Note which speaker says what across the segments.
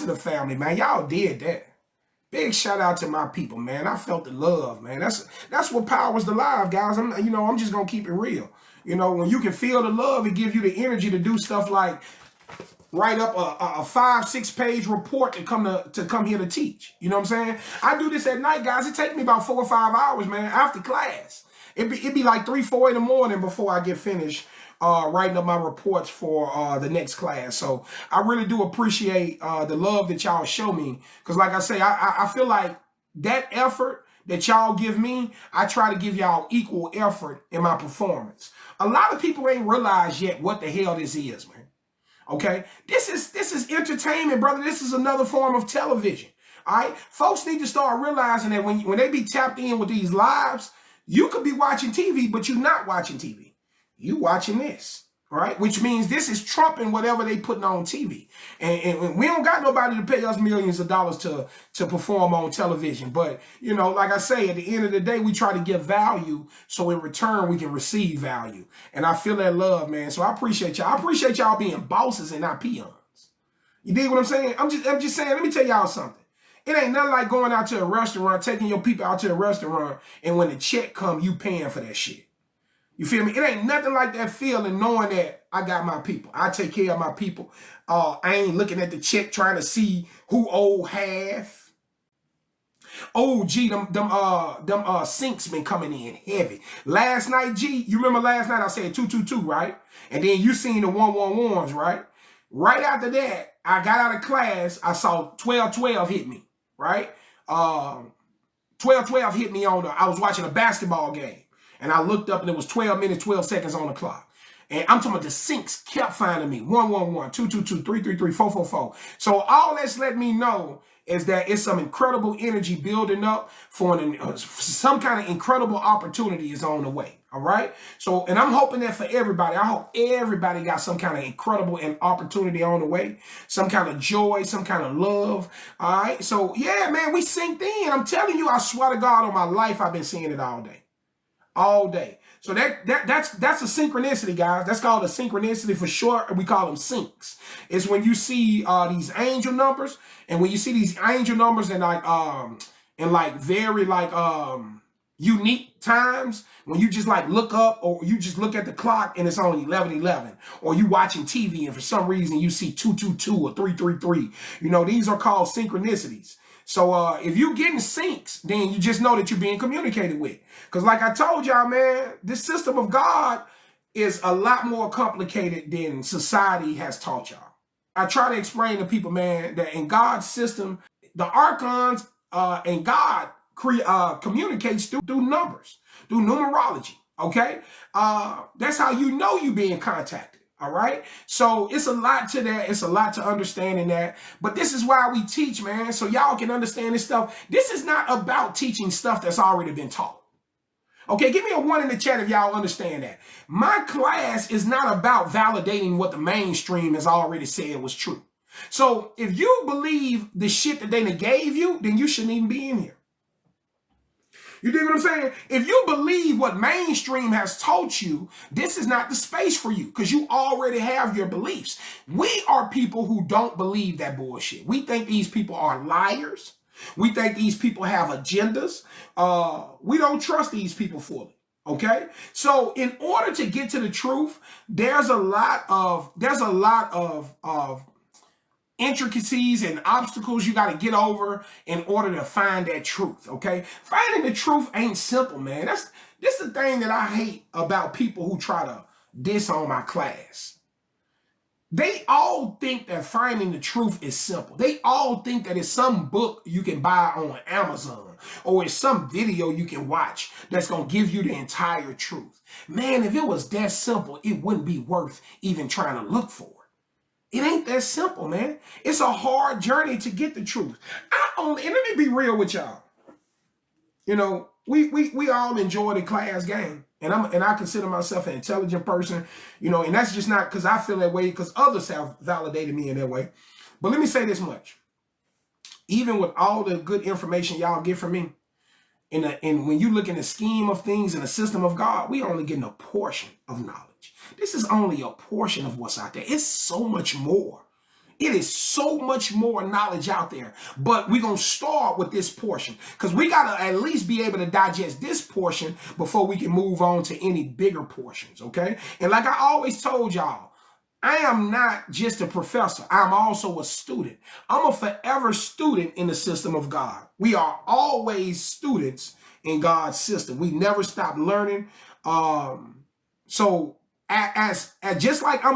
Speaker 1: to the family, man. Y'all did that. Big shout out to my people, man. I felt the love, man. That's what powers the live, guys. I'm just gonna keep it real. When you can feel the love, it gives you the energy to do stuff like write up a 5-6 page report to come here to teach. You know what I'm saying? I do this at night, guys. It takes me about 4 or 5 hours, man, after class. It'd be like 3, 4 in the morning before I get finished writing up my reports for the next class. So I really do appreciate the love that y'all show me. Because like I say, I feel like that effort that y'all give me, I try to give y'all equal effort in my performance. A lot of people ain't realized yet what the hell this is, man. Okay? This is entertainment, brother. This is another form of television. All right? Folks need to start realizing that when they be tapped in with these lives, you could be watching TV, but you're not watching TV. You watching this, right? Which means this is trumping whatever they putting on TV. And we don't got nobody to pay us millions of dollars to perform on television. But, like I say, at the end of the day, we try to give value so in return we can receive value. And I feel that love, man. So I appreciate y'all. I appreciate y'all being bosses and not peons. You dig what I'm saying? I'm just saying, let me tell y'all something. It ain't nothing like going out to a restaurant, taking your people out to a restaurant, and when the check come, you paying for that shit. You feel me? It ain't nothing like that feeling knowing that I got my people. I take care of my people. I ain't looking at the check trying to see who owe half. Oh, gee, them sinks been coming in heavy. Last night, G, you remember last night I said 222, right? And then you seen the 111s, right? Right after that, I got out of class, I saw 1212 hit me, right? 1212 hit me I was watching a basketball game. And I looked up and it was 12 minutes, 12 seconds on the clock. And I'm talking about the sinks kept finding me. 111, 222, 333, 444. So all that's let me know is that it's some incredible energy building up for some kind of incredible opportunity is on the way. All right. So, and I'm hoping that for everybody, I hope everybody got some kind of incredible opportunity on the way, some kind of joy, some kind of love. All right. So yeah, man, we synced in. I'm telling you, I swear to God on my life, I've been seeing it all day. All day. So that's a synchronicity, guys. That's called a synchronicity for short. We call them syncs. It's when you see these angel numbers, and when you see these angel numbers in very unique times, when you just like look up or you just look at the clock and it's only 11:11, or you watching TV and for some reason you see 222 or 333. These are called synchronicities. So if you getting syncs, then you just know that you're being communicated with. Because like I told y'all, man, this system of God is a lot more complicated than society has taught y'all. I try to explain to people, man, that in God's system, the archons and God communicates through numbers, through numerology, okay? That's how you know you're being contacted. All right. So it's a lot to that. It's a lot to understanding that. But this is why we teach, man. So y'all can understand this stuff. This is not about teaching stuff that's already been taught. Okay. Give me a 1 in the chat if y'all understand that. My class is not about validating what the mainstream has already said was true. So if you believe the shit that they gave you, then you shouldn't even be in here. You dig what I'm saying? If you believe what mainstream has taught you, this is not the space for you because you already have your beliefs. We are people who don't believe that bullshit. We think these people are liars. We think these people have agendas. We don't trust these people fully. Okay? So in order to get to the truth, there's a lot of intricacies and obstacles you got to get over in order to find that truth, okay? Finding the truth ain't simple, man. This is the thing that I hate about people who try to diss on my class. They all think that finding the truth is simple. They all think that it's some book you can buy on Amazon or it's some video you can watch that's going to give you the entire truth. Man, if it was that simple, it wouldn't be worth even trying to look for. It ain't that simple, man. It's a hard journey to get the truth. And let me be real with y'all. We all enjoy the class game. And I consider myself an intelligent person, and that's just not because I feel that way, because others have validated me in that way. But let me say this much. Even with all the good information y'all get from me, and when you look in the scheme of things in the system of God, we only getting a portion of knowledge. This is only a portion of what's out there. It's so much more. It is so much more knowledge out there, but we're going to start with this portion because we got to at least be able to digest this portion before we can move on to any bigger portions, okay? And like I always told y'all, I am not just a professor. I'm also a student. I'm a forever student in the system of God. We are always students in God's system. We never stop learning. So as just like I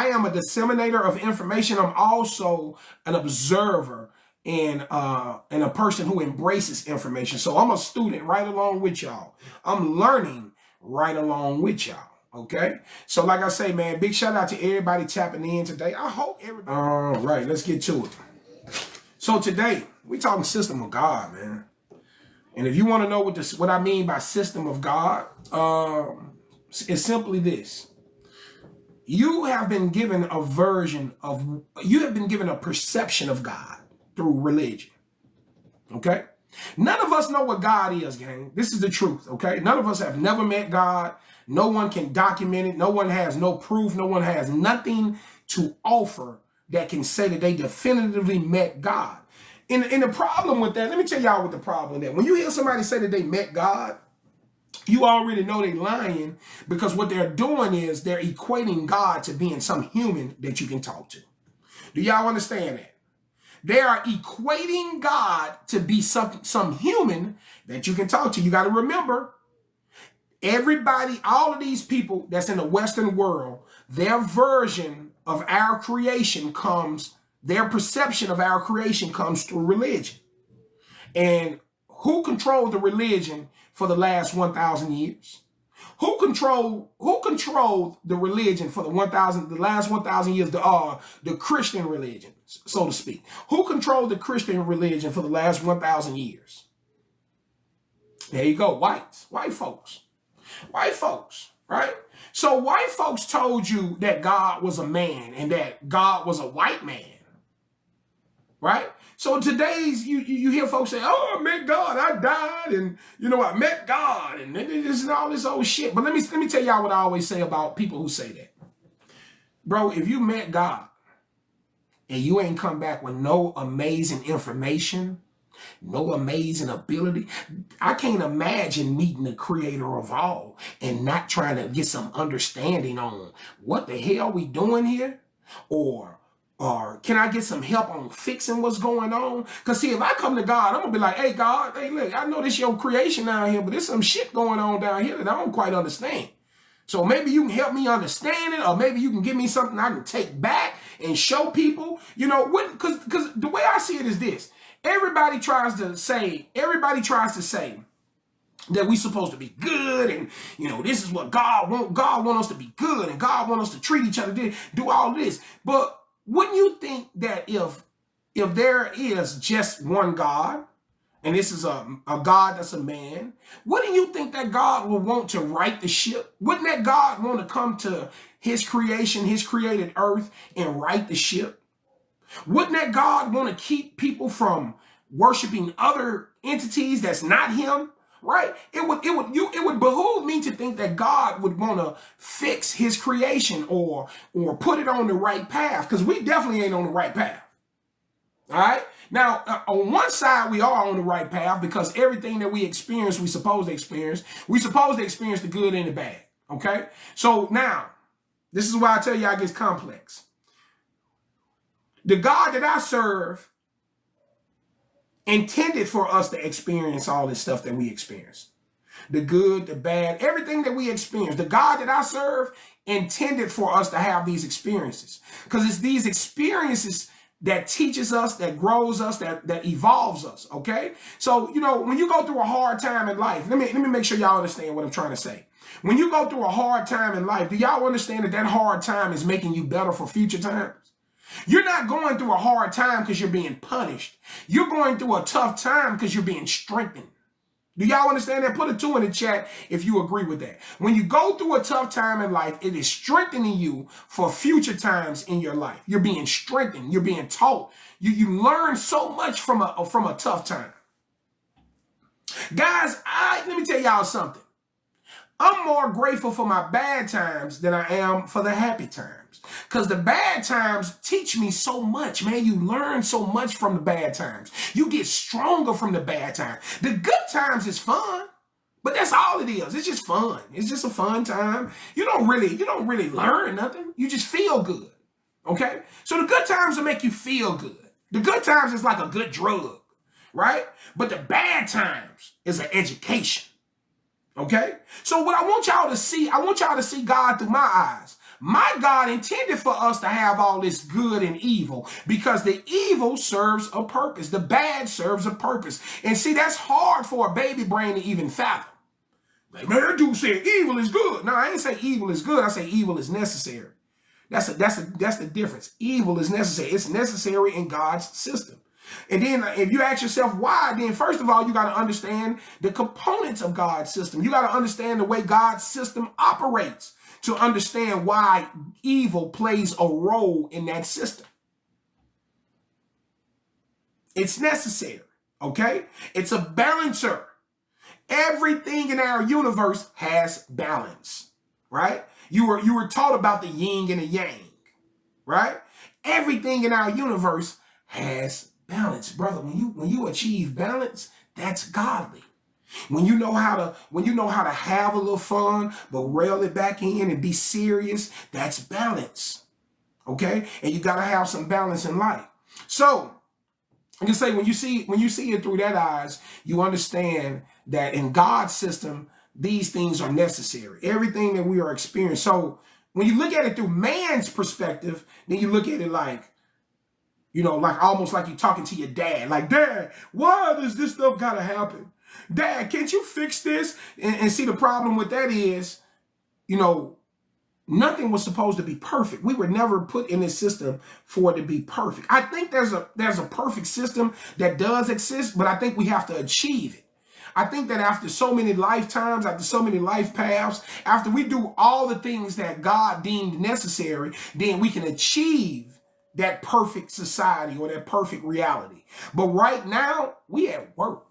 Speaker 1: am a disseminator of information, I'm also an observer and a person who embraces information. So I'm a student right along with y'all. I'm learning right along with y'all. Okay. So like I say, man, big shout out to everybody tapping in today. I hope everybody. All right, let's get to it. So today we talking system of God, man. And if you want to know what I mean by system of God, it's simply this. You have been given a perception of God through religion. Okay? None of us know what God is, gang. This is the truth, okay? None of us have never met God. No one can document it. No one has no proof. No one has nothing to offer that can say that they definitively met God. And the problem with that, let me tell y'all what the problem with that. When you hear somebody say that they met God, you already know they're lying because what they're doing is they're equating God to being some human that you can talk to. Do y'all understand that? They are equating God to be some human that you can talk to. You got to remember, everybody, all of these people that's in the Western world, their version of our creation their perception of our creation comes through religion. And who controlled the religion for the last 1,000 years? Who controlled the religion for the last 1,000 years, the Christian religion, so to speak? Who controlled the Christian religion for the last 1,000 years? There you go, white folks, right? So white folks told you that God was a man and that God was a white man, right? So today's, you hear folks say, oh, I met God, I died, and I met God, and this and all this old shit. But let me tell y'all what I always say about people who say that. Bro, if you met God and you ain't come back with no amazing information, no amazing ability, I can't imagine meeting the creator of all and not trying to get some understanding on what the hell we doing here, or can I get some help on fixing what's going on? Because see, if I come to God, I'm going to be like, hey, God, hey, look, I know this your creation down here, but there's some shit going on down here that I don't quite understand. So maybe you can help me understand it, or maybe you can give me something I can take back and show people, because the way I see it is this. Everybody tries to say that we supposed to be good, and this is what God wants. God wants us to be good, and God wants us to treat each other, do all this. But wouldn't you think that if there is just one God, and this is a God that's a man, wouldn't you think that God would want to right the ship? Wouldn't that God want to come to his creation, his created earth, and right the ship? Wouldn't that God want to keep people from worshiping other entities that's not him? Right? It would behoove me to think that God would want to fix his creation or put it on the right path, because we definitely ain't on the right path. All right? Now, on one side, we are on the right path because everything that we experience, we supposed to experience the good and the bad. Okay? So now, this is why I tell you it gets complex. The God that I serve intended for us to experience all this stuff that we experience. The good, the bad, everything that we experience. The God that I serve intended for us to have these experiences. Because it's these experiences that teaches us, that grows us, that evolves us, okay? So, when you go through a hard time in life, let me make sure y'all understand what I'm trying to say. When you go through a hard time in life, do y'all understand that hard time is making you better for future times? You're not going through a hard time because you're being punished. You're going through a tough time because you're being strengthened. Do y'all understand that? Put a 2 in the chat if you agree with that. When you go through a tough time in life, it is strengthening you for future times in your life. You're being strengthened. You're being taught. You learn so much from a tough time. Guys, let me tell y'all something. I'm more grateful for my bad times than I am for the happy times. Because the bad times teach me so much, man. You learn so much from the bad times. You get stronger from the bad times. The good times is fun, but that's all it is. It's just fun. It's just a fun time. You don't really learn nothing. You just feel good. Okay? So the good times will make you feel good. The good times is like a good drug, right? But the bad times is an education. Okay? So what I want y'all to see God through my eyes. My God intended for us to have all this good and evil because the evil serves a purpose. The bad serves a purpose. And see, that's hard for a baby brain to even fathom. Like, man, that dude said evil is good. No, I ain't say evil is good. I say evil is necessary. That's the difference. Evil is necessary. It's necessary in God's system. And then if you ask yourself why, then first of all, you got to understand the components of God's system. You got to understand the way God's system operates to understand why evil plays a role in that system. It's necessary, okay? It's a balancer. Everything in our universe has balance, right? You were taught about the yin and the yang, right? Everything in our universe has balance, brother. When you achieve balance, that's godly. When you know how to have a little fun, but rail it back in and be serious, that's balance. Okay? And you got to have some balance in life. So, I can say when you see it through that eyes, you understand that in God's system, these things are necessary. Everything that we are experiencing. So, when you look at it through man's perspective, then you look at it like, like almost like you're talking to your dad. Like, Dad, why does this stuff gotta happen? Dad, can't you fix this? And see, the problem with that is, nothing was supposed to be perfect. We were never put in this system for it to be perfect. I think there's a perfect system that does exist, but I think we have to achieve it. I think that after so many lifetimes, after so many life paths, after we do all the things that God deemed necessary, then we can achieve that perfect society or that perfect reality. But right now, we at work.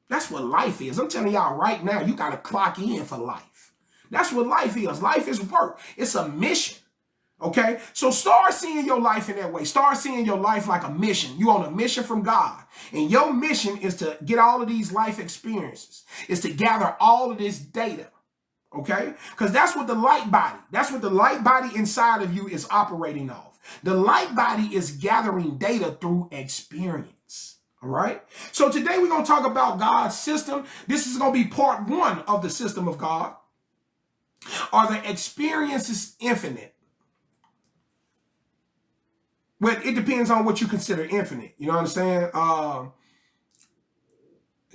Speaker 1: That's what life is. I'm telling y'all right now, you got to clock in for life. That's what life is. Life is work. It's a mission. Okay? So start seeing your life in that way. Start seeing your life like a mission. You're on a mission from God. And your mission is to get all of these life experiences. Is to gather all of this data. Okay? Because that's what the light body inside of you is operating off. The light body is gathering data through experience. All right? So today we're going to talk about God's system. This is going to be part 1 of the system of God. Are the experiences infinite? Well, it depends on what you consider infinite. You know what I'm saying?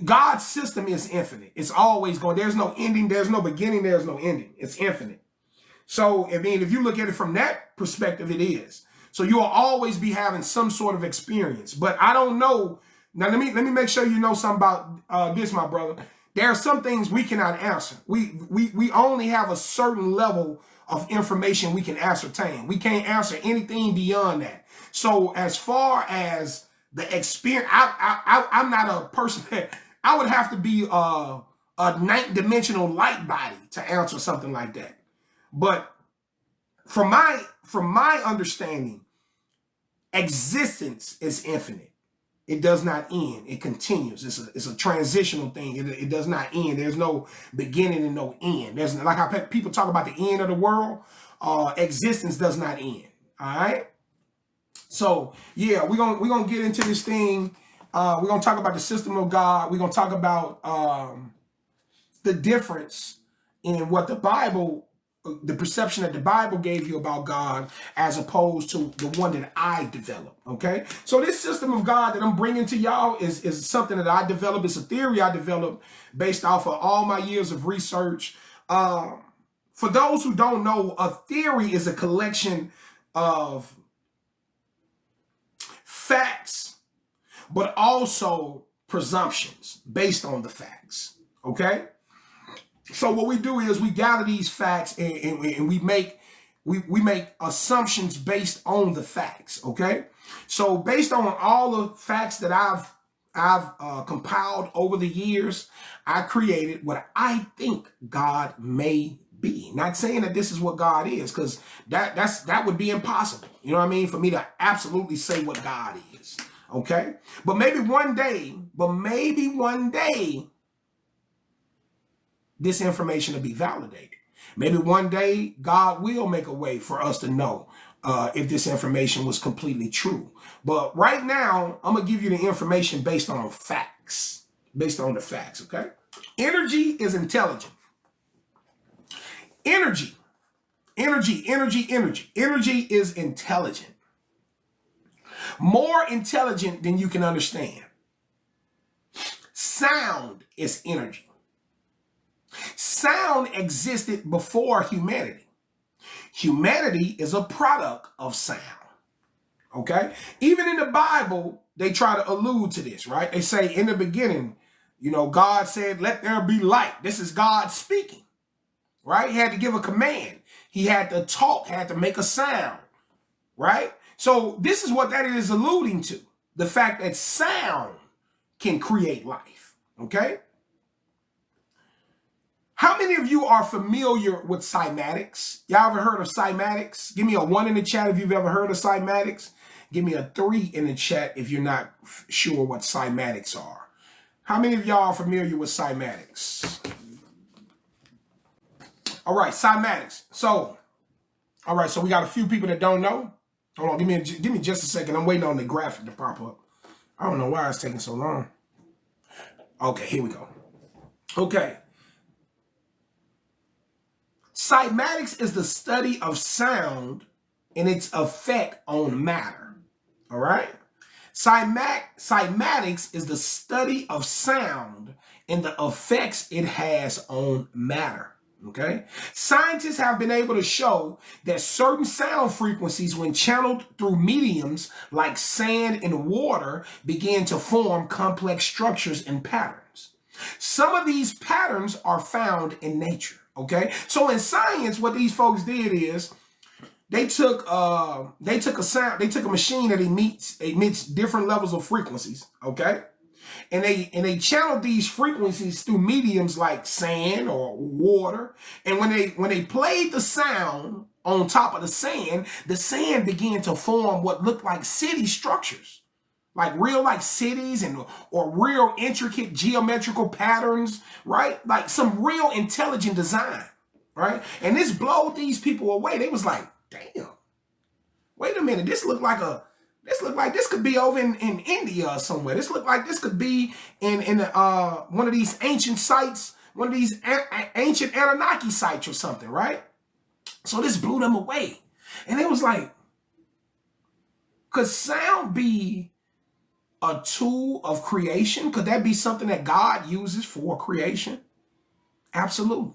Speaker 1: God's system is infinite. It's always going. There's no ending. There's no beginning. There's no ending. It's infinite. So, I mean, if you look at it from that perspective, it is. So you will always be having some sort of experience. But I don't know. Now, let me make sure you know something about this, my brother. There are some things we cannot answer. We only have a certain level of information we can ascertain. We can't answer anything beyond that. So as far as the experience, I'm not a person that I would have to be a ninth dimensional light body to answer something like that. But from my understanding, existence is infinite. It does not end. It continues. It's a transitional thing. It does not end. There's no beginning and no end. There's like how people talk about the end of the world. Existence does not end. All right. So yeah, we're gonna get into this thing. We're gonna talk about the system of God. We're gonna talk about the difference in what the perception that the Bible gave you about God as opposed to the one that I developed, okay? So this system of God that I'm bringing to y'all is something that I developed. It's a theory I developed based off of all my years of research. For those who don't know, a theory is a collection of facts, but also presumptions based on the facts, okay? So what we do is we gather these facts and we make assumptions based on the facts. Okay. So based on all the facts that I've compiled over the years, I created what I think God may be. Not saying that this is what God is, because that would be impossible. You know what I mean? For me to absolutely say what God is. Okay? But maybe one day, this information will be validated. Maybe one day God will make a way for us to know if this information was completely true. But right now, I'm going to give you the information based on facts. Based on the facts, okay? Energy is intelligent. Energy is intelligent. More intelligent than you can understand. Sound is energy. Sound existed before humanity. Humanity is a product of sound. Okay? Even in the Bible, they try to allude to this, right? They say in the beginning, you know, God said, let there be light. This is God speaking, right? He had to give a command. He had to talk, had to make a sound, right? So this is what that is alluding to. The fact that sound can create life, okay? How many of you are familiar with cymatics? Y'all ever heard of cymatics? Give me a 1 in the chat if you've ever heard of cymatics. Give me a 3 in the chat if you're not sure what cymatics are. How many of y'all are familiar with cymatics? All right, cymatics. So we got a few people that don't know. Hold on, give me just a second. I'm waiting on the graphic to pop up. I don't know why it's taking so long. Okay, here we go. Okay. Cymatics is the study of sound and its effect on matter. All right? Cymatics is the study of sound and the effects it has on matter. Okay? Scientists have been able to show that certain sound frequencies, when channeled through mediums like sand and water, begin to form complex structures and patterns. Some of these patterns are found in nature. Okay? So in science, what these folks did is they took a machine that emits different levels of frequencies, okay? And they channeled these frequencies through mediums like sand or water. And when they played the sound on top of the sand began to form what looked like city structures. Like real like cities or real intricate geometrical patterns, right? Like some real intelligent design, right? And this blowed these people away. They was like, damn, wait a minute. This look like this could be over in India or somewhere. This look like this could be in one of these ancient sites, one of these ancient Anunnaki sites or something, right? So this blew them away. And it was like, could sound be a tool of creation? Could that be something that God uses for creation? Absolutely.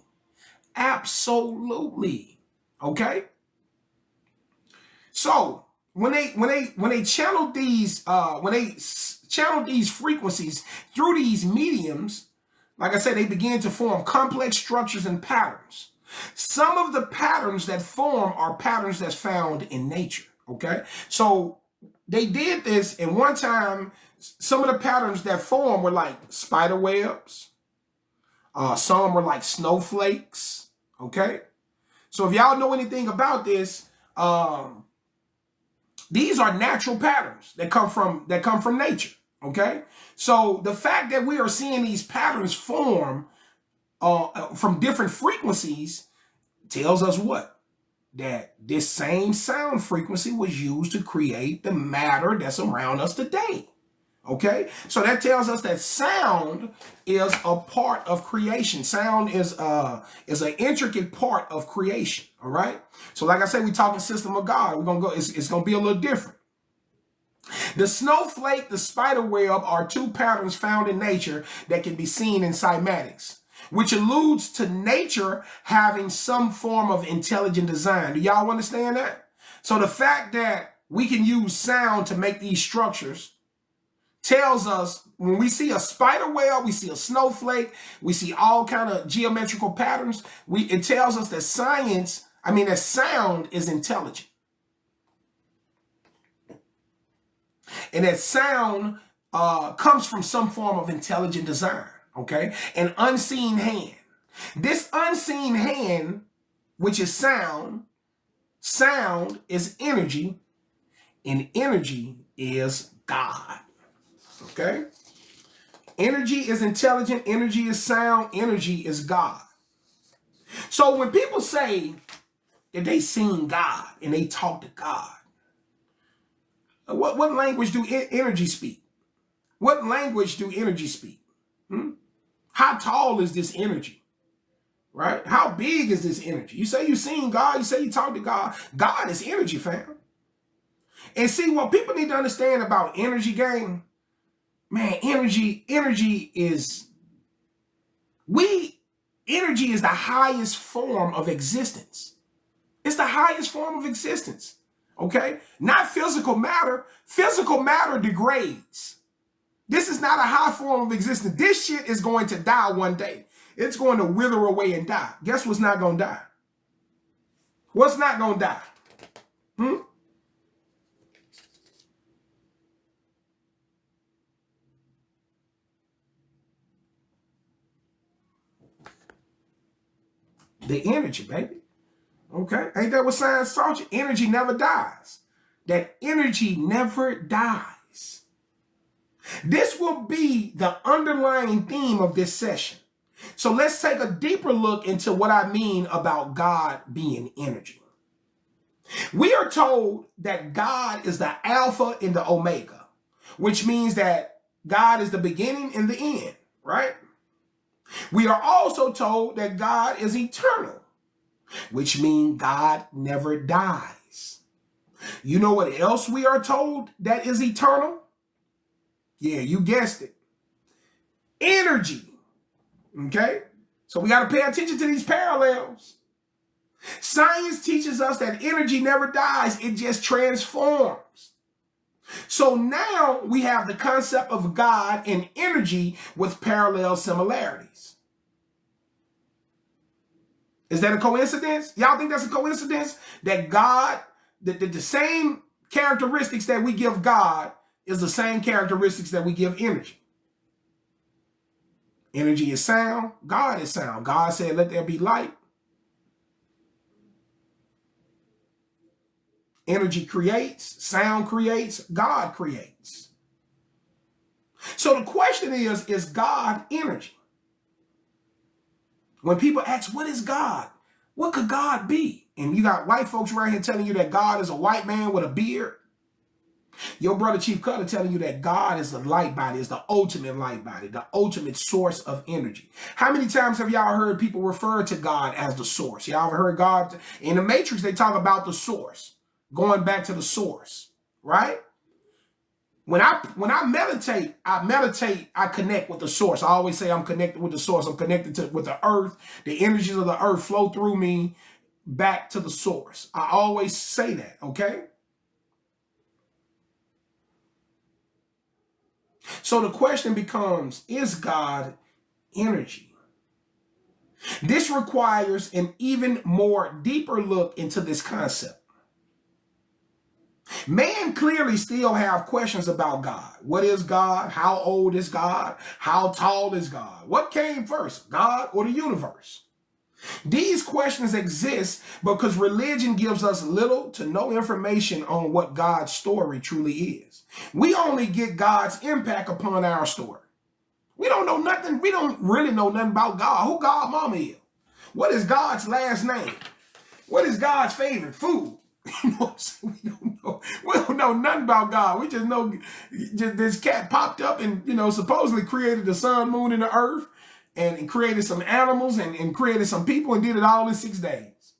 Speaker 1: Absolutely. Okay? So when they channeled these frequencies through these mediums, like I said, they began to form complex structures and patterns. Some of the patterns that form are patterns that's found in nature. Okay? So they did this, and one time, some of the patterns that form were like spider webs. Some were like snowflakes. Okay? So if y'all know anything about this, these are natural patterns that come from nature. Okay? So the fact that we are seeing these patterns form from different frequencies tells us what? That this same sound frequency was used to create the matter that's around us today. Okay? So that tells us that sound is a part of creation. Sound is an intricate part of creation. All right? So like I said, we're talking system of God. We're gonna go, it's gonna be a little different. The snowflake, the spider web are two patterns found in nature that can be seen in cymatics, which alludes to nature having some form of intelligent design. Do y'all understand that? So the fact that we can use sound to make these structures tells us when we see a spider web, we see a snowflake, we see all kind of geometrical patterns, it tells us that that sound is intelligent. And that sound comes from some form of intelligent design. Okay, an unseen hand. This unseen hand which is sound. Sound is energy, and energy is God. Okay? Energy is intelligent, energy is sound, energy is God. So when people say that they seen God and they talk to God, what language do energy speak? What language do energy speak? How tall is this energy? Right? How big is this energy? You say you seen God, you say you talk to God. God is energy, fam. And see, what people need to understand about energy game, man, energy is the highest form of existence. It's the highest form of existence. Okay? Not physical matter. Physical matter degrades. This is not a high form of existence. This shit is going to die one day. It's going to wither away and die. Guess what's not going to die? What's not going to die? The energy, baby. Okay? Ain't that what science taught you? Energy never dies. That energy never dies. This will be the underlying theme of this session. So let's take a deeper look into what I mean about God being energy. We are told that God is the Alpha and the Omega, which means that God is the beginning and the end, right? We are also told that God is eternal, which means God never dies. You know what else we are told that is eternal? Yeah, you guessed it. Energy. Okay? So we got to pay attention to these parallels. Science teaches us that energy never dies, it just transforms. So now we have the concept of God and energy with parallel similarities. Is that a coincidence? Y'all think that's a coincidence? That God, the same characteristics that we give God is the same characteristics that we give energy. Energy is sound. God is sound. God said, let there be light. Energy creates. Sound creates. God creates. So the question is God energy? When people ask, what is God? What could God be? And you got white folks around here telling you that God is a white man with a beard. Your brother Chief Kuttah telling you that God is the light body, is the ultimate light body, the ultimate source of energy. How many times have y'all heard people refer to God as the source? Y'all ever heard God? In the Matrix, they talk about the source, going back to the source, right? When I meditate, I connect with the source. I always say I'm connected with the source. I'm connected with the earth. The energies of the earth flow through me back to the source. I always say that, okay? So the question becomes, is God energy? This requires an even more deeper look into this concept. Man clearly still have questions about God. What is God? How old is God? How tall is God? What came first, God or the universe? These questions exist because religion gives us little to no information on what God's story truly is. We only get God's impact upon our story. We don't know nothing. We don't really know nothing about God. Who God mama is? What is God's last name? What is God's favorite food? You know, so we don't know. We don't know nothing about God. We just know this cat popped up and, supposedly created the sun, moon, and the earth, and created some animals and created some people and did it all in 6 days.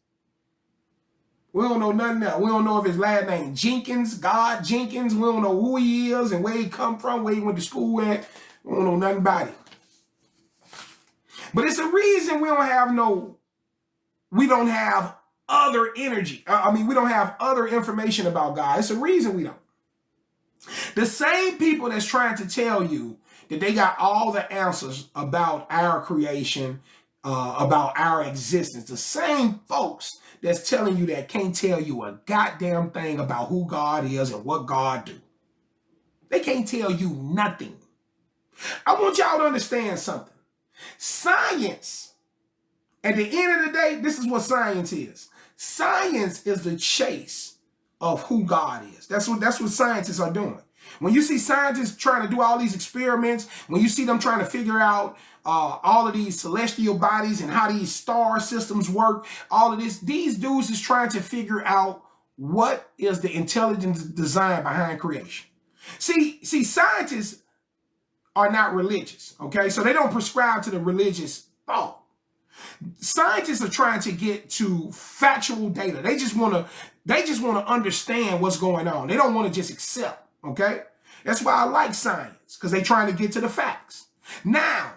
Speaker 1: We don't know nothing else. We don't know if his last name Jenkins, God Jenkins. We don't know who he is and where he come from, where he went to school at. We don't know nothing about it. But it's a reason we don't have other energy. We don't have other information about God. It's a reason we don't. The same people that's trying to tell you that they got all the answers about our creation, about our existence, the same folks that's telling you that can't tell you a goddamn thing about who God is and what God do. They can't tell you nothing. I want y'all to understand something. Science At the end of the day, this is what science is. Science is the chase of who God is. That's what scientists are doing. When you see scientists trying to do all these experiments, when you see them trying to figure out all of these celestial bodies and how these star systems work, all of this, these dudes is trying to figure out what is the intelligent design behind creation. See, scientists are not religious, okay? So they don't prescribe to the religious thought. Scientists are trying to get to factual data. They just want to understand what's going on. They don't want to just accept, okay? That's why I like science, because they're trying to get to the facts. Now,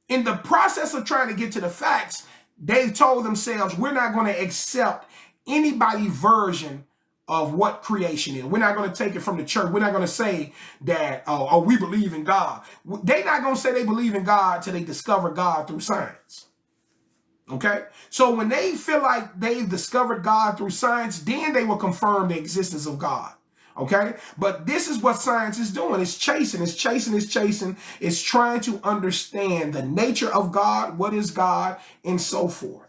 Speaker 1: in the process of trying to get to the facts, they've told themselves, we're not going to accept anybody's version of what creation is. We're not going to take it from the church. We're not going to say that, oh, we believe in God. They're not going to say they believe in God till they discover God through science. Okay? So when they feel like they've discovered God through science, then they will confirm the existence of God. Okay? But this is what science is doing. It's chasing. It's trying to understand the nature of God, what is God, and so forth.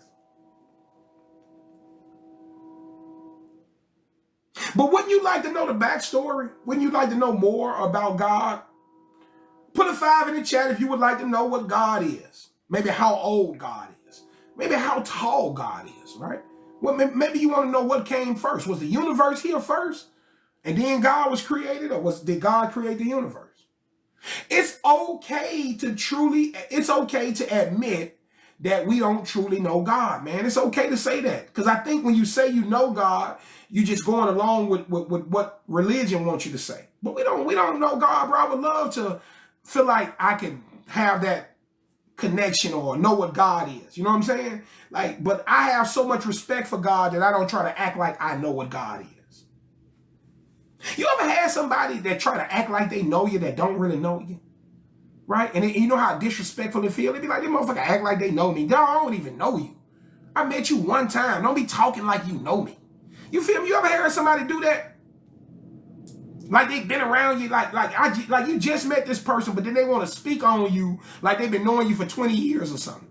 Speaker 1: But wouldn't you like to know the backstory? Wouldn't you like to know more about God? Put a 5 in the chat if you would like to know what God is. Maybe how old God is. Maybe how tall God is, right? Well, maybe you want to know what came first. Was the universe here first? And then God was created? Or did God create the universe? It's okay to admit that we don't truly know God, man. It's okay to say that. Because I think when you say you know God, you're just going along with what religion wants you to say. But we don't know God, bro. I would love to feel like I can have that connection or know what God is. You know what I'm saying? Like, but I have so much respect for God that I don't try to act like I know what God is. You ever had somebody that try to act like they know you that don't really know you? Right? And you know how disrespectful it feels? They be like, this motherfucker act like they know me. Dog, I don't even know you. I met you one time. Don't be talking like you know me. You feel me? You ever heard somebody do that? Like they've been around you, like you just met this person, but then they want to speak on you like they've been knowing you for 20 years or something.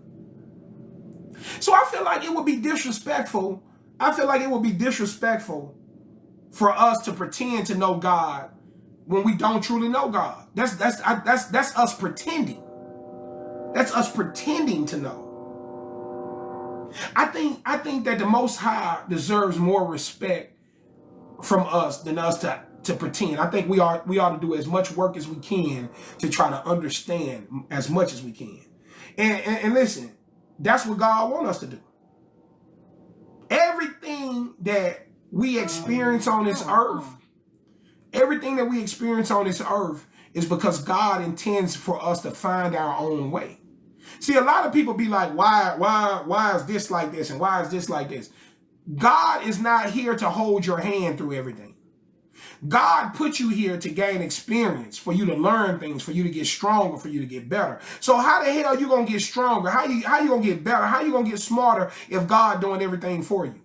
Speaker 1: So I feel like it would be disrespectful. For us to pretend to know God when we don't truly know God. That's us pretending. That's us pretending to know. I think that the Most High deserves more respect from us than us to pretend. I think we ought to do as much work as we can to try to understand as much as we can. And listen, that's what God wants us to do. Everything that we experience on this earth, is because God intends for us to find our own way. See, a lot of people be like, why is this like this? And why is this like this? God is not here to hold your hand through everything. God put you here to gain experience, for you to learn things, for you to get stronger, for you to get better. So how the hell are you going to get stronger? How you going to get better? How you going to get smarter if God doing everything for you?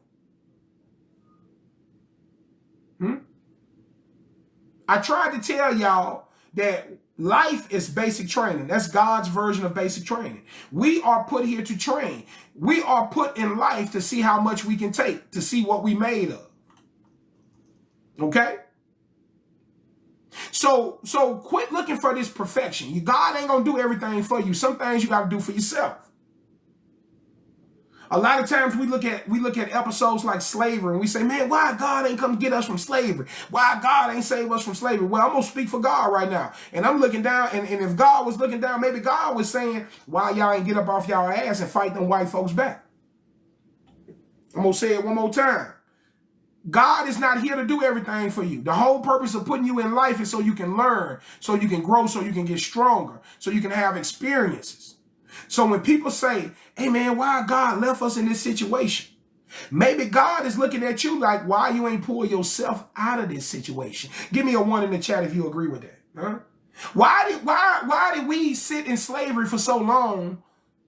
Speaker 1: I tried to tell y'all that life is basic training. That's God's version of basic training. We are put here to train. We are put in life to see how much we can take, to see what we made of. Okay? So quit looking for this perfection. God ain't gonna do everything for you. Some things you gotta do for yourself. A lot of times we look at episodes like slavery and we say, man, why God ain't come get us from slavery? Why God ain't save us from slavery? Well, I'm going to speak for God right now. And I'm looking down, and if God was looking down, maybe God was saying, why y'all ain't get up off y'all ass and fight them white folks back? I'm going to say it one more time. God is not here to do everything for you. The whole purpose of putting you in life is so you can learn, so you can grow, so you can get stronger, so you can have experiences. So when people say, hey man, why God left us in this situation? Maybe God is looking at you like, why you ain't pull yourself out of this situation? Give me a 1 in the chat if you agree with that. Huh? Why did we sit in slavery for so long,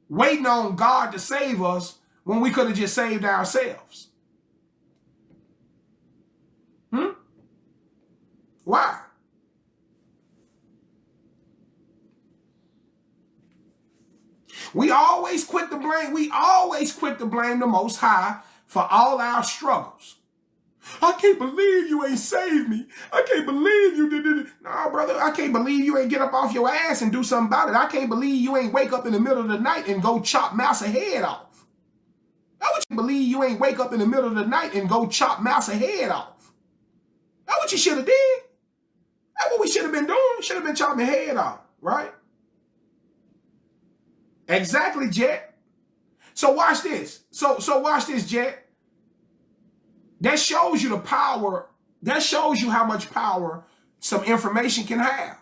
Speaker 1: waiting on God to save us when we could have just saved ourselves? Why? We always quit the blame. We always quit to blame the Most High for all our struggles. I can't believe you ain't saved me. I can't believe you did it. No, brother, I can't believe you ain't get up off your ass and do something about it. I can't believe you ain't wake up in the middle of the night and go chop Mouse's head off. I would believe you ain't wake up in the middle of the night and go chop Mouse's head off. That's what you should have did. That's what we should have been doing. Should have been chopping head off, right? Exactly, Jet. So watch this. So watch this, Jet. That shows you the power. That shows you how much power some information can have.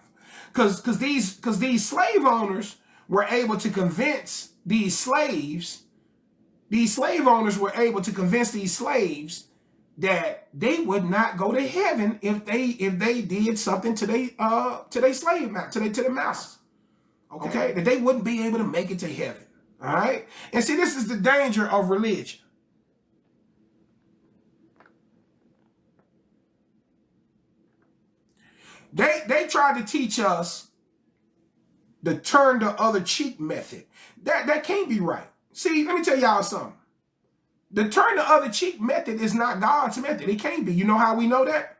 Speaker 1: Because these slave owners were able to convince these slaves. These slave owners were able to convince these slaves that they would not go to heaven if they did something to their slave master, to the masters. Okay, that they wouldn't be able to make it to heaven. All right, and see, this is the danger of religion. They tried to teach us the turn the other cheek method. That can't be right. See, let me tell y'all something. The turn the other cheek method is not God's method. It can't be. You know how we know that?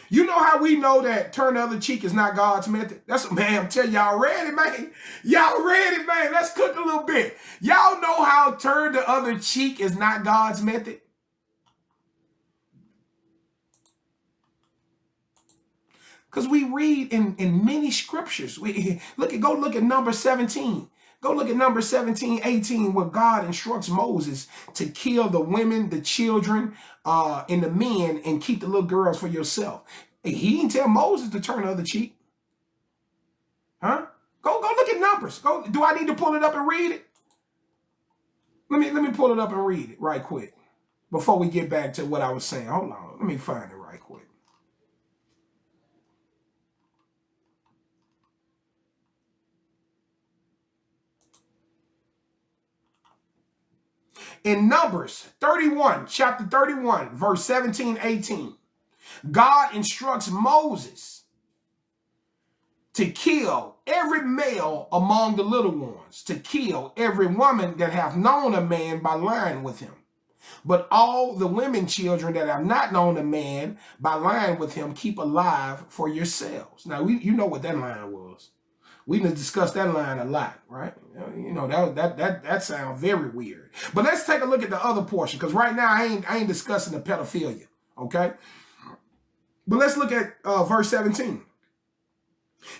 Speaker 1: You know how we know that turn the other cheek is not God's method? That's, man, I'm telling y'all ready, man. Y'all ready, man. Let's cook a little bit. Y'all know how turn the other cheek is not God's method? Because we read in many scriptures. Go look at number 17. Go look at number 17, 18, where God instructs Moses to kill the women, the children, and the men, and keep the little girls for yourself. He didn't tell Moses to turn the other cheek. Huh? Go look at Numbers. Do I need to pull it up and read it? Let me pull it up and read it right quick before we get back to what I was saying. Hold on. Let me find it right quick. In Numbers 31, chapter 31, verse 17, 18, God instructs Moses to kill every male among the little ones, to kill every woman that hath known a man by lying with him. But all the women children that have not known a man by lying with him, keep alive for yourselves. Now, you know what that line was. We done discussed that line a lot, right? You know, that sounds very weird. But let's take a look at the other portion, because right now I ain't discussing the pedophilia, okay? But let's look at verse 17.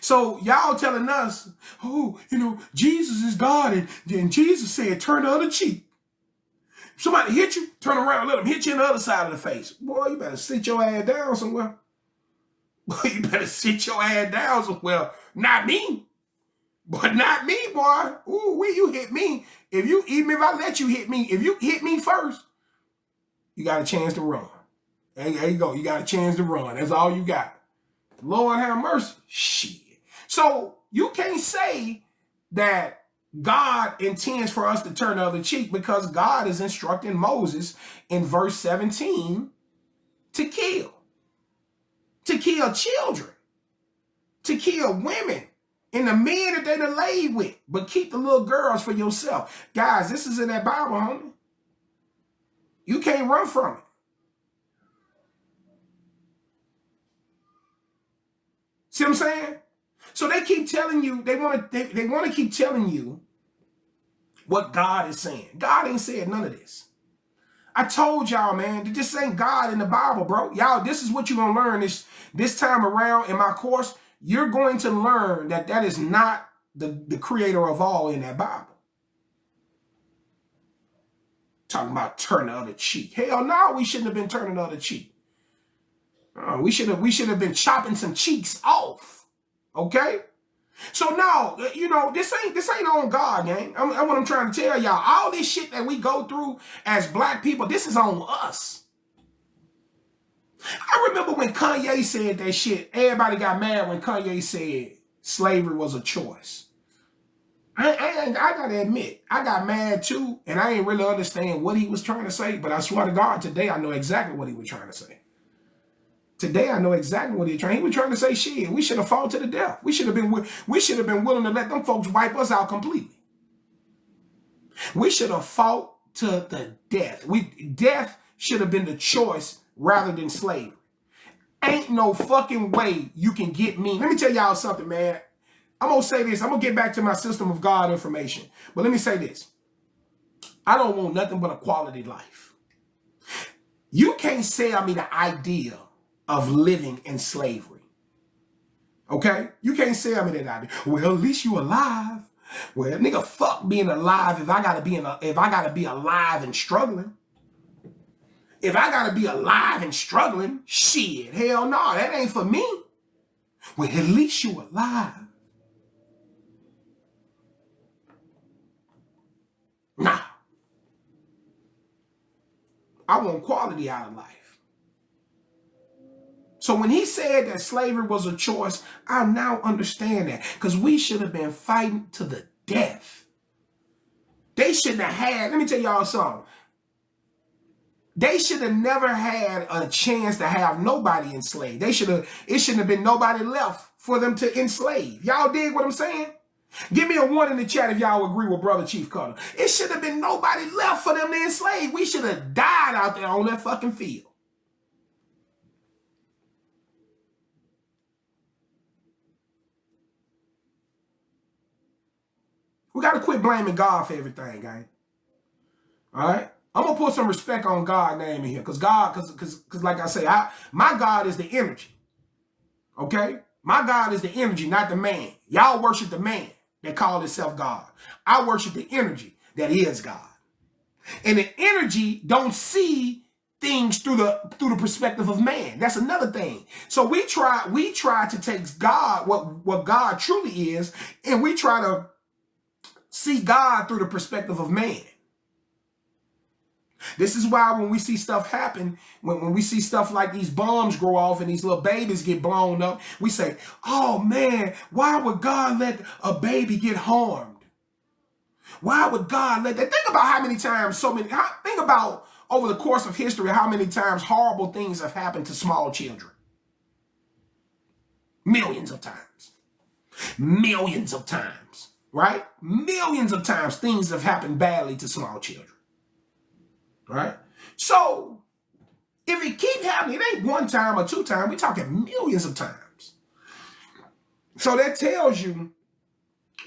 Speaker 1: So y'all telling us, oh, you know, Jesus is God, and Jesus said, turn the other cheek. Somebody hit you, turn around, let them hit you in the other side of the face. Boy, you better sit your ass down somewhere. Boy, you better sit your ass down somewhere. Not me. But not me, boy. Ooh, when you hit me, even if I let you hit me, if you hit me first, you got a chance to run. There you go. You got a chance to run. That's all you got. Lord have mercy. Shit. So you can't say that God intends for us to turn the other cheek, because God is instructing Moses in verse 17 to kill children, to kill women, and the men that they done laid with, but keep the little girls for yourself. Guys, this is in that Bible, homie. You can't run from it. See what I'm saying? So they keep telling you, they want to keep telling you what God is saying. God ain't said none of this. I told y'all, man, that this ain't God in the Bible, bro. Y'all, this is what you're going to learn this time around in my course. You're going to learn that is not the creator of all in that Bible. Talking about turn the other cheek. Hell no, we shouldn't have been turning the other cheek. We should have been chopping some cheeks off. Okay? So now, you know, this ain't on God, gang. That's what I'm trying to tell y'all. All this shit that we go through as black people, this is on us. I remember when Kanye said that shit, everybody got mad when Kanye said slavery was a choice. I gotta admit, I got mad too, and I ain't really understand what he was trying to say, but I swear to God, today I know exactly what he was trying to say. Today I know exactly what he was trying to say. Shit, we should have fought to the death. We should have been willing to let them folks wipe us out completely. We should have fought to the death. Death should have been the choice rather than slavery. Ain't no fucking way you can get me. Let me tell y'all something, man. I'm going to say this. I'm going to get back to my system of God information. But let me say this. I don't want nothing but a quality life. You can't sell me the idea of living in slavery. Okay? You can't sell me that idea. Well, at least you alive. Well, nigga, fuck being alive if I gotta be alive and struggling. If I gotta be alive and struggling, shit, hell no, that ain't for me. Well, at least you alive. Nah. I want quality out of life. So when he said that slavery was a choice, I now understand that. Because we should have been fighting to the death. They shouldn't have had, let me tell y'all something. They should have never had a chance to have nobody enslaved. It shouldn't have been nobody left for them to enslave. Y'all dig what I'm saying? Give me a 1 in the chat if y'all agree with Brother Chief Kuttah. It should have been nobody left for them to enslave. We should have died out there on that fucking field. We got to quit blaming God for everything, gang. All right? I'm going to put some respect on God's name in here. Because like I say, my God is the energy. Okay? My God is the energy, not the man. Y'all worship the man that called itself God. I worship the energy that is God. And the energy don't see things through the perspective of man. That's another thing. So we try to take God, what God truly is, and we try to see God through the perspective of man. This is why when we see stuff happen, when we see stuff like these bombs grow off and these little babies get blown up, we say, oh man, why would God let a baby get harmed? Why would God let that? Think about how many times think about over the course of history, how many times horrible things have happened to small children. Millions of times. Millions of times, right? Millions of times things have happened badly to small children. Right? So, if it keep happening, it ain't 1 time or 2 times. We're talking millions of times. So that tells you,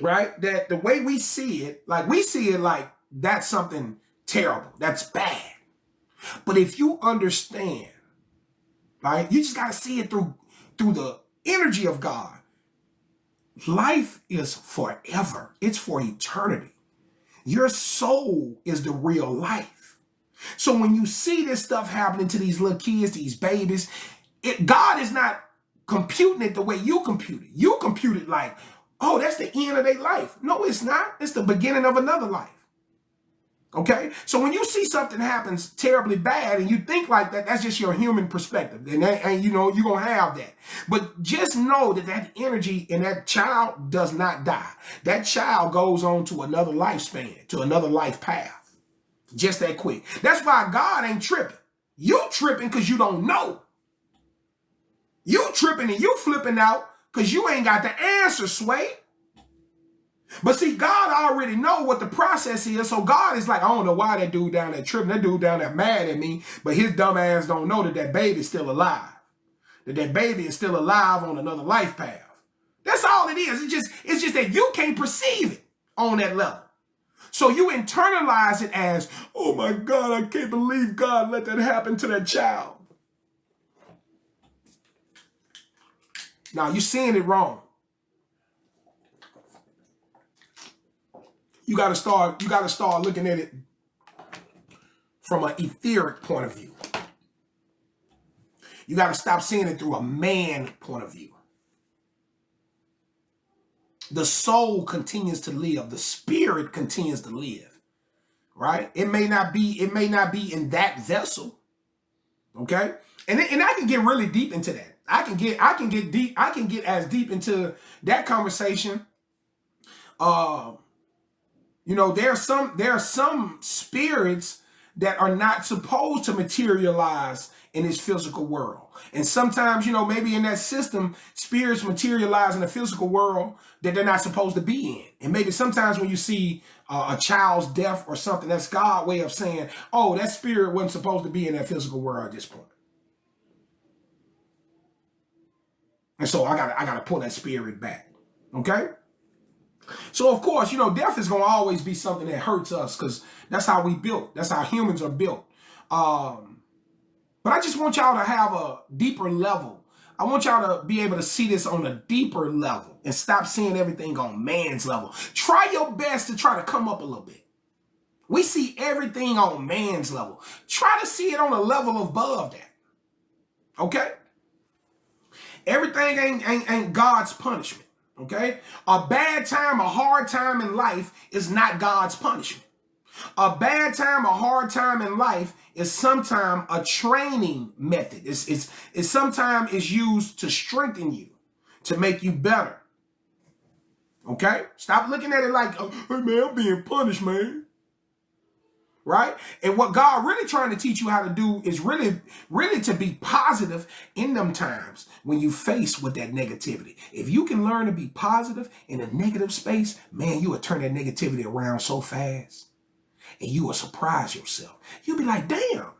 Speaker 1: right, that the way we see it like that's something terrible. That's bad. But if you understand, right, you just got to see it through the energy of God. Life is forever. It's for eternity. Your soul is the real life. So when you see this stuff happening to these little kids, these babies, God is not computing it the way you compute it. You compute it like, oh, that's the end of their life. No, it's not. It's the beginning of another life. Okay? So when you see something happens terribly bad and you think like that, that's just your human perspective. And you know, you're going to have that. But just know that energy in that child does not die. That child goes on to another lifespan, to another life path. Just that quick. That's why God ain't tripping. You tripping because you don't know. You tripping and you flipping out because you ain't got the answer, Sway. But see, God already know what the process is. So God is like, I don't know why that dude down there tripping. That dude down there mad at me. But his dumb ass don't know that baby's still alive. That baby is still alive on another life path. That's all it is. It's just that you can't perceive it on that level. So you internalize it as, oh my God, I can't believe God let that happen to that child. Now you're seeing it wrong. You gotta start looking at it from an etheric point of view. You gotta stop seeing it through a man point of view. The soul continues to live. The spirit continues to live. Right? It may not be in that vessel. Okay? And I can get really deep into that. I can get as deep into that conversation. You know, there are some spirits that are not supposed to materialize in this physical world. And sometimes, you know, maybe in that system, spirits materialize in the physical world that they're not supposed to be in. And maybe sometimes when you see a child's death or something, that's God's way of saying, oh, that spirit wasn't supposed to be in that physical world at this point. And so I gotta pull that spirit back. Okay? So of course, you know, death is gonna always be something that hurts us because that's how we built. That's how humans are built. But I just want y'all to have a deeper level. I want y'all to be able to see this on a deeper level and stop seeing everything on man's level. Try your best to try to come up a little bit. We see everything on man's level. Try to see it on a level above that. Okay? Everything ain't God's punishment. Okay? A bad time, a hard time in life is not God's punishment. A bad time, a hard time in life is sometimes a training method. It's sometimes is used to strengthen you, to make you better. Okay? Stop looking at it like, oh, hey man, I'm being punished, man. Right? And what God really trying to teach you how to do is really to be positive in them times when you face with that negativity. If you can learn to be positive in a negative space, man, you will turn that negativity around so fast. And you will surprise yourself. You'll be like, damn,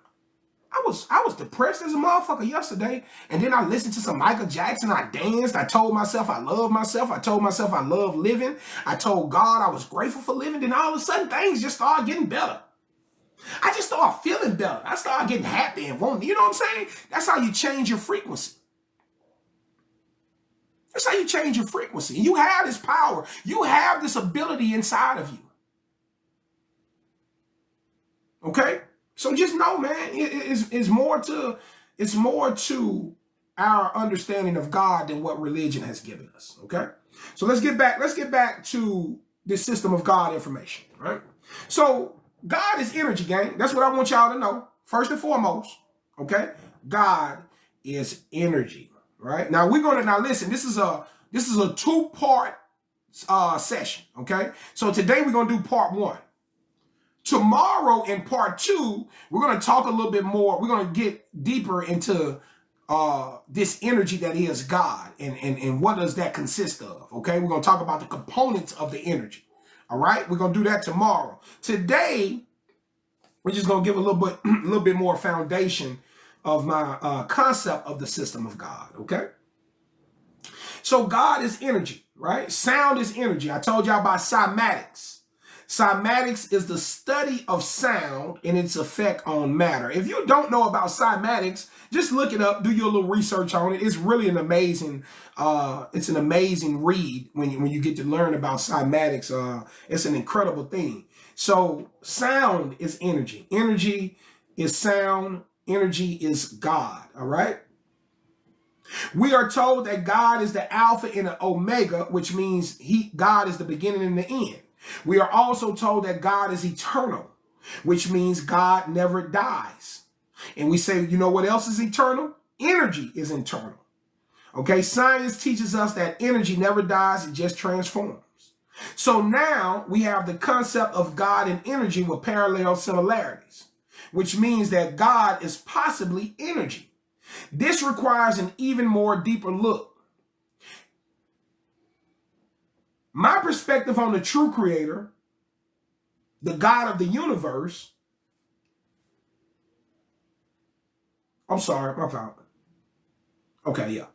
Speaker 1: I was depressed as a motherfucker yesterday. And then I listened to some Michael Jackson. I danced. I told myself I love myself. I told myself I love living. I told God I was grateful for living. Then all of a sudden things just started getting better. I just started feeling better. I started getting happy and wanting, you know what I'm saying? That's how you change your frequency. That's how you change your frequency. You have this power. You have this ability inside of you. Okay? So just know, man, it's more to our understanding of God than what religion has given us. Okay? So let's get back to this system of God information, right? So God is energy, gang. That's what I want y'all to know. First and foremost, okay? God is energy, right? Now listen, this is a 2-part session, okay? So today we're gonna do part 1. Tomorrow in part 2, we're going to talk a little bit more. We're going to get deeper into this energy that is God and what does that consist of, okay? We're going to talk about the components of the energy, all right? We're going to do that tomorrow. Today, we're just going to give a little bit more foundation of my concept of the system of God, okay? So God is energy, right? Sound is energy. I told y'all about cymatics. Cymatics is the study of sound and its effect on matter. If you don't know about cymatics, just look it up, do your little research on it. It's really an amazing, read when you get to learn about cymatics. It's an incredible thing. So sound is energy. Energy is sound. Energy is God. All right. We are told that God is the Alpha and the Omega, which means God is the beginning and the end. We are also told that God is eternal, which means God never dies. And we say, you know what else is eternal? Energy is eternal. Okay, science teaches us that energy never dies, it just transforms. So now we have the concept of God and energy with parallel similarities, which means that God is possibly energy. This requires an even more deeper look. My perspective on the true creator, the God of the universe. I'm sorry, my fault. Okay, yeah.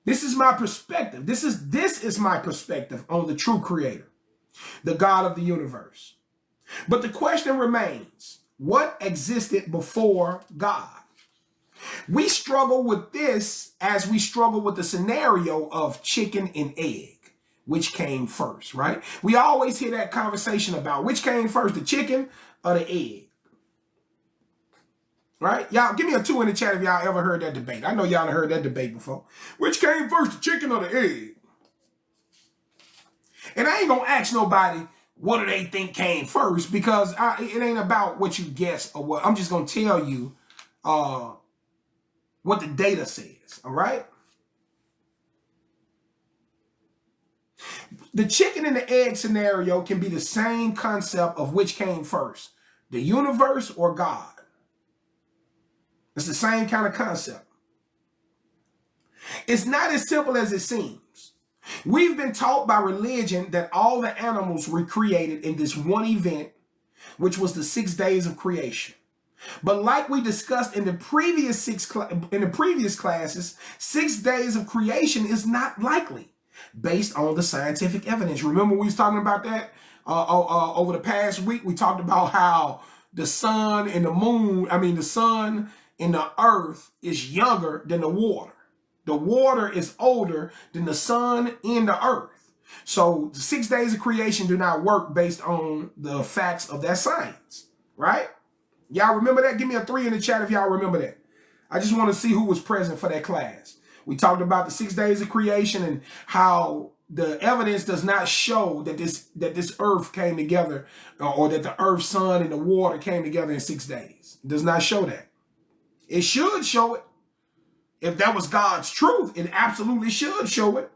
Speaker 1: This is my perspective. This is my perspective on the true creator, the God of the universe. But the question remains, what existed before God? We struggle with this as we struggle with the scenario of chicken and egg. Which came first, right? We always hear that conversation about which came first, the chicken or the egg. Right? Y'all, give me a 2 in the chat if y'all ever heard that debate. I know y'all heard that debate before. Which came first, the chicken or the egg? And I ain't gonna ask nobody what do they think came first because it ain't about what you guess or what. I'm just gonna tell you what the data says, all right? The chicken and the egg scenario can be the same concept of which came first, the universe or God. It's the same kind of concept. It's not as simple as it seems. We've been taught by religion that all the animals were created in this one event, which was the 6 days of creation. But like we discussed in the previous classes, 6 days of creation is not likely based on the scientific evidence. Remember we was talking about that over the past week. We talked about how the sun and the sun and the earth is younger than the water. The water is older than the sun and the earth. So the 6 days of creation do not work based on the facts of that science, right? Y'all remember that? Give me a 3 in the chat if y'all remember that. I just want to see who was present for that class. We talked about the 6 days of creation and how the evidence does not show that this earth came together, or that the earth, sun, and the water came together in 6 days. It does not show that. It should show it. If that was God's truth, it absolutely should show it.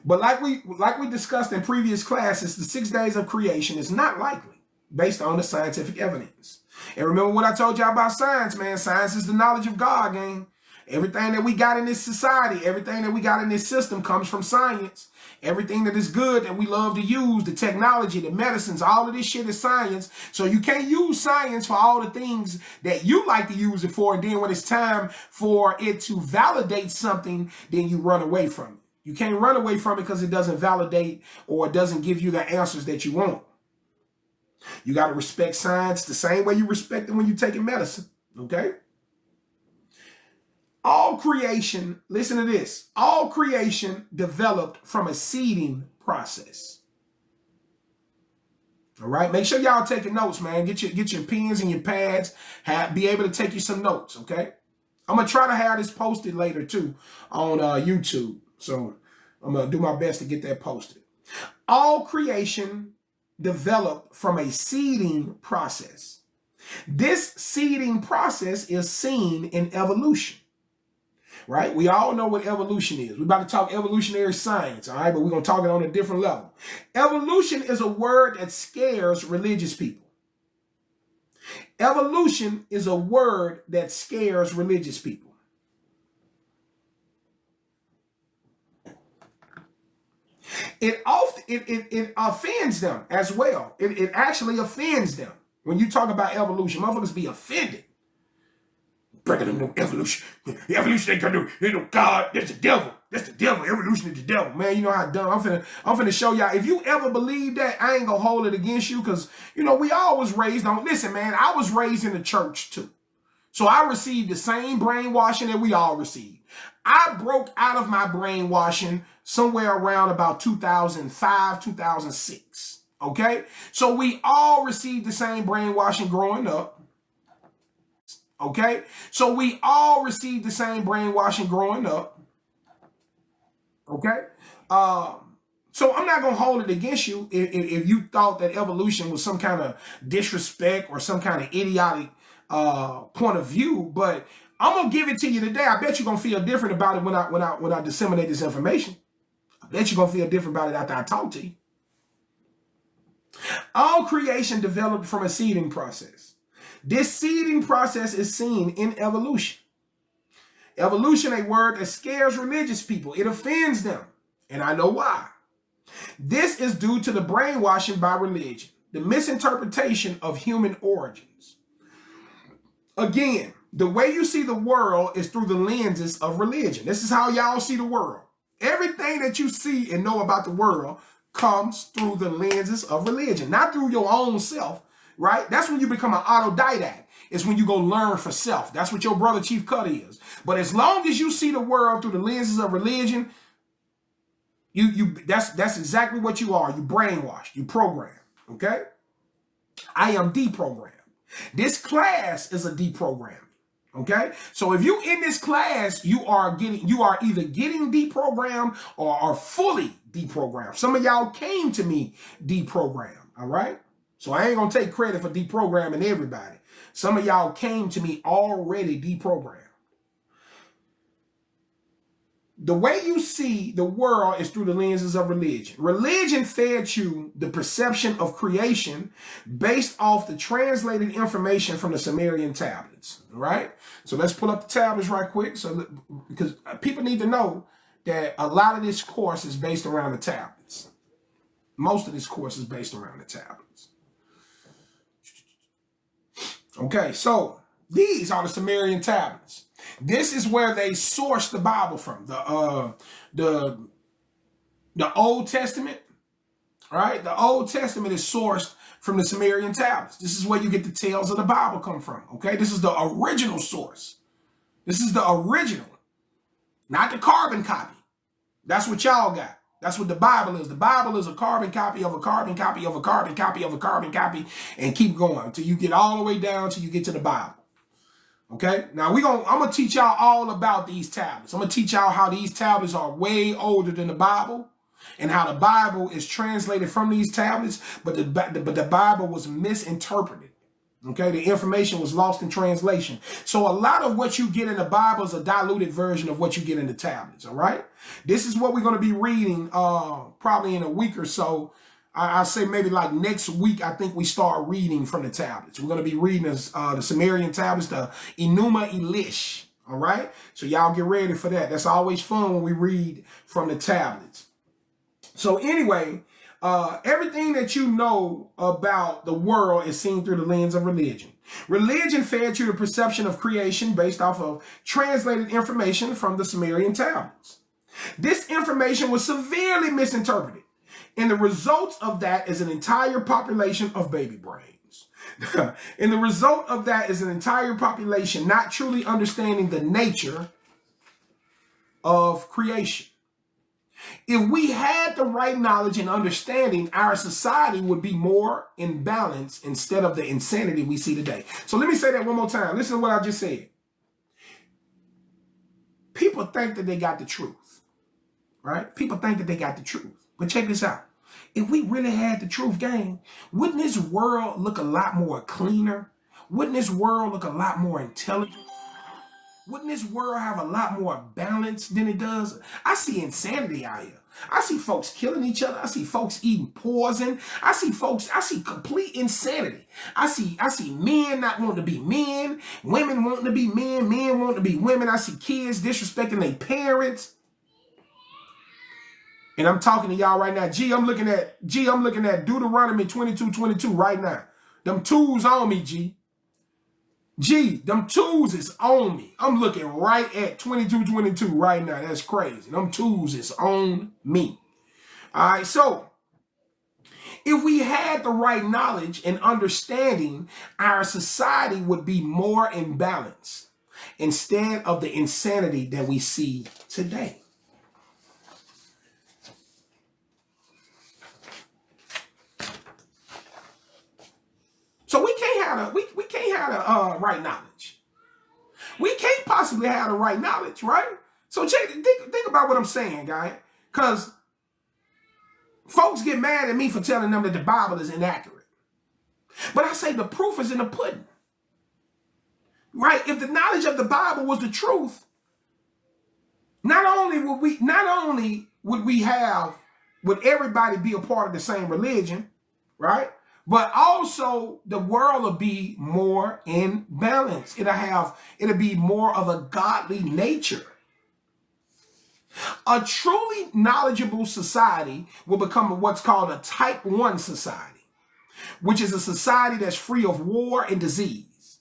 Speaker 1: But like we discussed in previous classes, the 6 days of creation is not likely based on the scientific evidence. And remember what I told y'all about science, man. Science is the knowledge of God, gang. Everything that we got in this society, everything that we got in this system comes from science. Everything that is good that we love to use, the technology, the medicines, all of this shit is science. So you can't use science for all the things that you like to use it for. And then when it's time for it to validate something, then you run away from it. You can't run away from it because it doesn't validate or it doesn't give you the answers that you want. You got to respect science the same way you respect it when you're taking medicine, okay? All creation, listen to this, all creation developed from a seeding process. All right, make sure y'all taking notes, man. Get your pens and your pads, be able to take you some notes, okay? I'm going to try to have this posted later too on YouTube. So I'm going to do my best to get that posted. All creation developed from a seeding process. This seeding process is seen in evolution, right? We all know what evolution is. We're about to talk evolutionary science, all right? But we're going to talk it on a different level. Evolution is a word that scares religious people. Evolution is a word that scares religious people. It offends them as well. It actually offends them. When you talk about evolution, motherfuckers be offended. Breaking them no evolution. Evolution ain't gonna do God, that's the devil. That's the devil. Evolution is the devil. Man, you know how dumb. I'm finna show y'all. If you ever believe that, I ain't gonna hold it against you, because we all was raised on. Listen, man, I was raised in the church too. So I received the same brainwashing that we all received. I broke out of my brainwashing somewhere around about 2005, 2006. Okay? So we all received the same brainwashing growing up. Okay? So we all received the same brainwashing growing up. Okay? So I'm not going to hold it against you if you thought that evolution was some kind of disrespect or some kind of idiotic point of view, but I'm going to give it to you today. I bet you're going to feel different about it when I disseminate this information. I bet you're going to feel different about it after I talk to you. All creation developed from a seeding process. This seeding process is seen in evolution. Evolution, a word that scares religious people. It offends them. And I know why. This is due to the brainwashing by religion, the misinterpretation of human origins. Again, the way you see the world is through the lenses of religion. This is how y'all see the world. Everything that you see and know about the world comes through the lenses of religion, not through your own self, right? That's when you become an autodidact. It's when you go learn for self. That's what your brother Chief Kuttah is. But as long as you see the world through the lenses of religion, that's exactly what you are. You brainwashed, you programmed, okay? I am deprogrammed. This class is a deprogramming. Okay, so if you in this class, you are either getting deprogrammed or are fully deprogrammed. Some of y'all came to me deprogrammed. All right, so I ain't gonna take credit for deprogramming everybody. Some of y'all came to me already deprogrammed. The way you see the world is through the lenses of religion. Religion fed you the perception of creation based off the translated information from the Sumerian tablets, right? So let's pull up the tablets right quick, because people need to know that a lot of this course is based around the tablets. Most of this course is based around the tablets. Okay, so these are the Sumerian tablets. This is where they sourced the Bible from. The Old Testament, right? The Old Testament is sourced from the Sumerian tablets. This is where you get the tales of the Bible come from, okay? This is the original source. This is the original, not the carbon copy. That's what y'all got. That's what the Bible is. The Bible is a carbon copy of a carbon copy of a carbon copy of a carbon copy, and keep going until you get all the way down till you get to the Bible. Okay, now I'm gonna teach y'all all about these tablets. I'm gonna teach y'all how these tablets are way older than the Bible, and how the Bible is translated from these tablets, but the Bible was misinterpreted. Okay, the information was lost in translation. So a lot of what you get in the Bible is a diluted version of what you get in the tablets. All right, this is what we're gonna be reading probably in a week or so. I say maybe like next week, I think we start reading from the tablets. We're going to be reading the Sumerian tablets, the Enuma Elish. All right. So y'all get ready for that. That's always fun when we read from the tablets. So anyway, everything that you know about the world is seen through the lens of religion. Religion fed you the perception of creation based off of translated information from the Sumerian tablets. This information was severely misinterpreted. And the results of that is an entire population of baby brains. And the result of that is an entire population not truly understanding the nature of creation. If we had the right knowledge and understanding, our society would be more in balance instead of the insanity we see today. So let me say that one more time. Listen to what I just said. People think that they got the truth, right? People think that they got the truth. But check this out. If we really had the truth, gang, wouldn't this world look a lot more cleaner? Wouldn't this world look a lot more intelligent? Wouldn't this world have a lot more balance than it does? I see insanity out here. I see folks killing each other. I see folks eating poison. I see complete insanity. I see men not wanting to be men, women wanting to be men wanting to be women. I see kids disrespecting their parents. And I'm talking to y'all right now. I'm looking at Deuteronomy 22:22 right now. Them tools on me, them tools is on me. I'm looking right at 22:22 right now. That's crazy. Them tools is on me. All right, so if we had the right knowledge and understanding, our society would be more in balance instead of the insanity that we see today. So we can't have the right knowledge. We can't possibly have the right knowledge, right? So think about what I'm saying, guys. Because folks get mad at me for telling them that the Bible is inaccurate. But I say the proof is in the pudding. Right? If the knowledge of the Bible was the truth, not only would everybody be a part of the same religion, right? But also the world will be more in balance. It'll be more of a godly nature. A truly knowledgeable society will become what's called a type 1 society, which is a society that's free of war and disease.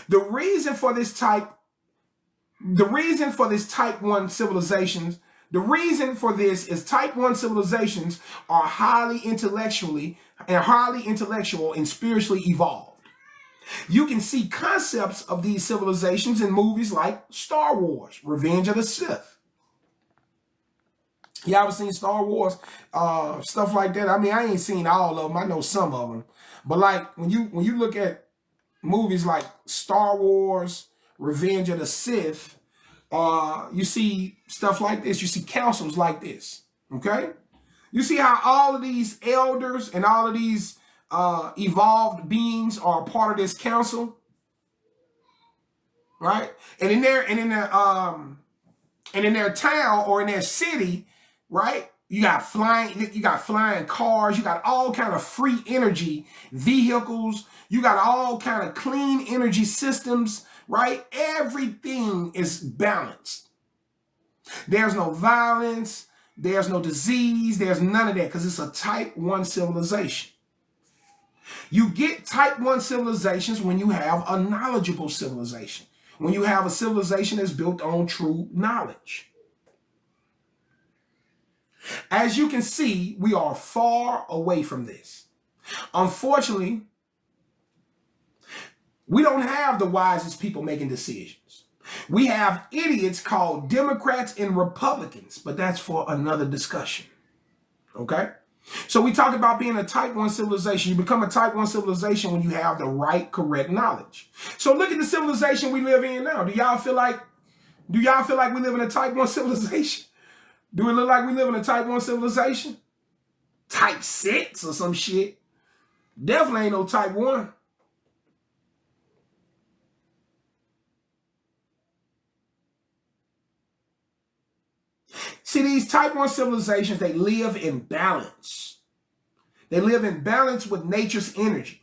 Speaker 1: The reason for this type 1 civilizations, the reason for this is type 1 civilizations are highly intellectual and spiritually evolved. You can see concepts of these civilizations in movies like Star Wars, Revenge of the Sith. You ever seen Star Wars? Stuff like that. I mean, I ain't seen all of them. I know some of them. But like when you look at movies like Star Wars, Revenge of the Sith, you see stuff like this. You see councils like this. Okay? You see how all of these elders and all of these evolved beings are a part of this council, right? And in And in their town or in their city, right? You got flying cars, you got all kind of free energy vehicles, you got all kind of clean energy systems, right? Everything is balanced. There's no violence, there's no disease, there's none of that because it's a type 1 civilization. You get type 1 civilizations when you have a knowledgeable civilization, when you have a civilization that's built on true knowledge. As you can see, we are far away from this. Unfortunately, we don't have the wisest people making decisions. We have idiots called Democrats and Republicans, but that's for another discussion. Okay? So we talk about being a type 1 civilization. You become a type 1 civilization when you have the right, correct knowledge. So look at the civilization we live in now. Do y'all feel like we live in a type 1 civilization? Do it look like we live in a type 1 civilization? Type 6 or some shit? Definitely ain't no type 1. See, these type 1 civilizations, they live in balance. They live in balance with nature's energy.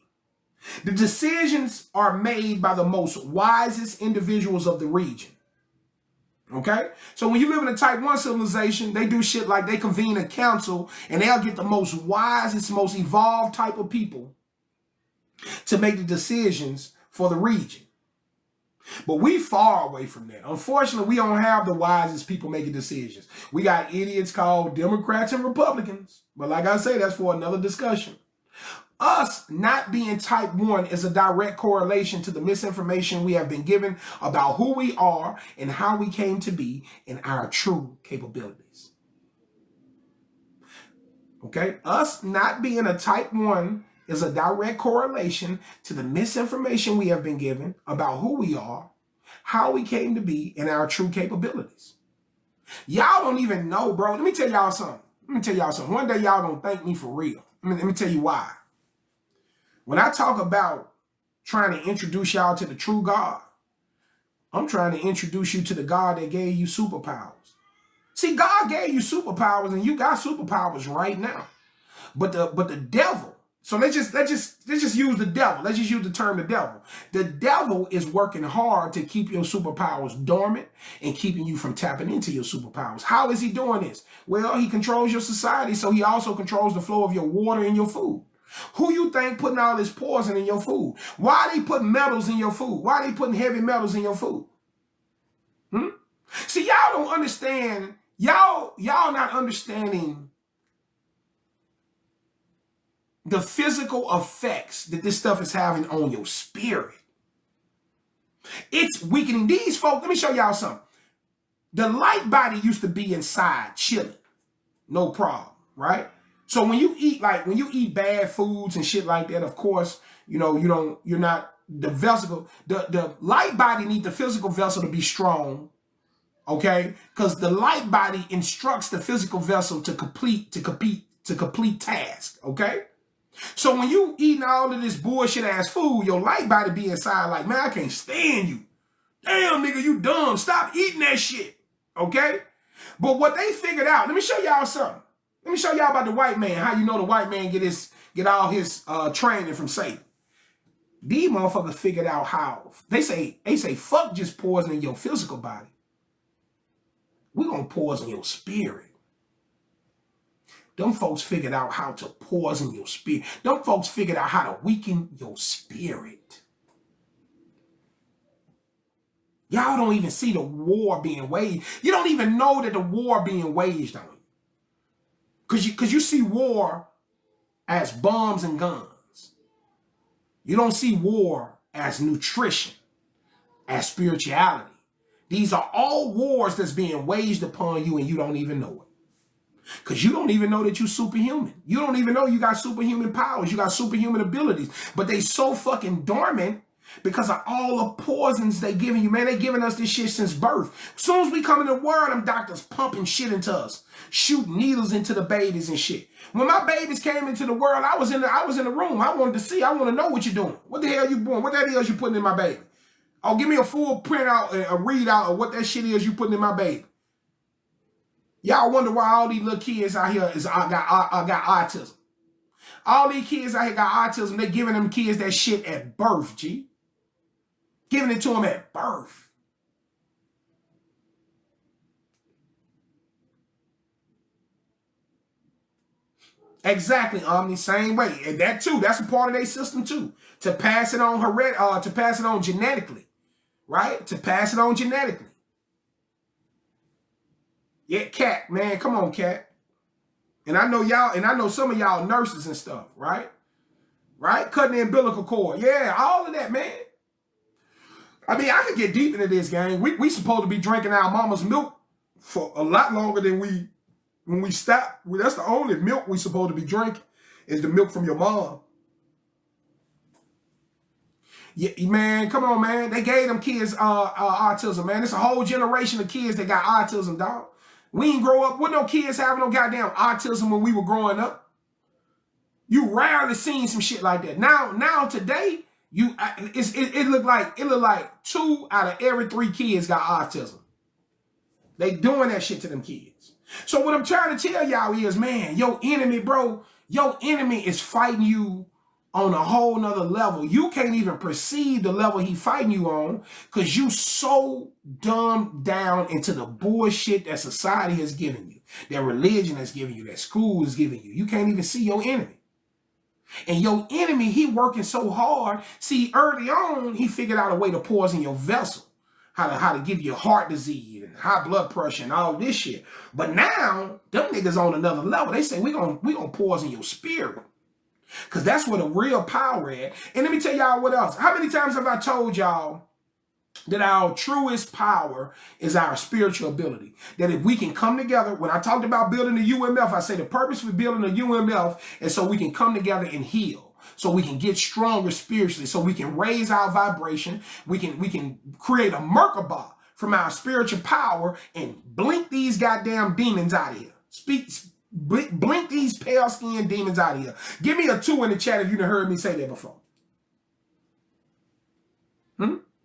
Speaker 1: The decisions are made by the most wisest individuals of the region. Okay? So when you live in a type 1 civilization, they do shit like they convene a council and they'll get the most wisest, most evolved type of people to make the decisions for the region. But we far away from that. Unfortunately, we don't have the wisest people making decisions. We got idiots called Democrats and Republicans. But like I say, that's for another discussion. Us not being type 1 is a direct correlation to the misinformation we have been given about who we are and how we came to be and our true capabilities. Okay? Us not being a type 1 is a direct correlation to the misinformation we have been given about who we are, how we came to be, and our true capabilities. Y'all don't even know, bro. Let me tell y'all something. One day y'all gonna thank me for real. Let me tell you why. When I talk about trying to introduce y'all to the true God, I'm trying to introduce you to the God that gave you superpowers. See, God gave you superpowers and you got superpowers right now. But the devil, so let's just use the devil. Let's just use the term the devil. The devil is working hard to keep your superpowers dormant and keeping you from tapping into your superpowers. How is he doing this? Well, he controls your society, so he also controls the flow of your water and your food. Who you think putting all this poison in your food? Why are they putting metals in your food? Why are they putting heavy metals in your food? See, y'all don't understand. Y'all not understanding the physical effects that this stuff is having on your spirit. It's weakening these folks. Let me show y'all something. The light body used to be inside chilling. No problem, right? So when you eat bad foods and shit like that, of course, the light body needs the physical vessel to be strong. Okay? Because the light body instructs the physical vessel to complete task. Okay? So when you eating all of this bullshit ass food, your light body be inside like, man, I can't stand you. Damn, nigga, you dumb. Stop eating that shit. Okay? But what they figured out, let me show y'all something. Let me show y'all about the white man, how you know the white man get all his training from Satan. These motherfuckers figured out how. They say, fuck just poisoning your physical body. We're going to poison your spirit. Them folks figured out how to poison your spirit. Them folks figured out how to weaken your spirit. Y'all don't even see the war being waged. You don't even know that the war being waged on you. Because you see war as bombs and guns. You don't see war as nutrition, as spirituality. These are all wars that's being waged upon you and you don't even know it. Because you don't even know that you're superhuman. You don't even know you got superhuman powers. You got superhuman abilities. But they so fucking dormant because of all the poisons they giving you. Man, they giving us this shit since birth. As soon as we come in the world, them doctors pumping shit into us. Shooting needles into the babies and shit. When my babies came into the world, I was in the room. I wanted to see. I want to know what you're doing. What the hell you doing? What that is you putting in my baby? Oh, give me a full printout, a readout of what that shit is you putting in my baby. Y'all wonder why all these little kids out here got autism. All these kids out here got autism. They giving them kids that shit at birth, G. Giving it to them at birth. Exactly, Omni, same way. And that too, that's a part of their system too. To pass it on to pass it on genetically. Right? To pass it on genetically. Yeah, Cat, man, come on, Cat. And I know some of y'all nurses and stuff, right? Right? Cutting the umbilical cord. Yeah, all of that, man. I mean, I could get deep into this, gang. We supposed to be drinking our mama's milk for a lot longer than when we stop. That's the only milk we supposed to be drinking is the milk from your mom. Yeah, man, come on, man. They gave them kids autism, man. It's a whole generation of kids that got autism, dog. We ain't grow up with no kids having no goddamn autism when we were growing up. You rarely seen some shit like that. Now today, it look like 2 out of every 3 kids got autism. They doing that shit to them kids. So what I'm trying to tell y'all is, man, your enemy, bro, your enemy is fighting you on a whole nother level. You can't even perceive the level he fighting you on because you so dumbed down into the bullshit that society has given you, that religion has given you, that school is giving you. You can't even see your enemy. And your enemy, he working so hard. See, early on, he figured out a way to poison your vessel. How to give you heart disease and high blood pressure and all this shit. But now, them niggas on another level. They say, we gonna poison your spirit. Because that's where the real power at. And let me tell y'all what else. How many times have I told y'all that our truest power is our spiritual ability? That if we can come together, when I talked about building the UMF, I say the purpose for building the UMF is so we can come together and heal. So we can get stronger spiritually. So we can raise our vibration. We can create a Merkabah from our spiritual power and blink these goddamn demons out of here. Blink these pale-skinned demons out of here. Give me a 2 in the chat if you done heard me say that before.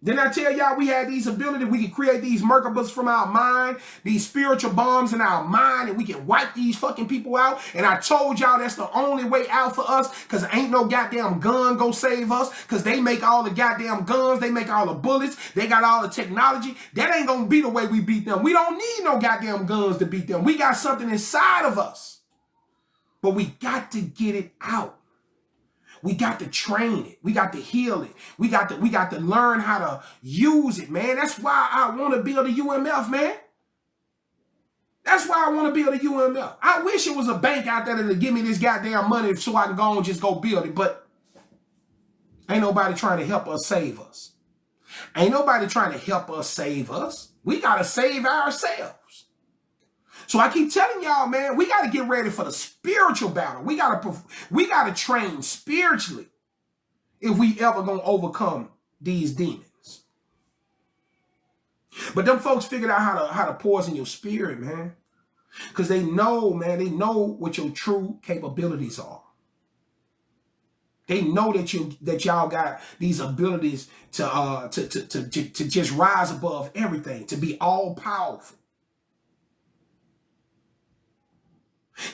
Speaker 1: Didn't I tell y'all we had these abilities? We can create these Merkabahs from our mind, these spiritual bombs in our mind, and we can wipe these fucking people out. And I told y'all that's the only way out for us, because ain't no goddamn gun go save us, because they make all the goddamn guns, they make all the bullets, they got all the technology. That ain't gonna be the way we beat them. We don't need no goddamn guns to beat them. We got something inside of us, but we got to get it out. We got to train it. We got to heal it. We got to learn how to use it, man. That's why I want to build a UMF, man. That's why I want to build a UMF. I wish it was a bank out there that would give me this goddamn money so I can go and just go build it, but ain't nobody trying to help us save us. Ain't nobody trying to help us save us. We got to save ourselves. So I keep telling y'all, man, we got to get ready for the spiritual battle. We got to train spiritually if we ever going to overcome these demons. But them folks figured out how to poison your spirit, man. Because they know, man, they know what your true capabilities are. They know that y'all got these abilities to just rise above everything, to be all powerful.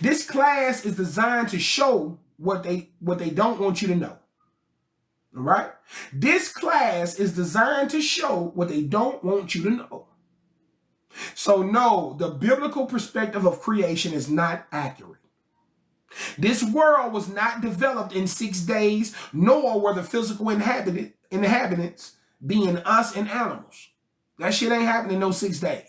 Speaker 1: This class is designed to show what they don't want you to know. All right? This class is designed to show what they don't want you to know. So no, the biblical perspective of creation is not accurate. This world was not developed in 6 days, nor were the physical inhabitants being us and animals. That shit ain't happening in no 6 days.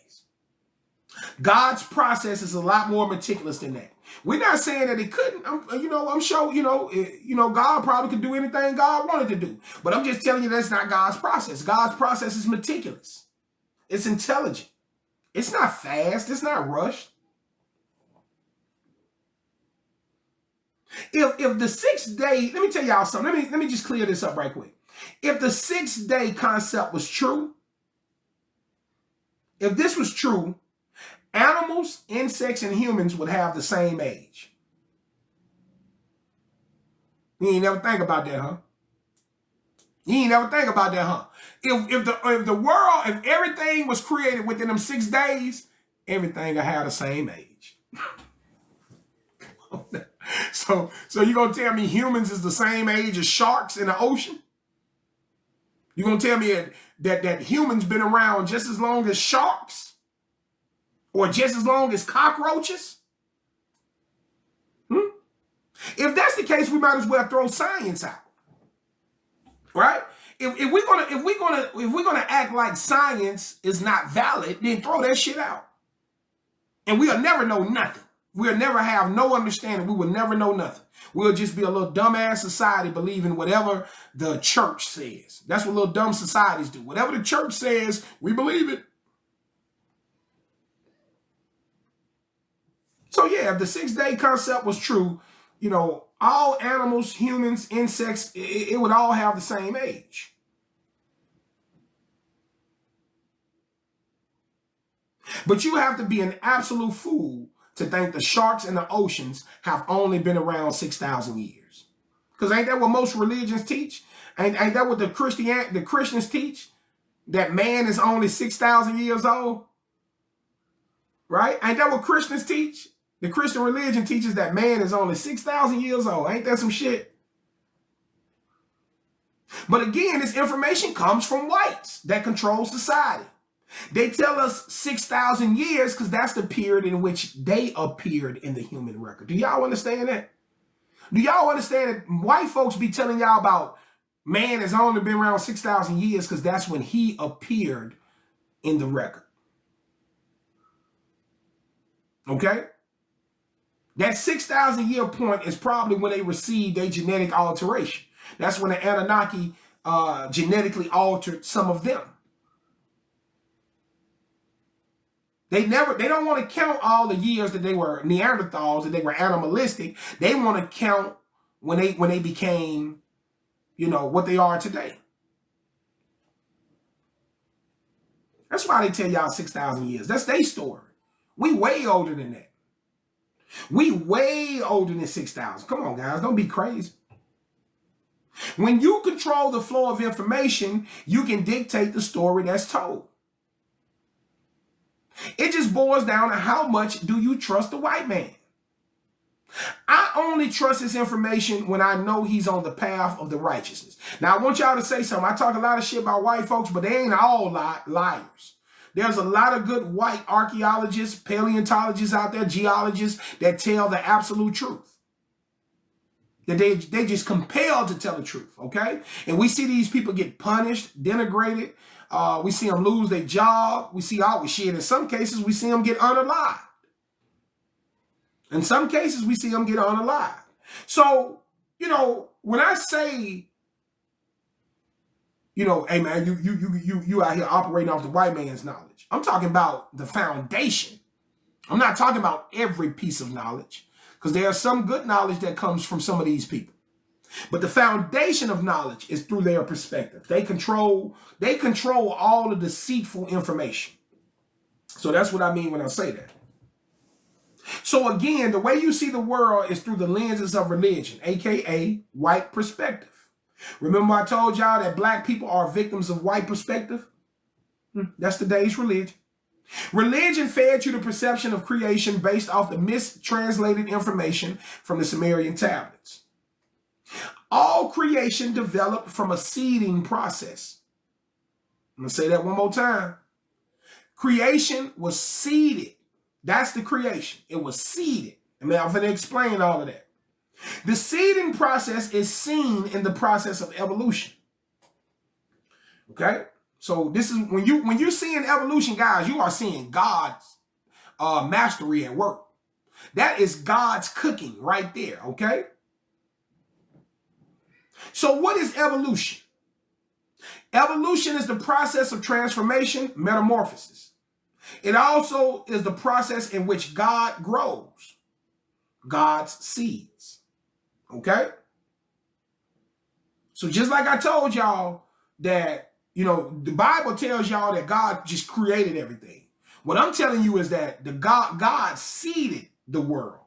Speaker 1: God's process is a lot more meticulous than that. We're not saying that it couldn't. I'm sure, God probably could do anything God wanted to do. But I'm just telling you that's not God's process. God's process is meticulous. It's intelligent. It's not fast. It's not rushed. If the 6th day, let me tell y'all something. Let me just clear this up right quick. If the 6th day concept was true, if this was true, animals, insects, and humans would have the same age. You ain't never think about that, huh? You ain't never think about that, huh? If the world, if everything was created within them 6 days, everything will have the same age. So you gonna tell me humans is the same age as sharks in the ocean? You gonna tell me that humans been around just as long as sharks? Or just as long as cockroaches? If that's the case, we might as well throw science out. Right? If we're gonna act like science is not valid, then throw that shit out. And we'll never know nothing. We'll never have no understanding. We will never know nothing. We'll just be a little dumbass society believing whatever the church says. That's what little dumb societies do. Whatever the church says, we believe it. So yeah, if the 6-day concept was true, all animals, humans, insects, it would all have the same age. But you have to be an absolute fool to think the sharks in the oceans have only been around 6,000 years. Because ain't that what most religions teach? Ain't that what the Christians teach? That man is only 6,000 years old? Right? Ain't that what Christians teach? The Christian religion teaches that man is only 6,000 years old. Ain't that some shit? But again, this information comes from whites that control society. They tell us 6,000 years because that's the period in which they appeared in the human record. Do y'all understand that? Do y'all understand that white folks be telling y'all about man has only been around 6,000 years because that's when he appeared in the record? Okay? That 6,000 year point is probably when they received a genetic alteration. That's when the Anunnaki genetically altered some of them. They don't want to count all the years that they were Neanderthals, that they were animalistic. They want to count when they became, what they are today. That's why they tell y'all 6,000 years. That's their story. We way older than that. We way older than 6,000. Come on, guys. Don't be crazy. When you control the flow of information, you can dictate the story that's told. It just boils down to how much do you trust the white man? I only trust his information when I know he's on the path of the righteousness. Now, I want y'all to say something. I talk a lot of shit about white folks, but they ain't all liars. There's a lot of good white archaeologists, paleontologists out there, geologists that tell the absolute truth. That they just compelled to tell the truth, okay? And we see these people get punished, denigrated. We see them lose their job. We see all the shit. In some cases, we see them get unalived. In some cases, we see them get unalived. So, when I say, hey man, you out here operating off the white man's knowledge, I'm talking about the foundation. I'm not talking about every piece of knowledge, because there's some good knowledge that comes from some of these people. But the foundation of knowledge is through their perspective. They control all the deceitful information. So that's what I mean when I say that. So again, the way you see the world is through the lenses of religion, aka white perspective. Remember I told y'all that black people are victims of white perspective? That's today's religion. Religion fed you the perception of creation based off the mistranslated information from the Sumerian tablets. All creation developed from a seeding process. I'm going to say that one more time. Creation was seeded. That's the creation. It was seeded. I'm going to explain all of that. The seeding process is seen in the process of evolution. Okay? So this is when you're seeing evolution, guys, you are seeing God's mastery at work. That is God's cooking right there, okay? So what is evolution? Evolution is the process of transformation, metamorphosis. It also is the process in which God grows God's seeds. Okay? So just like I told y'all that, the Bible tells y'all that God just created everything. What I'm telling you is that God seeded the world.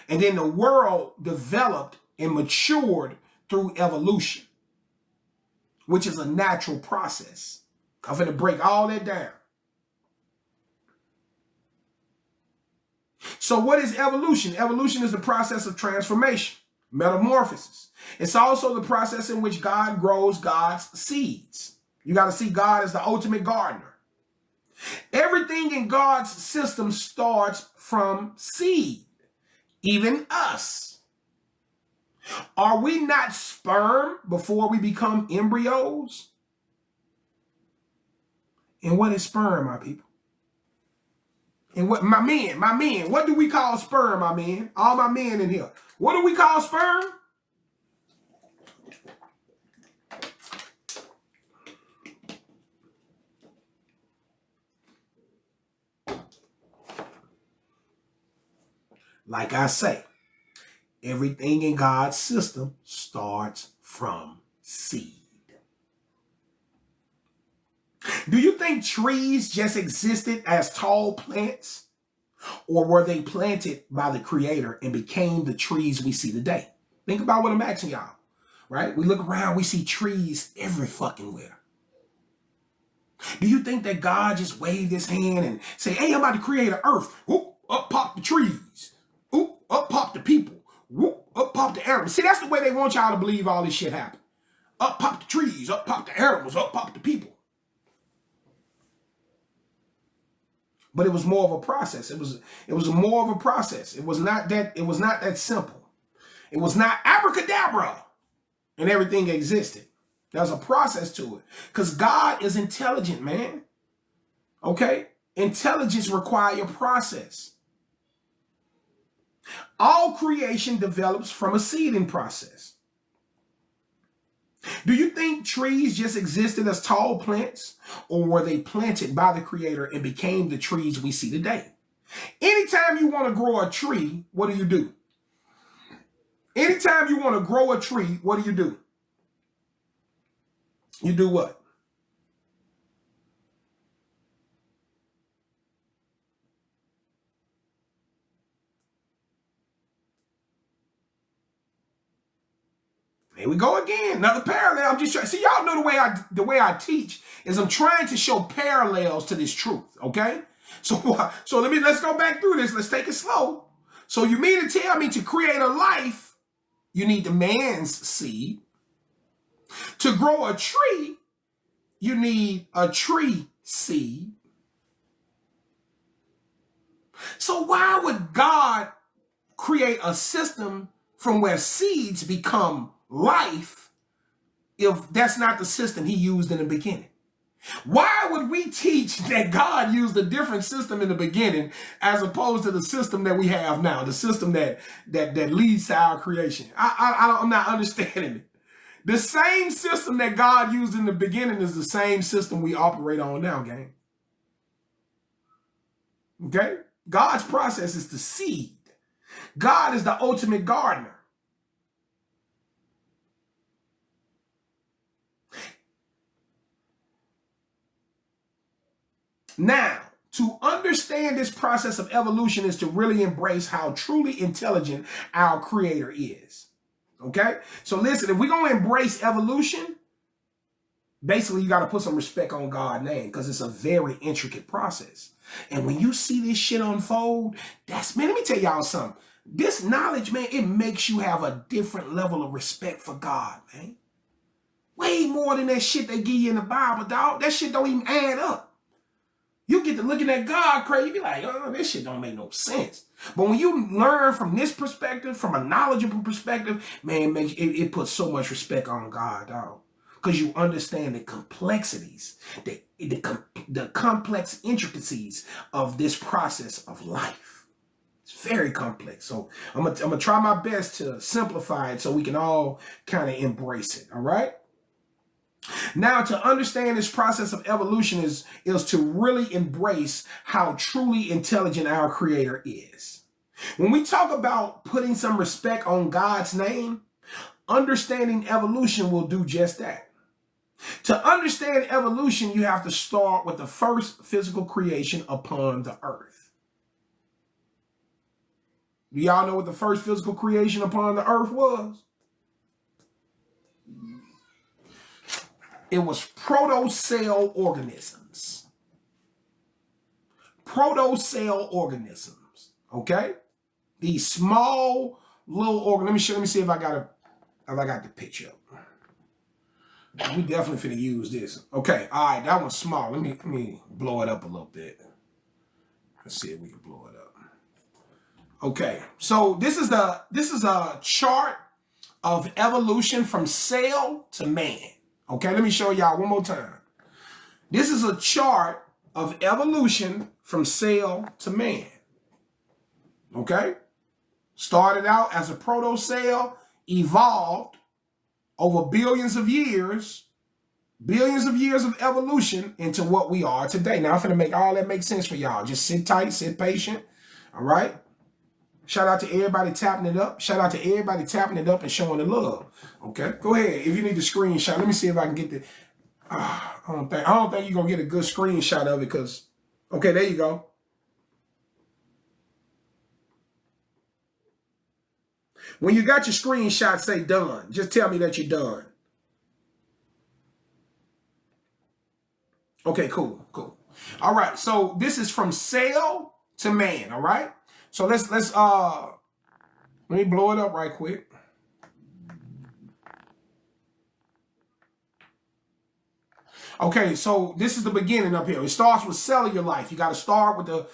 Speaker 1: And then the world developed and matured through evolution, which is a natural process. I'm going to break all that down. So what is evolution? Evolution is the process of transformation, metamorphosis. It's also the process in which God grows God's seeds. You got to see God as the ultimate gardener. Everything in God's system starts from seed, even us. Are we not sperm before we become embryos? And what is sperm, my people? And what, my men, what do we call sperm, my men? All my men in here. What do we call sperm? Like I say, everything in God's system starts from seed. Do you think trees just existed as tall plants? Or were they planted by the Creator and became the trees we see today? Think about what I'm asking y'all, right? We look around, we see trees every fucking where. Do you think that God just waved his hand and say, hey, I'm about to create an earth. Whoop, up pop the trees. Whoop, up pop the people. Whoop, up pop the animals. See, that's the way they want y'all to believe all this shit happened. Up pop the trees, up pop the animals, up pop the people. But it was more of a process. It was more of a process. It was not that simple. It was not abracadabra and everything existed. There's a process to it. Because God is intelligent, man. Okay? Intelligence requires a process. All creation develops from a seeding process. Do you think trees just existed as tall plants, or were they planted by the Creator and became the trees we see today? Anytime you want to grow a tree, what do? Anytime you want to grow a tree, what do? You do what? Here we go again. Another parallel. I'm just trying. See, y'all know the way I teach is I'm trying to show parallels to this truth. Okay. So let's go back through this. Let's take it slow. So you mean to tell me to create a life, you need the man's seed. To grow a tree, you need a tree seed. So why would God create a system from where seeds become life if that's not the system he used in the beginning? Why would we teach that God used a different system in the beginning as opposed to the system that we have now, the system that leads to our creation? I'm not understanding it. The same system that God used in the beginning is the same system we operate on now, gang. Okay? God's process is the seed. God is the ultimate gardener. Now, to understand this process of evolution is to really embrace how truly intelligent our Creator is. Okay? So listen, if we're going to embrace evolution, basically you got to put some respect on God's name because it's a very intricate process. And when you see this shit unfold, man, let me tell y'all something. This knowledge, man, it makes you have a different level of respect for God, man. Way more than that shit they give you in the Bible, dog. That shit don't even add up. You get to looking at God crazy, you be like, oh, this shit don't make no sense. But when you learn from this perspective, from a knowledgeable perspective, man, it puts so much respect on God, dog. Because you understand the complexities, the complex intricacies of this process of life. It's very complex. So I'm gonna try my best to simplify it so we can all kind of embrace it, all right? Now, to understand this process of evolution is to really embrace how truly intelligent our Creator is. When we talk about putting some respect on God's name, understanding evolution will do just that. To understand evolution, you have to start with the first physical creation upon the earth. Do y'all know what the first physical creation upon the earth was? It was proto-cell organisms. Proto-cell organisms, Okay? These small little organs. Let me see if I got the picture up. We definitely finna use this. Okay, all right, that one's small. Let me blow it up a little bit. Let's see if we can blow it up. Okay, so this is a chart of evolution from cell to man. Okay, let me show y'all one more time. This is a chart of evolution from cell to man. Okay? Started out as a protocell, evolved over billions of years of evolution into what we are today. Now, I'm finna make all that make sense for y'all. Just sit tight, sit patient. All right? Shout out to everybody tapping it up. Shout out to everybody tapping it up and showing the love. Okay? Go ahead. If you need the screenshot, let me see if I can get the... I don't think you're going to get a good screenshot of it because... Okay, there you go. When you got your screenshot, say done. Just tell me that you're done. Okay, cool. All right, so this is from cell to man, all right? So let me blow it up right quick. Okay, so this is the beginning up here. It starts with cellular life. You got to start with the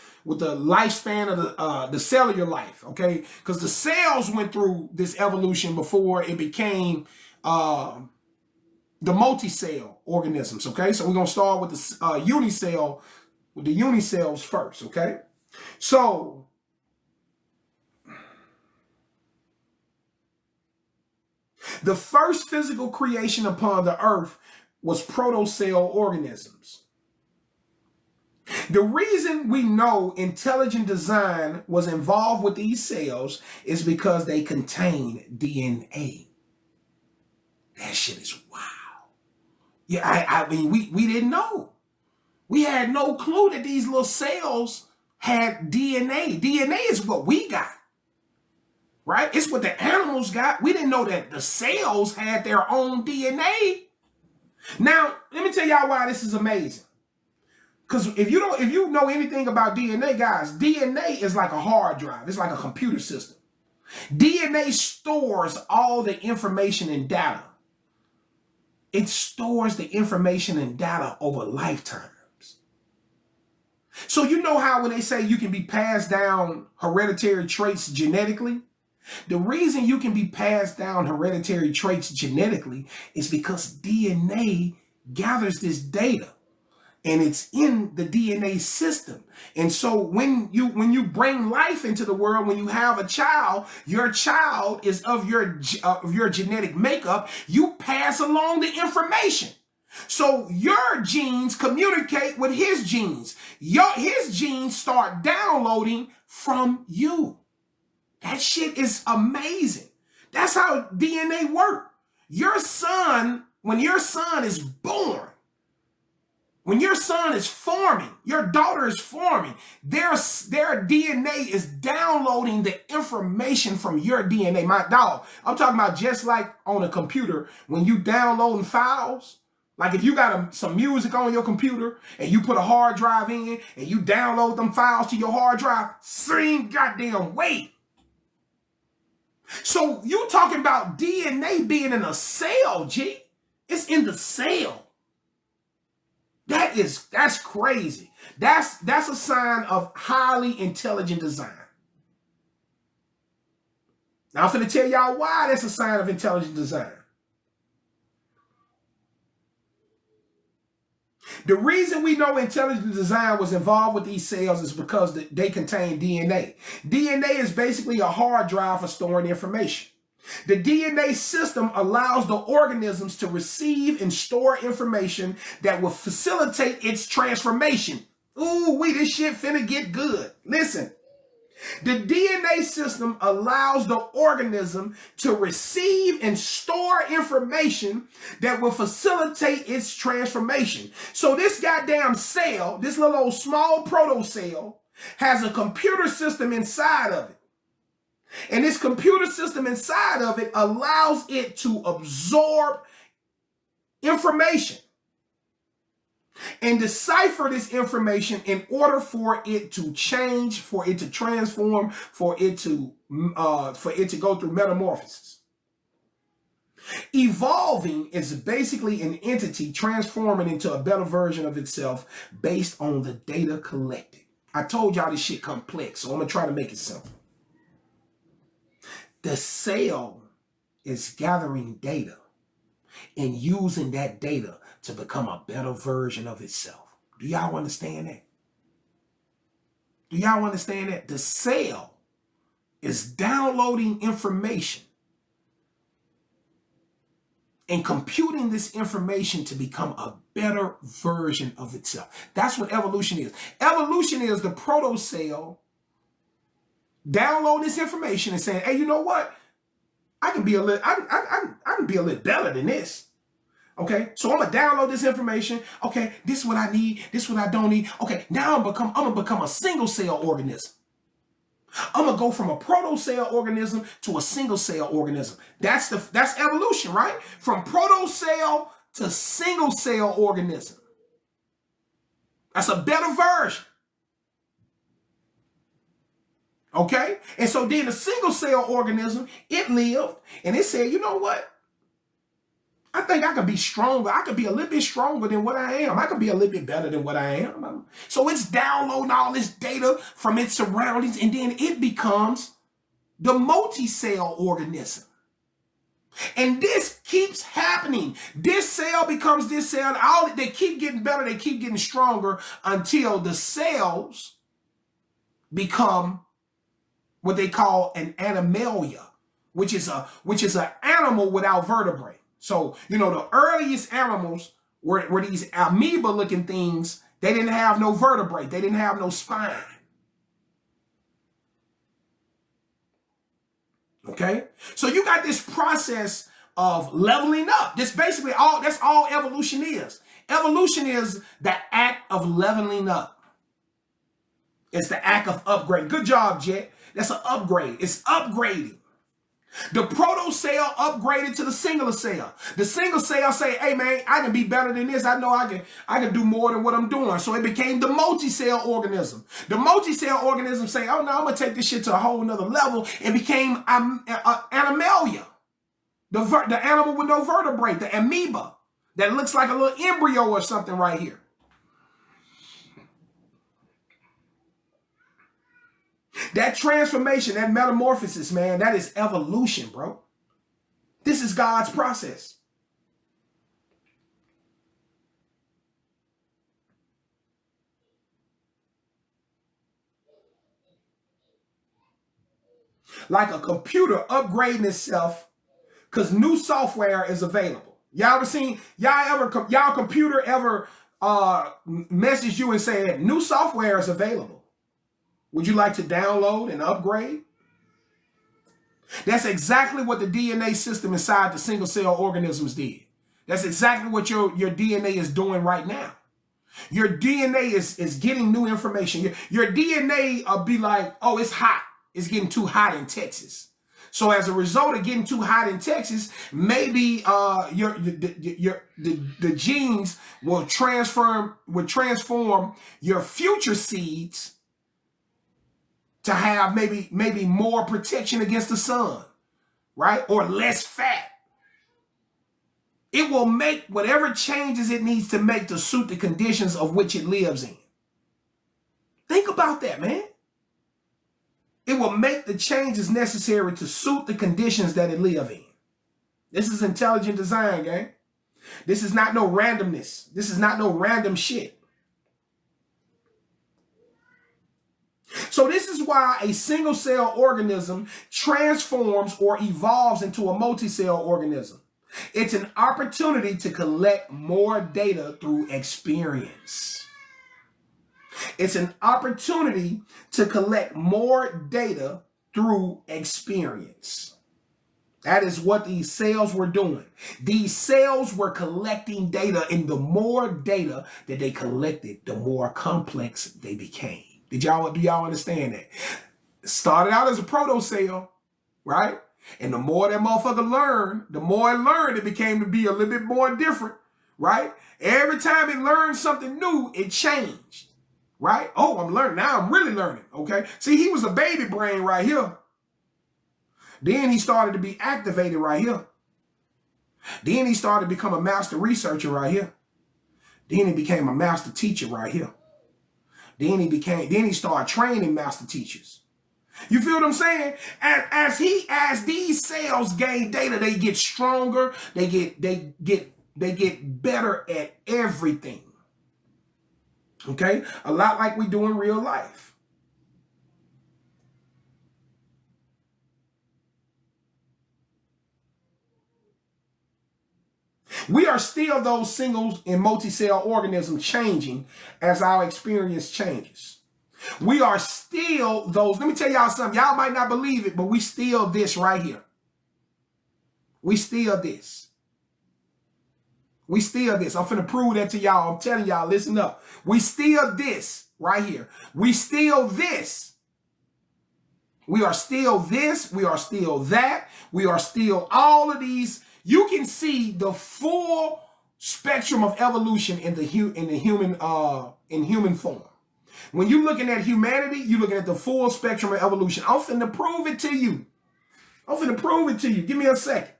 Speaker 1: lifespan of the cellular life, okay? Because the cells went through this evolution before it became the multi-cell organisms, okay? So we're gonna start with the unicells first, okay? So the first physical creation upon the earth was protocell organisms. The reason we know intelligent design was involved with these cells is because they contain DNA. That shit is wild. Yeah, I mean, we didn't know. We had no clue that these little cells had DNA. DNA is what we got, right? It's what the animals got. We didn't know that the cells had their own DNA. Now, let me tell y'all why this is amazing. Because if you know anything about DNA, guys, DNA is like a hard drive. It's like a computer system. DNA stores all the information and data. It stores the information and data over lifetimes. So you know how when they say you can be passed down hereditary traits genetically? The reason you can be passed down hereditary traits genetically is because DNA gathers this data and it's in the DNA system. And so when you bring life into the world, when you have a child, your child is of your genetic makeup, you pass along the information. So your genes communicate with his genes. His genes start downloading from you. That shit is amazing. That's how DNA works. When your son is born, when your son is forming, your daughter is forming, their DNA is downloading the information from your DNA. My dog, I'm talking about just like on a computer, when you downloading files, like if you got some music on your computer and you put a hard drive in and you download them files to your hard drive, same goddamn way. So you talking about DNA being in a cell, G? It's in the cell. That's crazy. That's a sign of highly intelligent design. Now I'm going to tell y'all why that's a sign of intelligent design. The reason we know intelligent design was involved with these cells is because they contain DNA. DNA is basically a hard drive for storing information. The DNA system allows the organisms to receive and store information that will facilitate its transformation. Ooh, this shit finna get good. Listen. The DNA system allows the organism to receive and store information that will facilitate its transformation. So this goddamn cell, this little old small protocell, has a computer system inside of it. And this computer system inside of it allows it to absorb information. and decipher this information in order for it to change, for it to transform, for it to go through metamorphosis. Evolving is basically an entity transforming into a better version of itself based on the data collected. I told y'all this shit complex, so I'm gonna try to make it simple. The cell is gathering data and using that data to become a better version of itself. Do y'all understand that? Do y'all understand that? The cell is downloading information and computing this information to become a better version of itself. That's what evolution is. Evolution is the proto cell downloading this information and saying, hey, you know what? I can be a little, I can be a little better than this. Okay, so I'm gonna download this information. Okay, this is what I need. This is what I don't need. Okay, now I'm gonna become a single cell organism. I'm gonna go from a proto cell organism to a single cell organism. That's evolution, right? From proto cell to single cell organism. That's a better version. Okay, and so then the single cell organism, it lived and it said, you know what? I think I could be stronger. I could be a little bit stronger than what I am. I could be a little bit better than what I am. So it's downloading all this data from its surroundings, and then it becomes the multi-cell organism. And this keeps happening. This cell becomes this cell. They keep getting better. They keep getting stronger until the cells become what they call an animalia, which is an animal without vertebrae. So, you know, the earliest animals were these amoeba-looking things. They didn't have no vertebrae. They didn't have no spine. Okay? So you got this process of leveling up. That's all evolution is. Evolution is the act of leveling up. It's the act of upgrade. Good job, Jet. That's an upgrade. It's upgrading. The proto cell upgraded to the singular cell. The single cell say, hey man, I can be better than this. I know I can do more than what I'm doing. So it became the multi-cell organism. The multi-cell organism say, oh no, I'm gonna take this shit to a whole nother level. It became animalia. The animal with no vertebrae, the amoeba that looks like a little embryo or something right here. That transformation, that metamorphosis, man, that is evolution, bro. This is God's process. Like a computer upgrading itself because new software is available. Y'all computer ever message you and say that new software is available? Would you like to download and upgrade? That's exactly what the DNA system inside the single cell organisms did. That's exactly what your DNA is doing right now. Your DNA is getting new information. Your DNA will be like, oh, it's hot. It's getting too hot in Texas. So as a result of getting too hot in Texas, maybe the genes will transform your future seeds to have maybe more protection against the sun, right? Or less fat. It will make whatever changes it needs to make to suit the conditions of which it lives in. Think about that, man. It will make the changes necessary to suit the conditions that it lives in. This is intelligent design, gang. This is not no randomness. This is not no random shit. So this is why a single cell organism transforms or evolves into a multi-cell organism. It's an opportunity to collect more data through experience. It's an opportunity to collect more data through experience. That is what these cells were doing. These cells were collecting data, and the more data that they collected, the more complex they became. Do y'all understand that? It started out as a proto cell, right? And the more that motherfucker learned, the more it learned, it became to be a little bit more different, right? Every time it learned something new, it changed, right? Oh, I'm learning. Now I'm really learning, okay? See, he was a baby brain right here. Then he started to be activated right here. Then he started to become a master researcher right here. Then he became a master teacher right here. Then he started training master teachers. You feel what I'm saying? As these cells gain data, they get stronger, they get better at everything. Okay? A lot like we do in real life. We are still those singles and multi-cell organisms changing as our experience changes. We are still those. Let me tell y'all something. Y'all might not believe it, but we still this right here. We still this. We still this. I'm finna prove that to y'all. I'm telling y'all, listen up. We still this right here. We still this. We are still this. We are still that. We are still all of these. You can see the full spectrum of evolution in human form. When you're looking at humanity, you're looking at the full spectrum of evolution. I'm finna prove it to you. Give me a second.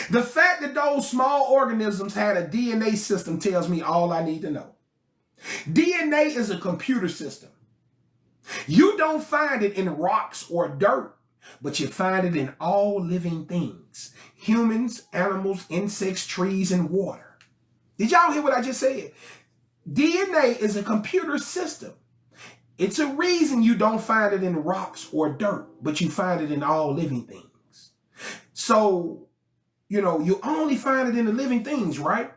Speaker 1: The fact that those small organisms had a DNA system tells me all I need to know. DNA is a computer system. You don't find it in rocks or dirt, but you find it in all living things. Humans, animals, insects, trees, and water. Did y'all hear what I just said? DNA is a computer system. It's a reason you don't find it in rocks or dirt, but you find it in all living things. So, you only find it in the living things, right?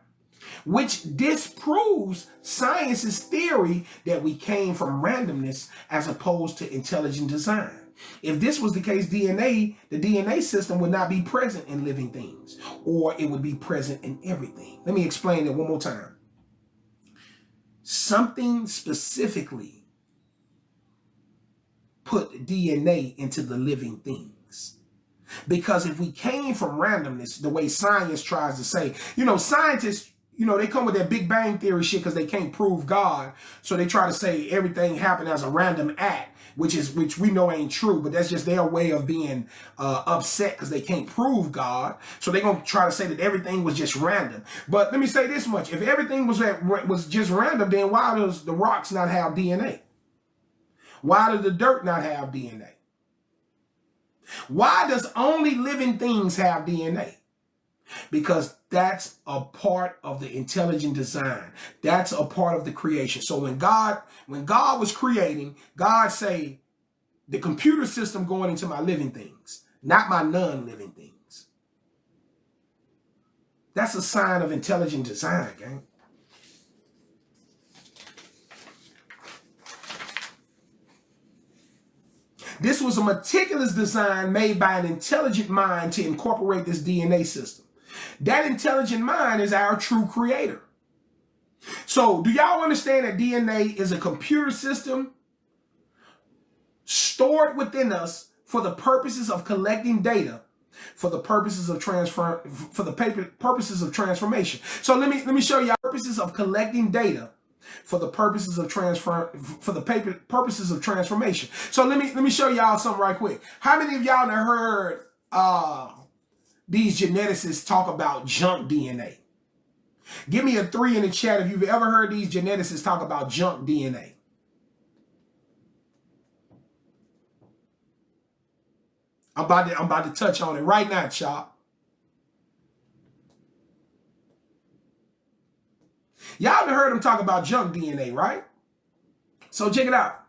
Speaker 1: Which disproves science's theory that we came from randomness as opposed to intelligent design. If this was the case, the DNA system would not be present in living things, or it would be present in everything. Let me explain it one more time. Something specifically put DNA into the living things. Because if we came from randomness, the way science tries to say, scientists, they come with that Big Bang Theory shit because they can't prove God. So they try to say everything happened as a random act, which we know ain't true, but that's just their way of being upset because they can't prove God. So they're going to try to say that everything was just random. But let me say this much. If everything was just random, then why does the rocks not have DNA? Why does the dirt not have DNA? Why does only living things have DNA? Because that's a part of the intelligent design. That's a part of the creation. So when God was creating, God say, the computer system going into my living things, not my non-living things. That's a sign of intelligent design, gang. This was a meticulous design made by an intelligent mind to incorporate this DNA system. That intelligent mind is our true creator. So do y'all understand that DNA is a computer system stored within us for the purposes of collecting data, for the purposes of purposes of transformation? So let me show y'all purposes of collecting data for the purposes of purposes of transformation. So let me show y'all something right quick. How many of y'all have heard these geneticists talk about junk DNA? Give me a 3 in the chat if you've ever heard these geneticists talk about junk DNA. I'm about to touch on it right now, y'all. Y'all have heard them talk about junk DNA, right? So check it out.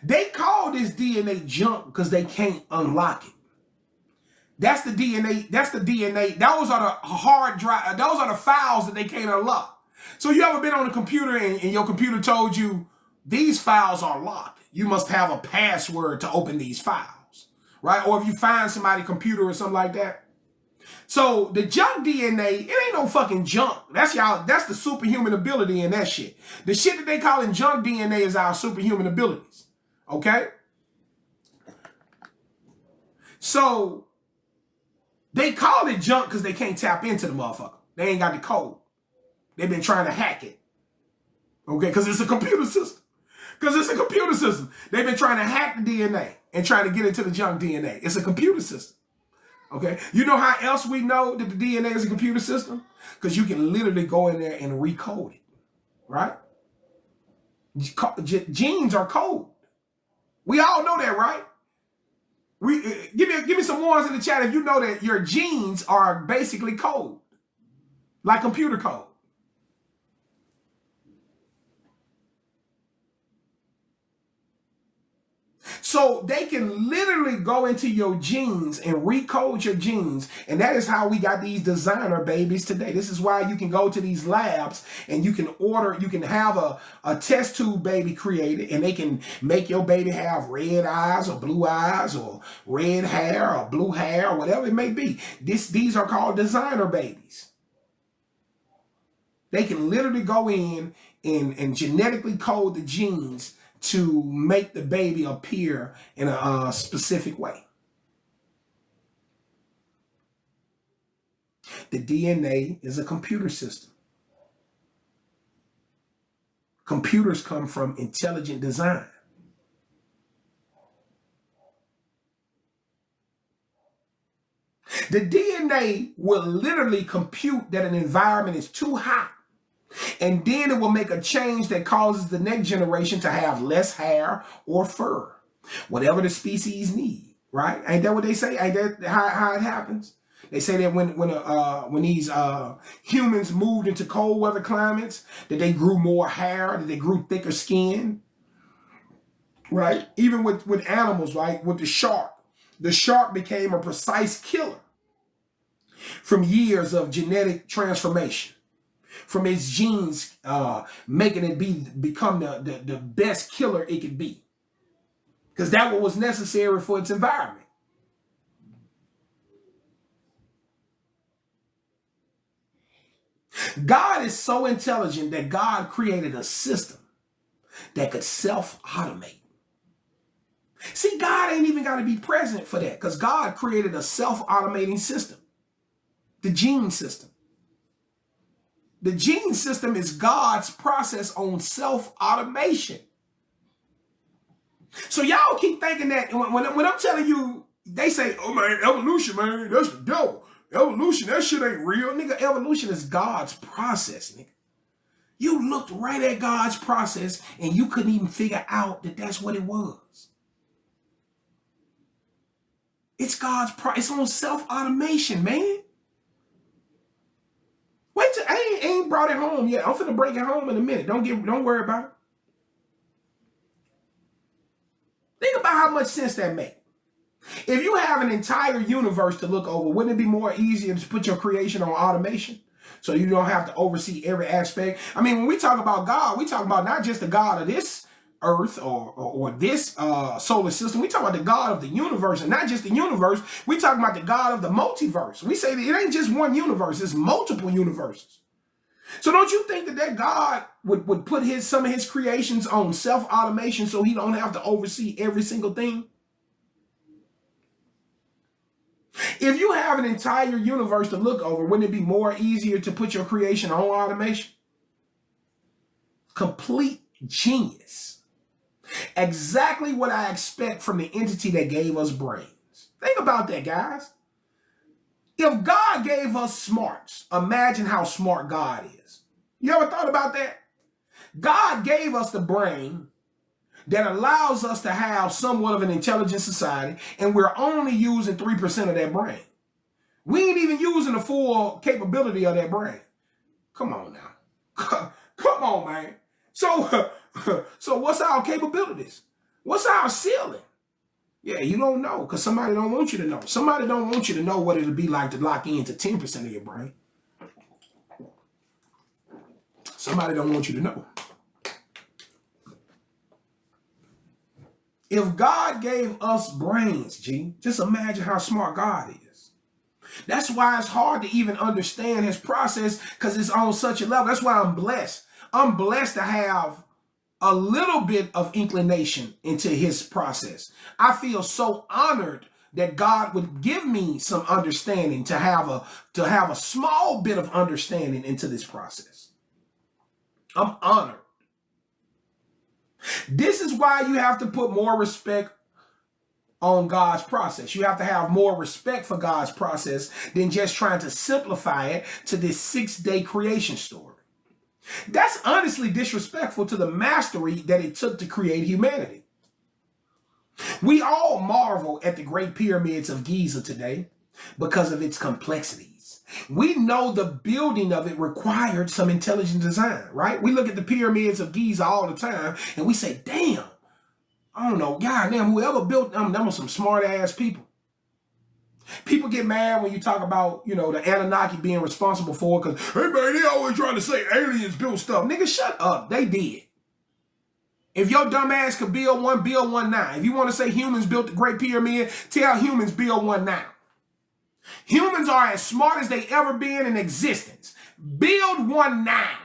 Speaker 1: They call this DNA junk because they can't unlock it. That's the DNA. That's the DNA. Those are the hard drive. Those are the files that they can't unlock. So you ever been on a computer and your computer told you these files are locked? You must have a password to open these files, right? Or if you find somebody's computer or something like that. So the junk DNA, it ain't no fucking junk. That's the superhuman ability in that shit. The shit that they call in junk DNA is our superhuman abilities. Okay? So They call it junk because they can't tap into the motherfucker. They ain't got the code. They've been trying to hack it. Okay, because it's a computer system. Because it's a computer system. They've been trying to hack the DNA and trying to get into the junk DNA. It's a computer system. Okay, you know how else we know that the DNA is a computer system? Because you can literally go in there and recode it, right? Genes are code. We all know that, right? Give me some ones in the chat if you know that your genes are basically code, like computer code. So they can literally go into your genes and recode your genes. And that is how we got these designer babies today. This is why you can go to these labs and you can order, you can have a test tube baby created and they can make your baby have red eyes or blue eyes or red hair or blue hair or whatever it may be. These are called designer babies. They can literally go in and genetically code the genes to make the baby appear in a specific way. The DNA is a computer system. Computers come from intelligent design. The DNA will literally compute that an environment is too hot. And then it will make a change that causes the next generation to have less hair or fur, whatever the species need, right? Ain't that what they say? Ain't that how it happens? They say that when these humans moved into cold weather climates, that they grew more hair, that they grew thicker skin, right? Even with animals, right? With the shark became a precise killer from years of genetic transformation. From its genes, making it become the best killer it could be. Because that was necessary for its environment. God is so intelligent that God created a system that could self-automate. See, God ain't even got to be present for that because God created a self-automating system. The gene system. The gene system is God's process on self-automation. So y'all keep thinking that when I'm telling you, they say, oh man, evolution, man, that's the devil. Evolution, that shit ain't real. Nigga, evolution is God's process, nigga. You looked right at God's process and you couldn't even figure out that that's what it was. It's God's process. It's on self-automation, man. Wait till I ain't brought it home yet. I'm finna break it home in a minute. Don't worry about it. Think about how much sense that makes. If you have an entire universe to look over, wouldn't it be more easier to put your creation on automation? So you don't have to oversee every aspect. I mean, when we talk about God, we talk about not just the God of this earth or this solar system. We talk about the God of the universe, and not just the universe. We talk about the God of the multiverse. We say that it ain't just one universe, it's multiple universes. So don't you think that God would put some of his creations on self-automation so he don't have to oversee every single thing? If you have an entire universe to look over, wouldn't it be more easier to put your creation on automation? Complete genius. Exactly what I expect from the entity that gave us brains. Think about that, guys. If God gave us smarts, imagine how smart God is. You ever thought about that? God gave us the brain that allows us to have somewhat of an intelligent society, and we're only using 3% of that brain. We ain't even using the full capability of that brain. Come on now. Come on, man. So what's our capabilities? What's our ceiling? Yeah, you don't know because somebody don't want you to know. Somebody don't want you to know what it'll be like to lock into 10% of your brain. Somebody don't want you to know. If God gave us brains, G, just imagine how smart God is. That's why it's hard to even understand his process because it's on such a level. That's why I'm blessed. I'm blessed to have a little bit of inclination into his process. I feel so honored that God would give me some understanding to have a small bit of understanding into this process. I'm honored. This is why you have to put more respect on God's process. You have to have more respect for God's process than just trying to simplify it to this 6-day creation story. That's honestly disrespectful to the mastery that it took to create humanity. We all marvel at the Great Pyramids of Giza today because of its complexities. We know the building of it required some intelligent design, right? We look at the pyramids of Giza all the time and we say, damn, I don't know, goddamn, whoever built them was some smart ass people. People get mad when you talk about, the Anunnaki being responsible for it because, hey man, they always trying to say aliens built stuff. Nigga, shut up. They did. If your dumb ass could build one now. If you want to say humans built the Great Pyramid, tell humans build one now. Humans are as smart as they ever been in existence. Build one now.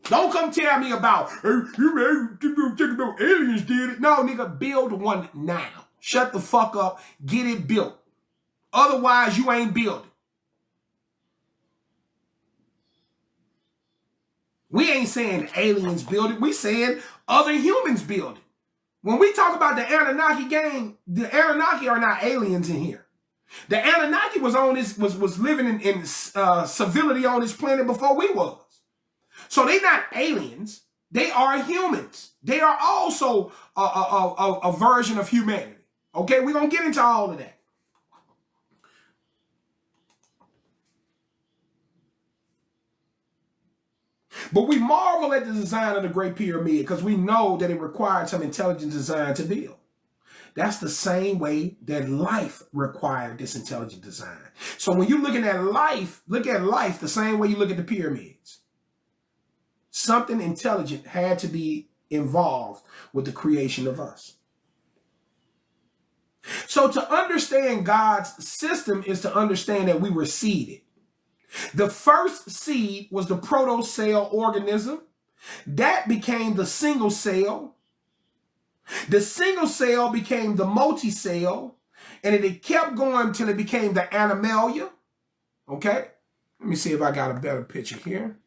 Speaker 1: Don't come tell me about, hey, aliens did it. No, nigga, build one now. Shut the fuck up. Get it built. Otherwise, you ain't building. We ain't saying aliens build it. We saying other humans build it. When we talk about the Anunnaki gang, the Anunnaki are not aliens in here. The Anunnaki was living in civility on this planet before we was. So they not aliens. They are humans. They are also a version of humanity. Okay, we're going to get into all of that. But we marvel at the design of the Great Pyramid because we know that it required some intelligent design to build. That's the same way that life required this intelligent design. So when you're looking at life, look at life the same way you look at the pyramids. Something intelligent had to be involved with the creation of us. So to understand God's system is to understand that we were seeded. The first seed was the proto-cell organism. That became the single cell. The single cell became the multi-cell. And it kept going until it became the animalia. Okay? Let me see if I got a better picture here.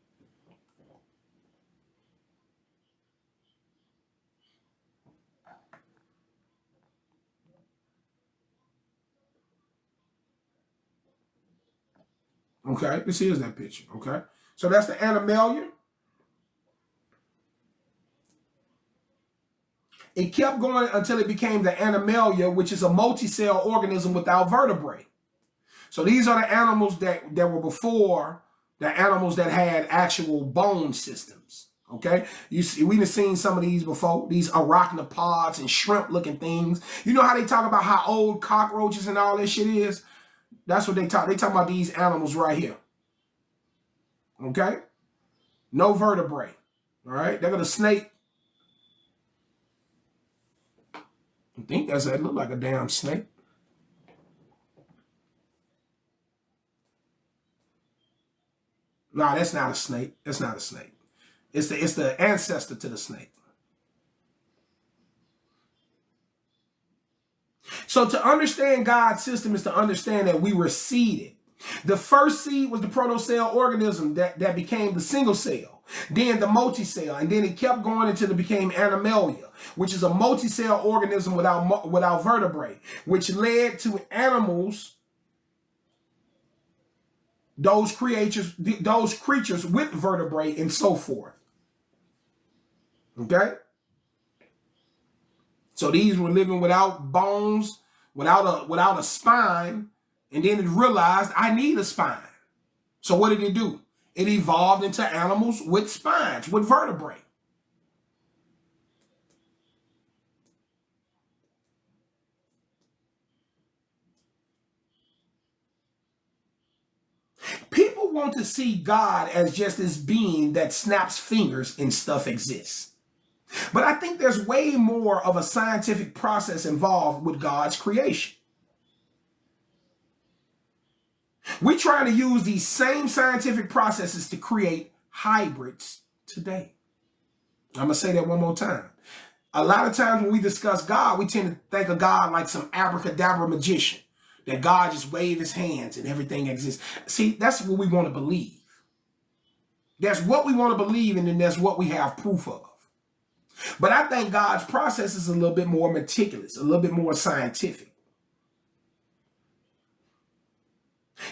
Speaker 1: Okay, this is that picture, okay? So that's the animalia. It kept going until it became the animalia, which is a multi-cell organism without vertebrae. So these are the animals that were before the animals that had actual bone systems, okay? You see, we've seen some of these before, these arachnopods and shrimp-looking things. You know how they talk about how old cockroaches and all this shit is? That's what they talk. They talk about these animals right here. Okay? No vertebrae. All right? They got a snake. I think that look like a damn snake. Nah, that's not a snake. That's not a snake. It's the ancestor to the snake. So to understand God's system is to understand that we were seeded. The first seed was the proto-cell organism that became the single cell, then the multi-cell, and then it kept going until it became animalia, which is a multi-cell organism without vertebrae, which led to animals, those creatures with vertebrae and so forth. Okay? So these were living without bones, without a spine, and then it realized I need a spine. So what did it do? It evolved into animals with spines, with vertebrae. People want to see God as just this being that snaps fingers and stuff exists. But I think there's way more of a scientific process involved with God's creation. We're trying to use these same scientific processes to create hybrids today. I'm going to say that one more time. A lot of times when we discuss God, we tend to think of God like some abracadabra magician, that God just wave his hands and everything exists. See, that's what we want to believe. That's what we want to believe, and then that's what we have proof of. But I think God's process is a little bit more meticulous, a little bit more scientific.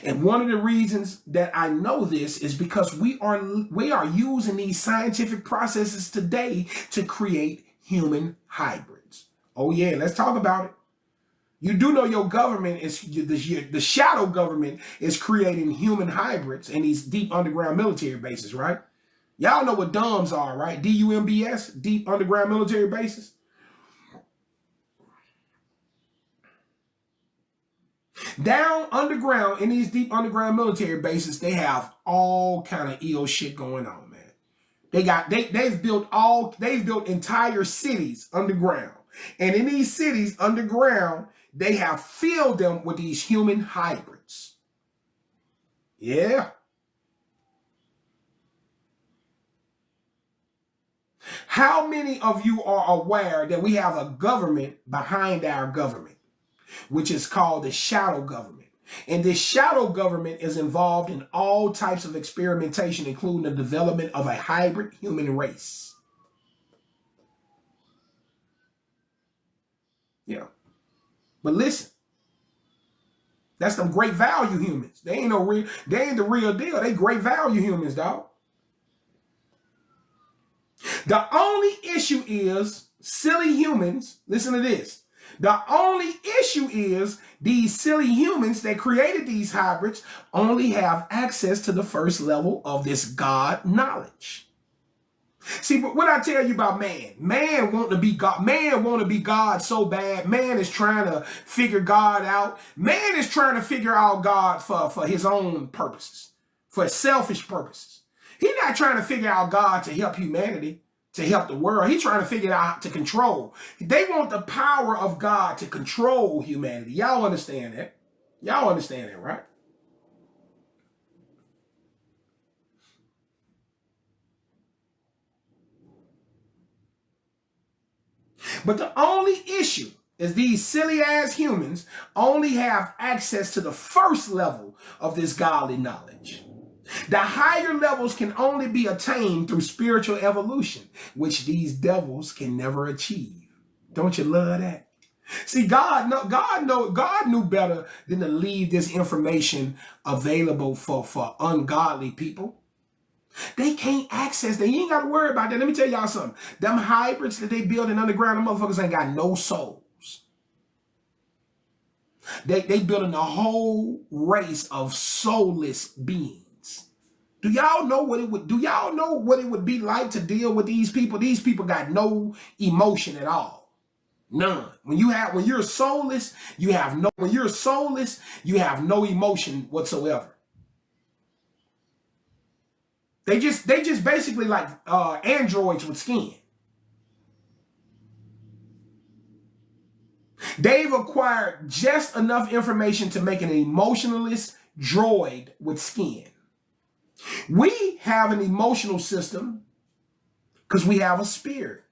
Speaker 1: And one of the reasons that I know this is because we are using these scientific processes today to create human hybrids. Oh yeah, let's talk about it. You do know your government is, the shadow government is creating human hybrids in these deep underground military bases, right? Y'all know what DUMBs are, right? DUMBS, deep underground military bases. Down underground in these deep underground military bases, they have all kind of ill shit going on, man. They've built entire cities underground. And in these cities underground, they have filled them with these human hybrids. Yeah. How many of you are aware that we have a government behind our government, which is called the shadow government? And this shadow government is involved in all types of experimentation, including the development of a hybrid human race. Yeah. But listen, that's them great value humans. They ain't the real deal. They great value humans, dog. The only issue is silly humans. Listen to this. The only issue is these silly humans that created these hybrids only have access to the first level of this God knowledge. See, but what I tell you about man want to be God. Man want to be God so bad. Man is trying to figure God out. Man is trying to figure out God for his own purposes, for selfish purposes. He's not trying to figure out God to help humanity, to help the world. He's trying to figure it out to control. They want the power of God to control humanity. Y'all understand that? Y'all understand that, right? But the only issue is these silly ass humans only have access to the first level of this godly knowledge. The higher levels can only be attained through spiritual evolution, which these devils can never achieve. Don't you love that? See, God knew better than to leave this information available for ungodly people. They can't access that. You ain't got to worry about that. Let me tell y'all something. Them hybrids that they build in underground, them motherfuckers ain't got no souls. They building a whole race of soulless beings. Do y'all know what it would be like to deal with these people? These people got no emotion at all. None. When you're soulless, you have no emotion whatsoever. They just basically like androids with skin. They've acquired just enough information to make an emotionless droid with skin. We have an emotional system because we have a spirit.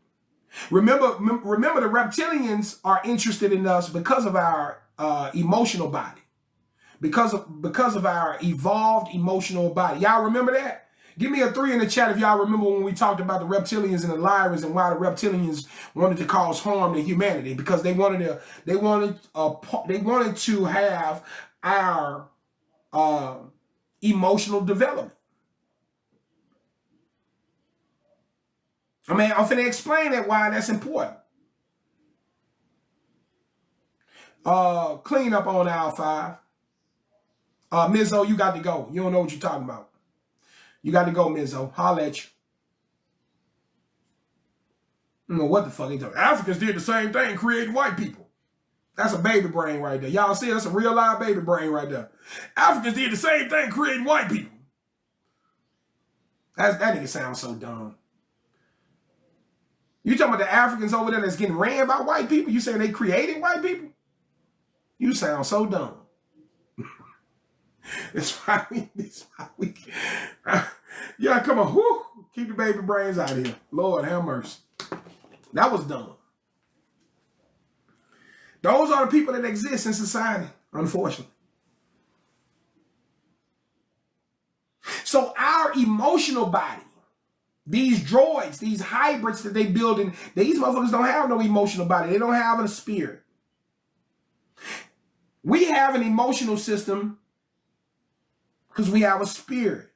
Speaker 1: Remember, the reptilians are interested in us because of our emotional body, because of our evolved emotional body. Y'all remember that? Give me a 3 in the chat if y'all remember when we talked about the reptilians and the Lyras and why the reptilians wanted to cause harm to humanity, because they wanted to have our emotional development. I mean, I'm finna explain why that's important. Clean up on aisle 5. Mizzo, you got to go. You don't know what you're talking about. You got to go, Mizzo. Holla at you. I don't know what the fuck he talking. Africans did the same thing, creating white people. That's a baby brain right there. Y'all see, that's a real live baby brain right there. Africans did the same thing, creating white people. That nigga sounds so dumb. You talking about the Africans over there that's getting ran by white people? You saying they created white people? You sound so dumb. That's why we yeah, come on. Whoo, keep the baby brains out of here. Lord have mercy. That was dumb. Those are the people that exist in society, unfortunately. So our emotional body, these droids, these hybrids that they building, these motherfuckers don't have no emotional body. They don't have a spirit. We have an emotional system because we have a spirit,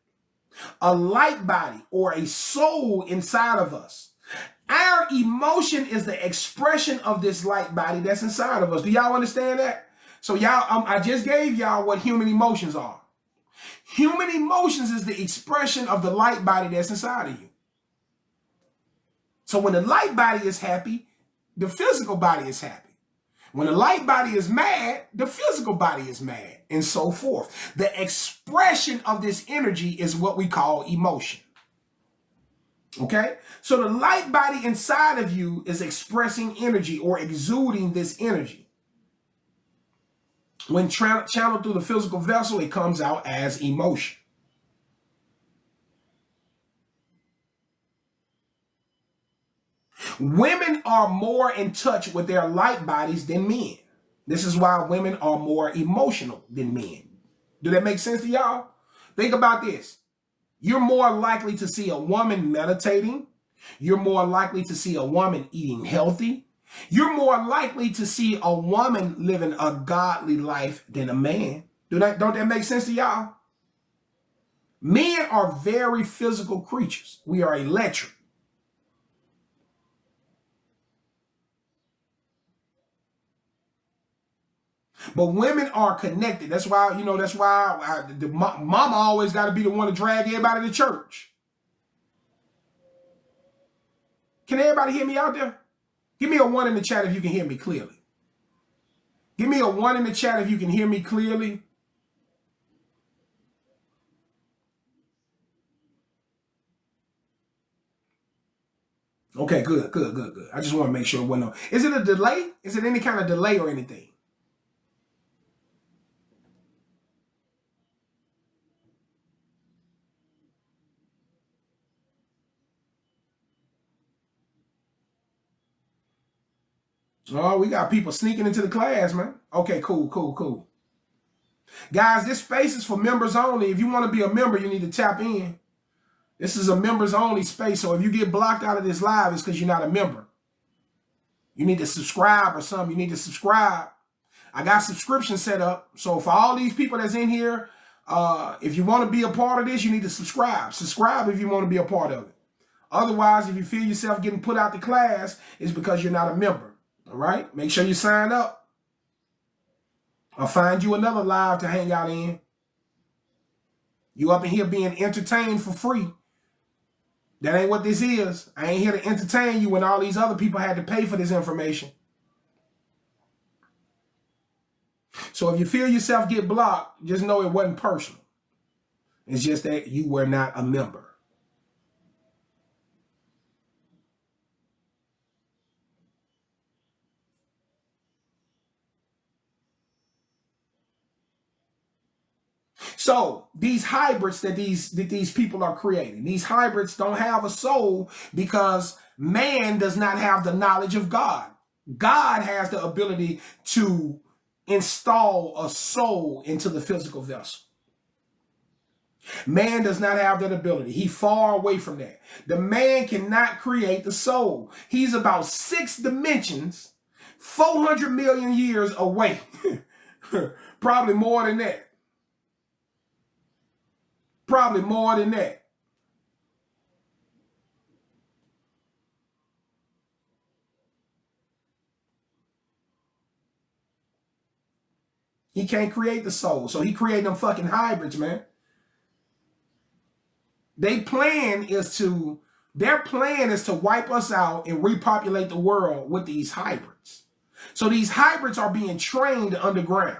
Speaker 1: a light body, or a soul inside of us. Our emotion is the expression of this light body that's inside of us. Do y'all understand that? So y'all, I just gave y'all what human emotions are. Human emotions is the expression of the light body that's inside of you. So when the light body is happy, the physical body is happy. When the light body is mad, the physical body is mad, and so forth. The expression of this energy is what we call emotion. Okay? So the light body inside of you is expressing energy or exuding this energy. When channeled through the physical vessel, it comes out as emotion. Women are more in touch with their light bodies than men. This is why women are more emotional than men. Do that make sense to y'all? Think about this. You're more likely to see a woman meditating. You're more likely to see a woman eating healthy. You're more likely to see a woman living a godly life than a man. Don't that make sense to y'all? Men are very physical creatures. We are electric. But women are connected. That's why, the mama always got to be the one to drag everybody to church. Can everybody hear me out there? Give me a 1 in the chat if you can hear me clearly. Give me a 1 in the chat if you can hear me clearly. Okay, good. I just want to make sure it wasn't. Is it a delay? Is it any kind of delay or anything? Oh, we got people sneaking into the class, man. Okay, cool. Guys, this space is for members only. If you want to be a member, you need to tap in. This is a members only space. So if you get blocked out of this live, it's because you're not a member. You need to subscribe or something. You need to subscribe. I got subscription set up. So for all these people that's in here, if you want to be a part of this, you need to subscribe. Subscribe if you want to be a part of it. Otherwise, if you feel yourself getting put out the class, it's because you're not a member. All right? Make sure you sign up. I'll find you another live to hang out in. You up in here being entertained for free. That ain't what this is. I ain't here to entertain you when all these other people had to pay for this information. So if you feel yourself get blocked, just know it wasn't personal. It's just that you were not a member. So these hybrids that these people are creating, these hybrids don't have a soul because man does not have the knowledge of God. God has the ability to install a soul into the physical vessel. Man does not have that ability. He's far away from that. The man cannot create the soul. He's about 6 dimensions, 400 million years away. Probably more than that. Probably more than that. He can't create the soul. So he created them fucking hybrids, man. Their plan is to wipe us out and repopulate the world with these hybrids. So these hybrids are being trained underground.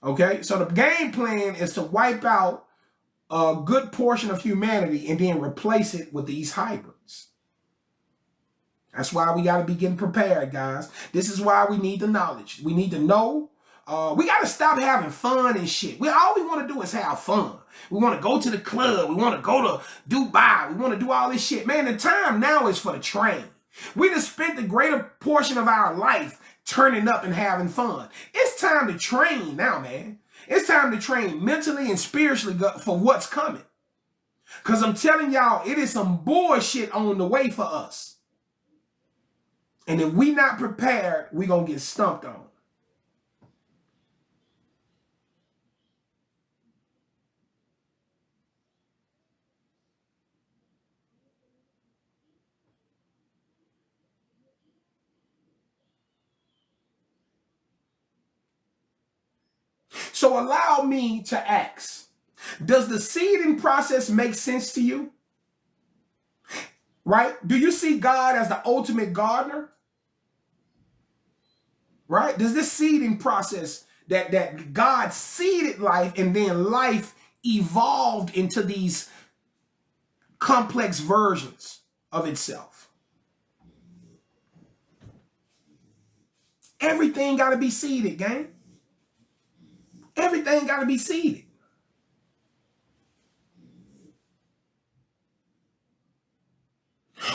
Speaker 1: Okay? So the game plan is to wipe out a good portion of humanity and then replace it with these hybrids. That's why we got to be getting prepared, guys. This is why we need the knowledge. We need to know. We got to stop having fun and shit. All we want to do is have fun. We want to go to the club. We want to go to Dubai. We want to do all this shit. Man, the time now is for the train. We just spent the greater portion of our life turning up and having fun. It's time to train now, man. It's time to train mentally and spiritually for what's coming. Because I'm telling y'all, it is some bullshit on the way for us. And if we not prepared, we going to get stumped on. So allow me to ask, does the seeding process make sense to you? Right? Do you see God as the ultimate gardener? Right? Does this seeding process that God seeded life and then life evolved into these complex versions of itself? Everything got to be seeded, gang. Everything got to be seeded.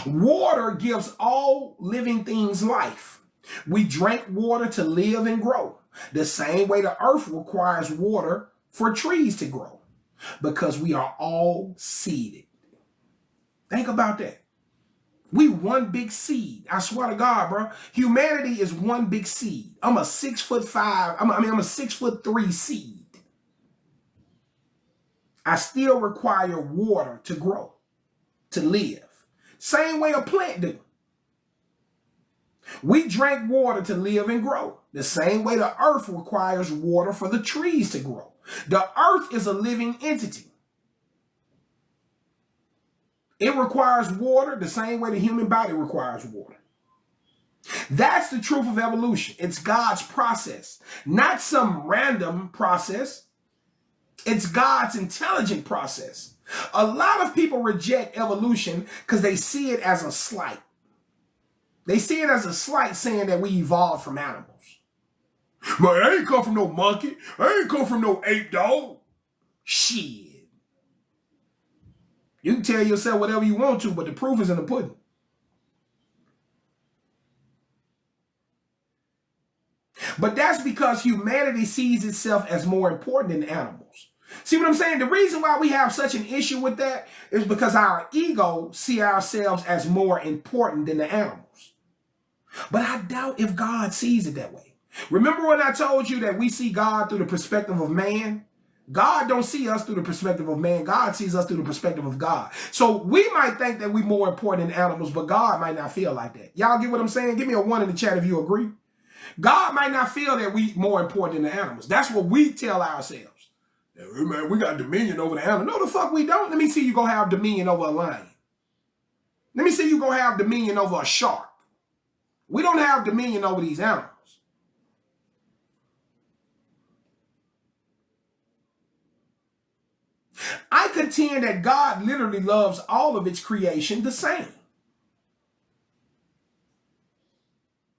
Speaker 1: Water gives all living things life. We drink water to live and grow. The same way the earth requires water for trees to grow, because we are all seeded. Think about that. We one big seed. I swear to God, bro. Humanity is one big seed. I'm a 6'5". I'm a 6'3" seed. I still require water to grow, to live. Same way a plant do. We drink water to live and grow. The same way the earth requires water for the trees to grow. The earth is a living entity. It requires water the same way the human body requires water. That's the truth of evolution. It's God's process, not some random process. It's God's intelligent process. A lot of people reject evolution because they see it as a slight. They see it as a slight, saying that we evolved from animals. But I ain't come from no monkey. I ain't come from no ape, dog. Shit. You can tell yourself whatever you want to, but the proof is in the pudding. But that's because humanity sees itself as more important than animals. See what I'm saying? The reason why we have such an issue with that is because our ego see ourselves as more important than the animals. But I doubt if God sees it that way. Remember when I told you that we see God through the perspective of man? God don't see us through the perspective of man. God sees us through the perspective of God. So we might think that we're more important than animals, but God might not feel like that. Y'all get what I'm saying? Give me a 1 in the chat if you agree. God might not feel that we more important than the animals. That's what we tell ourselves. Hey, man, we got dominion over the animal. No, the fuck we don't. Let me see you go have dominion over a lion. Let me see you go have dominion over a shark. We don't have dominion over these animals. I contend that God literally loves all of its creation the same.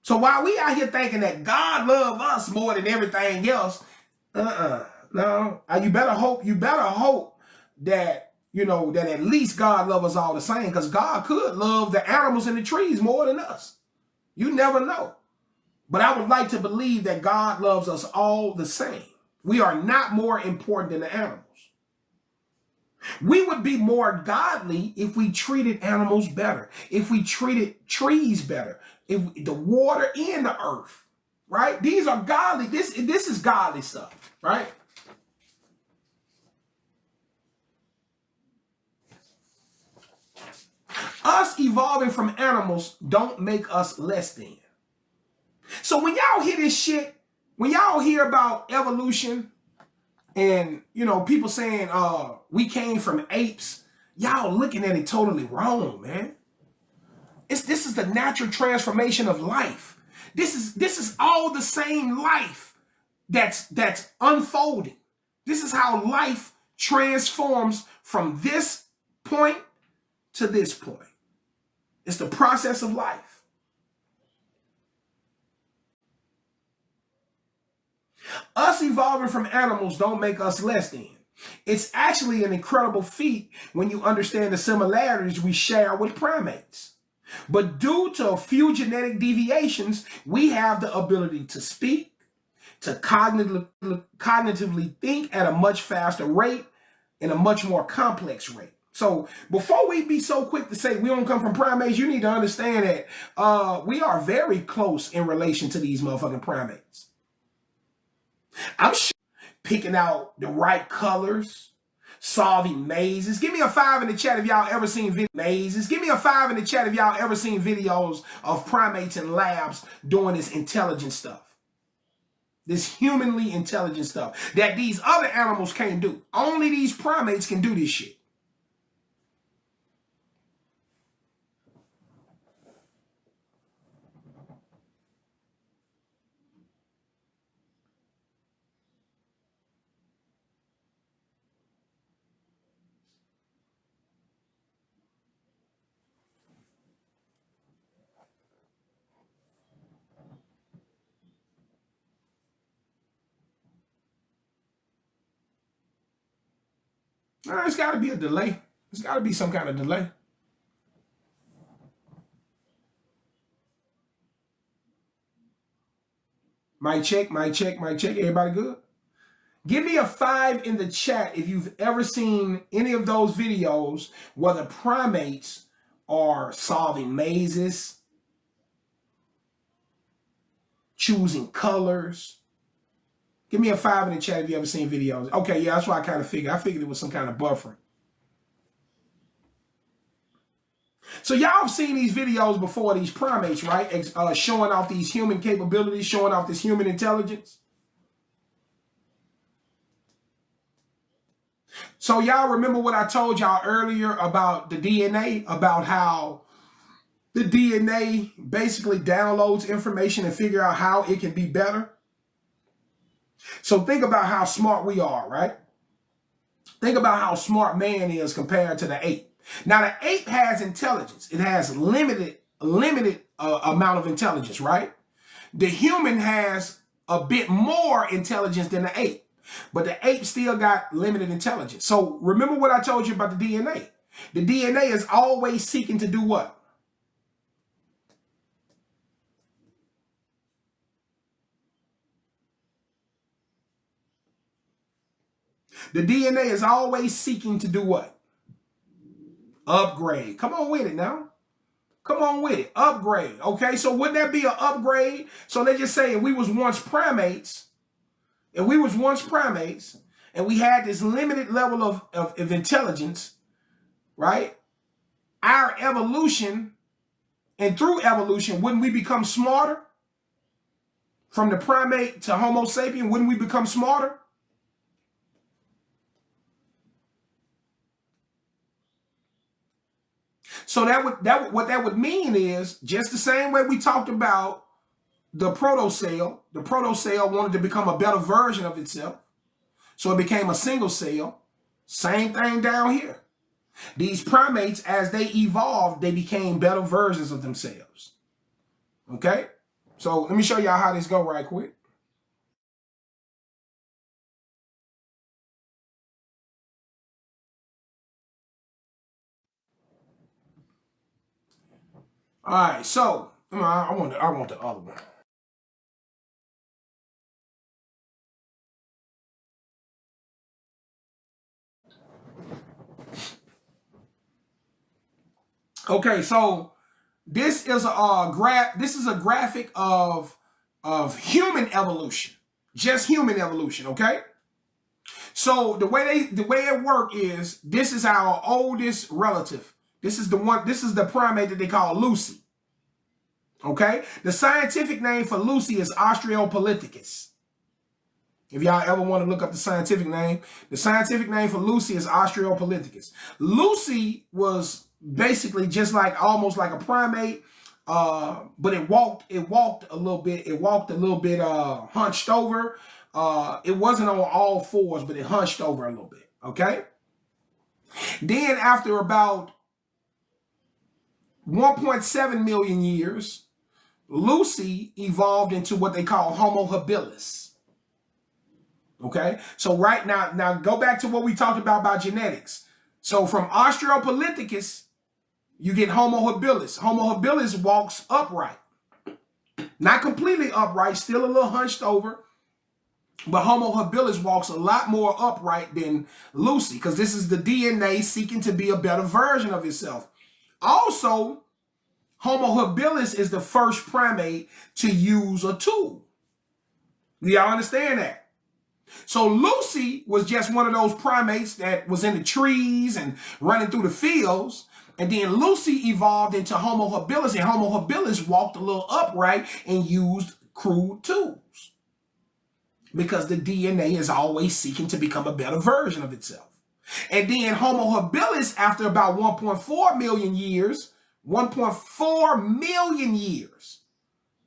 Speaker 1: So while we out here thinking that God loves us more than everything else, no. You better hope that, that at least God loves us all the same, because God could love the animals and the trees more than us. You never know. But I would like to believe that God loves us all the same. We are not more important than the animals. We would be more godly if we treated animals better, if we treated trees better, if the water and the earth, right? These are godly. This is godly stuff, right? Us evolving from animals don't make us less than. So when y'all hear this shit, when y'all hear about evolution and, people saying, we came from apes, y'all looking at it totally wrong, man. This is the natural transformation of life. This is all the same life that's unfolding. This is how life transforms from this point to this point. It's the process of life. Us evolving from animals don't make us less than. It's actually an incredible feat when you understand the similarities we share with primates. But due to a few genetic deviations, we have the ability to speak, to cognitively think at a much faster rate and a much more complex rate. So before we be so quick to say we don't come from primates, you need to understand that we are very close in relation to these motherfucking primates. I'm sure picking out the right colors, solving mazes. Give me a 5 in the chat if y'all ever seen mazes. Give me a 5 in the chat if y'all ever seen videos of primates in labs doing this intelligent stuff. This humanly intelligent stuff that these other animals can't do. Only these primates can do this shit. There's got to be a delay. There's got to be some kind of delay. Mic check, mic check, mic check. Everybody good? Give me a 5 in the chat if you've ever seen any of those videos where the primates are solving mazes, choosing colors. Give me a 5 in the chat if you ever seen videos. Okay, yeah, that's what I kind of figured. I figured it was some kind of buffering. So y'all have seen these videos before, these primates, right? Showing off these human capabilities, showing off this human intelligence. So y'all remember what I told y'all earlier about the DNA, about how the DNA basically downloads information and figure out how it can be better? So think about how smart we are, right? Think about how smart man is compared to the ape. Now, the ape has intelligence. It has limited amount of intelligence, right? The human has a bit more intelligence than the ape, but the ape still got limited intelligence. So remember what I told you about the DNA. The DNA is always seeking to do what? The DNA is always seeking to do what? Upgrade. Come on with it now. Come on with it. Upgrade. Okay, so wouldn't that be an upgrade? So let's just say if we was once primates, and we had this limited level of intelligence, right? Our evolution, and through evolution, wouldn't we become smarter? From the primate to Homo sapien, wouldn't we become smarter? So what that would mean is, just the same way we talked about the protocell wanted to become a better version of itself. So it became a single cell. Same thing down here. These primates, as they evolved, they became better versions of themselves. Okay? So let me show y'all how this go right quick. All right, so I want the other one. Okay, so this is a graphic of human evolution, just human evolution. Okay, so the way it work is, this is our oldest relative. This is the primate that they call Lucy. Okay, the scientific name for Lucy is Australopithecus. If y'all ever want to look up the scientific name for Lucy is Australopithecus. Lucy was basically just almost like a primate, but it walked a little bit hunched over. It wasn't on all fours, but it hunched over a little bit. Okay. Then after about 1.7 million years, Lucy evolved into what they call Homo habilis. Okay, so right now go back to what we talked about genetics. So from Australopithecus, You get Homo habilis. Homo habilis walks upright. Not completely upright, still a little hunched over. But Homo habilis walks a lot more upright than Lucy, because this is the DNA seeking to be a better version of itself. Also, Homo habilis is the first primate to use a tool. Do y'all understand that? So Lucy was just one of those primates that was in the trees and running through the fields. And then Lucy evolved into Homo habilis, and Homo habilis walked a little upright and used crude tools. Because the DNA is always seeking to become a better version of itself. And then Homo habilis, after about 1.4 million years, 1.4 million years.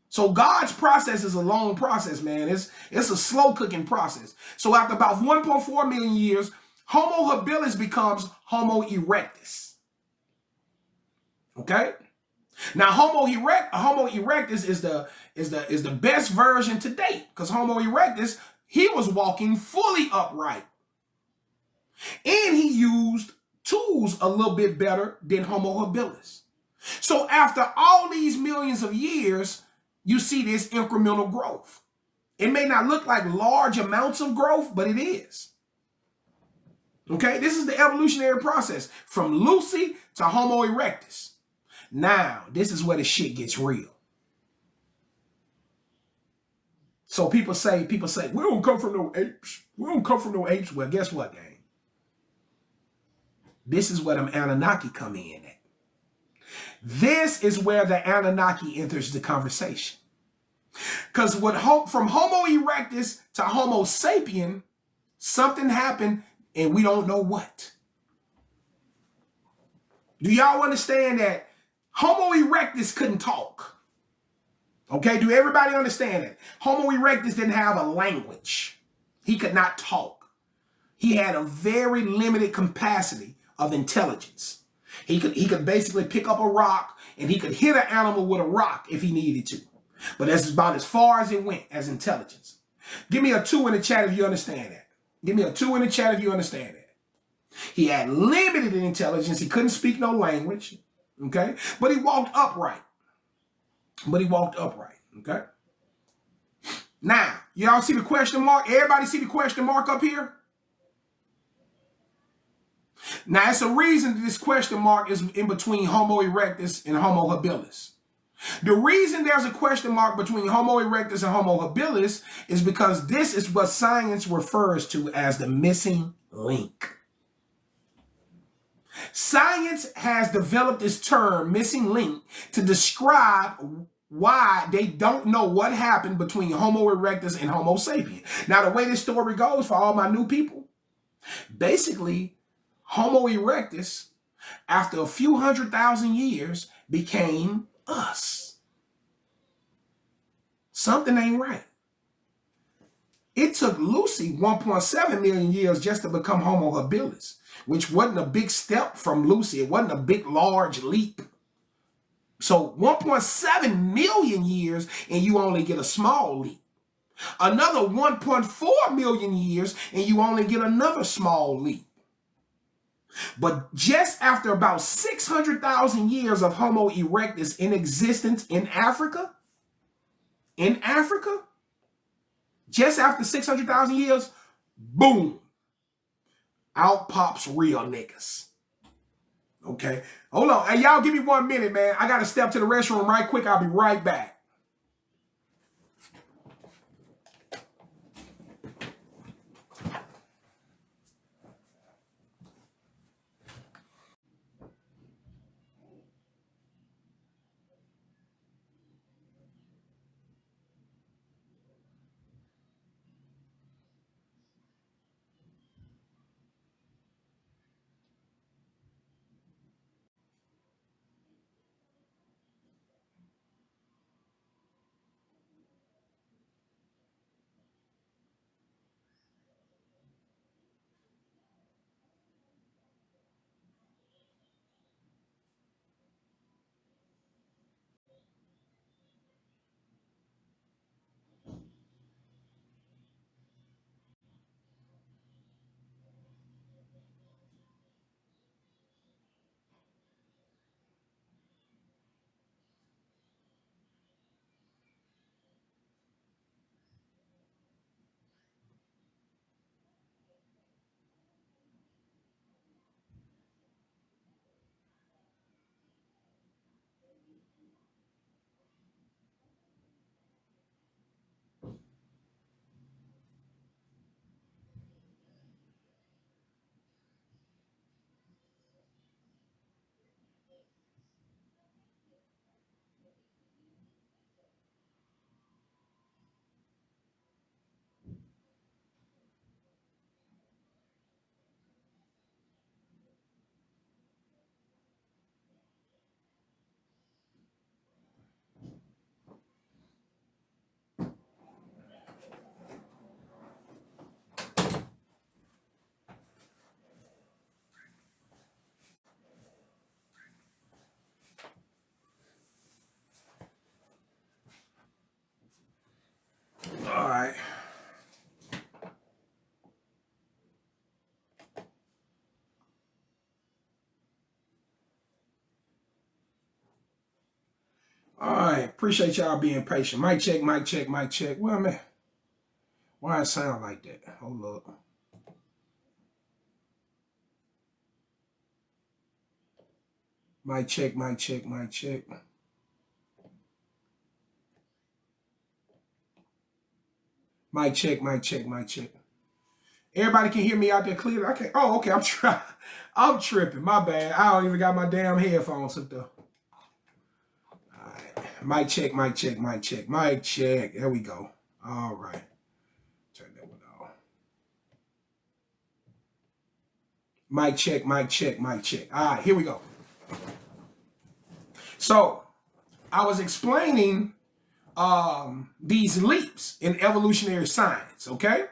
Speaker 1: So God's process is a long process, man. It's a slow cooking process. So after about 1.4 million years, Homo habilis becomes Homo erectus. Okay? Now Homo erectus is the best version to date, because Homo erectus, he was walking fully upright. And he used tools a little bit better than Homo habilis. So after all these millions of years, you see this incremental growth. It may not look like large amounts of growth, but it is. Okay, this is the evolutionary process from Lucy to Homo erectus. Now, this is where the shit gets real. So people say, we don't come from no apes. We don't come from no apes. Well, guess what, gang? This is where them Anunnaki come in at. This is where the Anunnaki enters the conversation. Because from Homo erectus to Homo sapien, something happened and we don't know what. Do y'all understand that Homo erectus couldn't talk? Okay, do everybody understand that? Homo erectus didn't have a language. He could not talk. He had a very limited capacity of intelligence. He could basically pick up a rock and he could hit an animal with a rock if he needed to. But that's about as far as it went as intelligence. Give me a 2 in the chat if you understand that. Give me a 2 in the chat if you understand that. He had limited intelligence. He couldn't speak no language. Okay? But he walked upright. Okay? Now, y'all see the question mark? Everybody see the question mark up here? Now, it's a reason that this question mark is in between Homo erectus and Homo habilis. The reason there's a question mark between Homo erectus and Homo habilis is because this is what science refers to as the missing link. Science has developed this term, missing link, to describe why they don't know what happened between Homo erectus and Homo sapien. Now, the way this story goes for all my new people, basically, Homo erectus, after a few 100,000 years, became us. Something ain't right. It took Lucy 1.7 million years just to become Homo habilis, which wasn't a big step from Lucy. It wasn't a big, large leap. So 1.7 million years and you only get a small leap. Another 1.4 million years and you only get another small leap. But just after about 600,000 years of Homo erectus in existence in Africa, just after 600,000 years, boom, out pops real niggas. Okay, hold on. Hey, y'all give me 1 minute, man. I got to step to the restroom right quick. I'll be right back. right. Appreciate y'all being patient. Mic check, mic check, mic check. Well, man, why it sound like that? Hold up. Mic check, mic check, mic check. Mic check, mic check, mic check. Everybody can hear me out there clearly. I can't. Oh, okay. I'm tripping. My bad. I don't even got my damn headphones hooked up. All right. Mic check, mic check, mic check, mic check. There we go. All right. Turn that one on. Mic check, mic check, mic check. All right. Here we go. So I was explaining these leaps in evolutionary science, okay?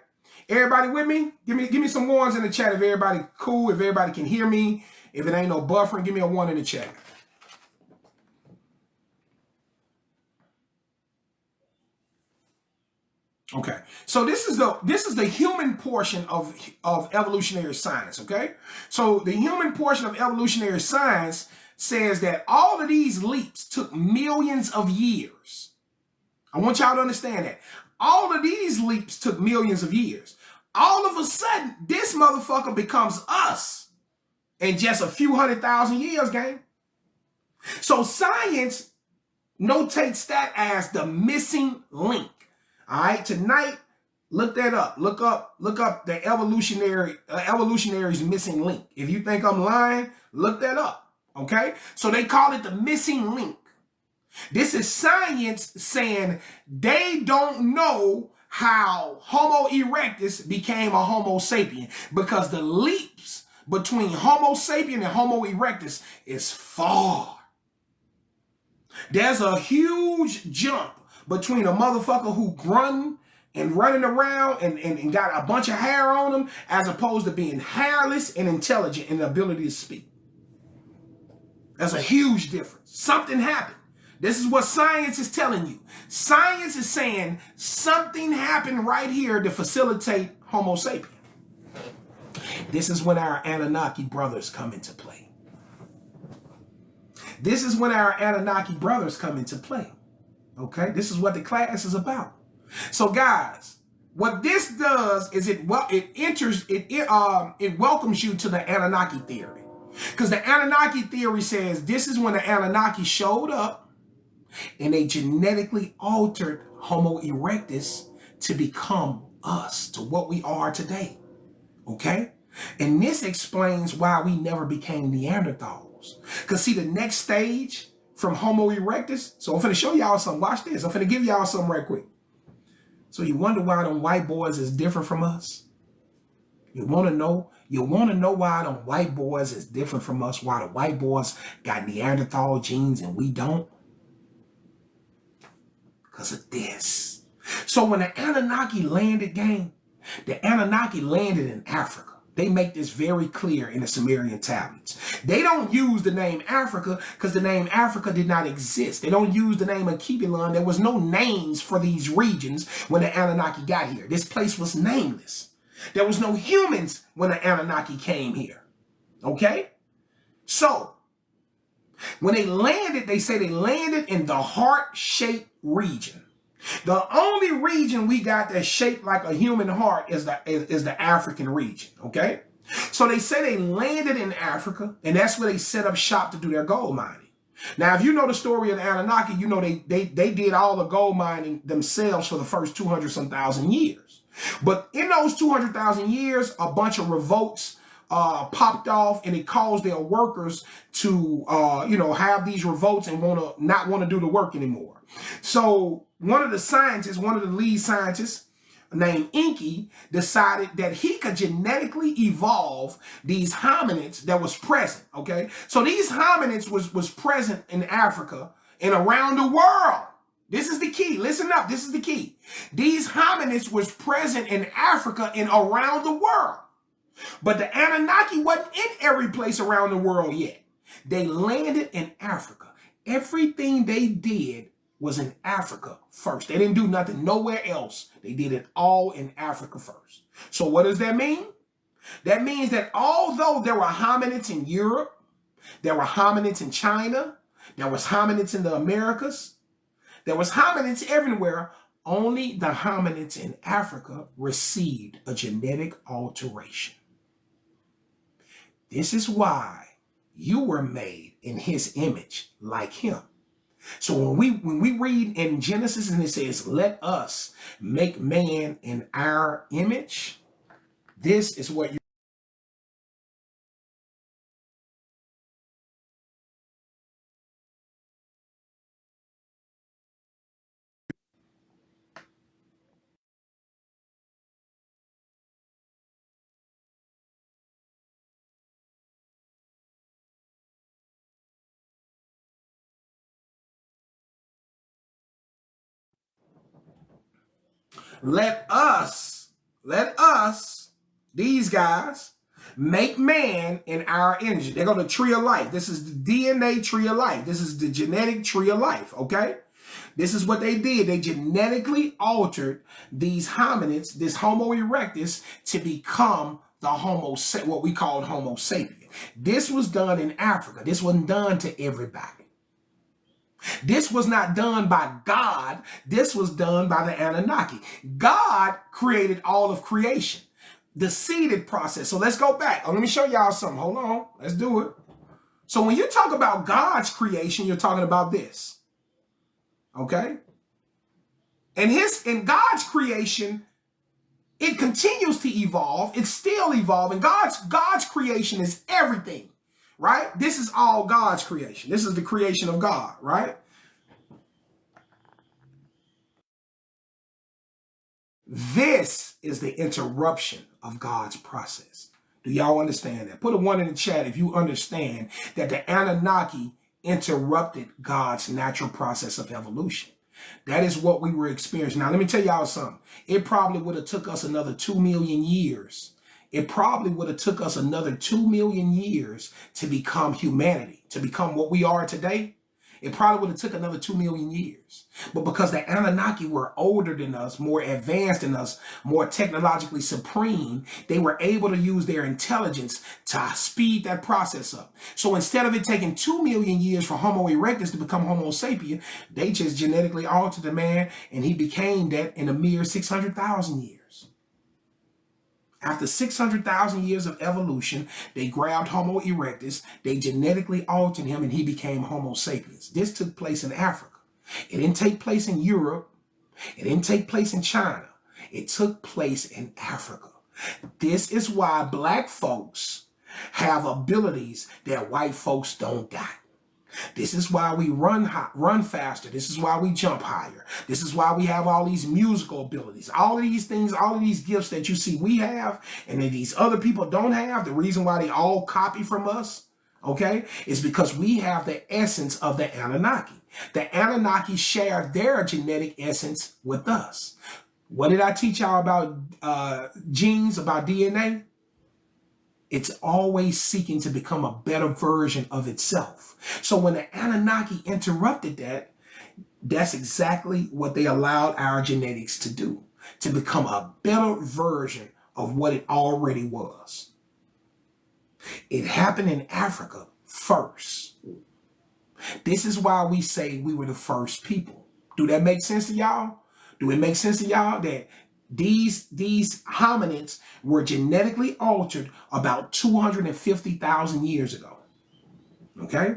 Speaker 1: Everybody with me? Give me some ones in the chat if everybody cool, if everybody can hear me. If it ain't no buffering, give me a 1 in the chat. Okay, so this is the human portion of evolutionary science, okay? So the human portion of evolutionary science says that all of these leaps took millions of years. I want y'all to understand that. All of these leaps took millions of years. All of a sudden, this motherfucker becomes us in just a few 100,000 years, gang. So science notates that as the missing link. All right, tonight, look that up. Look up the evolutionary's missing link. If you think I'm lying, look that up. Okay, so they call it the missing link. This is science saying they don't know how Homo erectus became a Homo sapien because the leaps between Homo sapien and Homo erectus is far. There's a huge jump between a motherfucker who grunting and running around and got a bunch of hair on him as opposed to being hairless and intelligent and the ability to speak. There's a huge difference. Something happened. This is what science is telling you. Science is saying something happened right here to facilitate Homo sapien. This is when our Anunnaki brothers come into play. This is when our Anunnaki brothers come into play. Okay? This is what the class is about. So guys, what this does is it welcomes you to the Anunnaki theory. Because the Anunnaki theory says this is when the Anunnaki showed up and they genetically altered Homo erectus to become us, to what we are today. Okay? And this explains why we never became Neanderthals. Because see, the next stage from Homo erectus, so I'm finna show y'all something. Watch this. I'm finna give y'all something right quick. So you wonder why them white boys is different from us? You want to know? You want to know why them white boys is different from us? Why the white boys got Neanderthal genes and we don't? Because of this. So when the Anunnaki landed, gang, the Anunnaki landed in Africa. They make this very clear in the Sumerian tablets. They don't use the name Africa because the name Africa did not exist. They don't use the name Akibulon. There was no names for these regions when the Anunnaki got here. This place was nameless. There was no humans when the Anunnaki came here. Okay? So, when they landed, they say they landed in the heart-shaped region. The only region we got that's shaped like a human heart is the African region, okay? So they say they landed in Africa, and that's where they set up shop to do their gold mining. Now, if you know the story of the Anunnaki, you know they did all the gold mining themselves for the first 200-some thousand years. But in those 200,000 years, a bunch of revolts popped off, and it caused their workers to, have these revolts and not want to do the work anymore. So one of the lead scientists named Enki decided that he could genetically evolve these hominids that was present, okay? So these hominids was present in Africa and around the world. This is the key. Listen up. This is the key. These hominids was present in Africa and around the world. But the Anunnaki wasn't in every place around the world yet. They landed in Africa. Everything they did was in Africa first. They didn't do nothing nowhere else. They did it all in Africa first. So what does that mean? That means that although there were hominids in Europe, there were hominids in China, there was hominids in the Americas, There was hominids everywhere. Only the hominids in Africa received a genetic alteration. This is why you were made in his image like him. So when we read in Genesis and it says, let us make man in our image, this is what you let us, these guys, make man in our image. They go to tree of life. This is the DNA tree of life. This is the genetic tree of life, okay? This is what they did. They genetically altered these hominids, this Homo erectus, to become the what we call Homo sapien. This was done in Africa. This wasn't done to everybody. This was not done by God. This was done by the Anunnaki. God created all of creation, the seeded process. So let's go back. Let me show y'all something. Hold on. Let's do it. So when you talk about God's creation, you're talking about this. Okay? And in God's creation, it continues to evolve. It's still evolving. God's creation is everything, right? This is all God's creation. This is the creation of God, right? This is the interruption of God's process. Do y'all understand that? Put a 1 in the chat if you understand that the Anunnaki interrupted God's natural process of evolution. That is what we were experiencing. Now, let me tell y'all something. It probably would have took us another 2 million years. It probably would have took us another 2 million years to become humanity, to become what we are today. It probably would have took another 2 million years. But because the Anunnaki were older than us, more advanced than us, more technologically supreme, they were able to use their intelligence to speed that process up. So instead of it taking 2 million years for Homo erectus to become Homo sapien, they just genetically altered the man and he became that in a mere 600,000 years. After 600,000 years of evolution, they grabbed Homo erectus, they genetically altered him, and he became Homo sapiens. This took place in Africa. It didn't take place in Europe. It didn't take place in China. It took place in Africa. This is why black folks have abilities that white folks don't got. This is why we run faster. This is why we jump higher. This is why we have all these musical abilities. All of these things, all of these gifts that you see we have and that these other people don't have, the reason why they all copy from us, okay, is because we have the essence of the Anunnaki. The Anunnaki share their genetic essence with us. What did I teach y'all about genes, about DNA? It's always seeking to become a better version of itself. So when the Anunnaki interrupted that, that's exactly what they allowed our genetics to do, to become a better version of what it already was. It happened in Africa first. This is why we say we were the first people. Do that make sense to y'all? Do it make sense to y'all that these hominids were genetically altered about 250,000 years ago? Okay?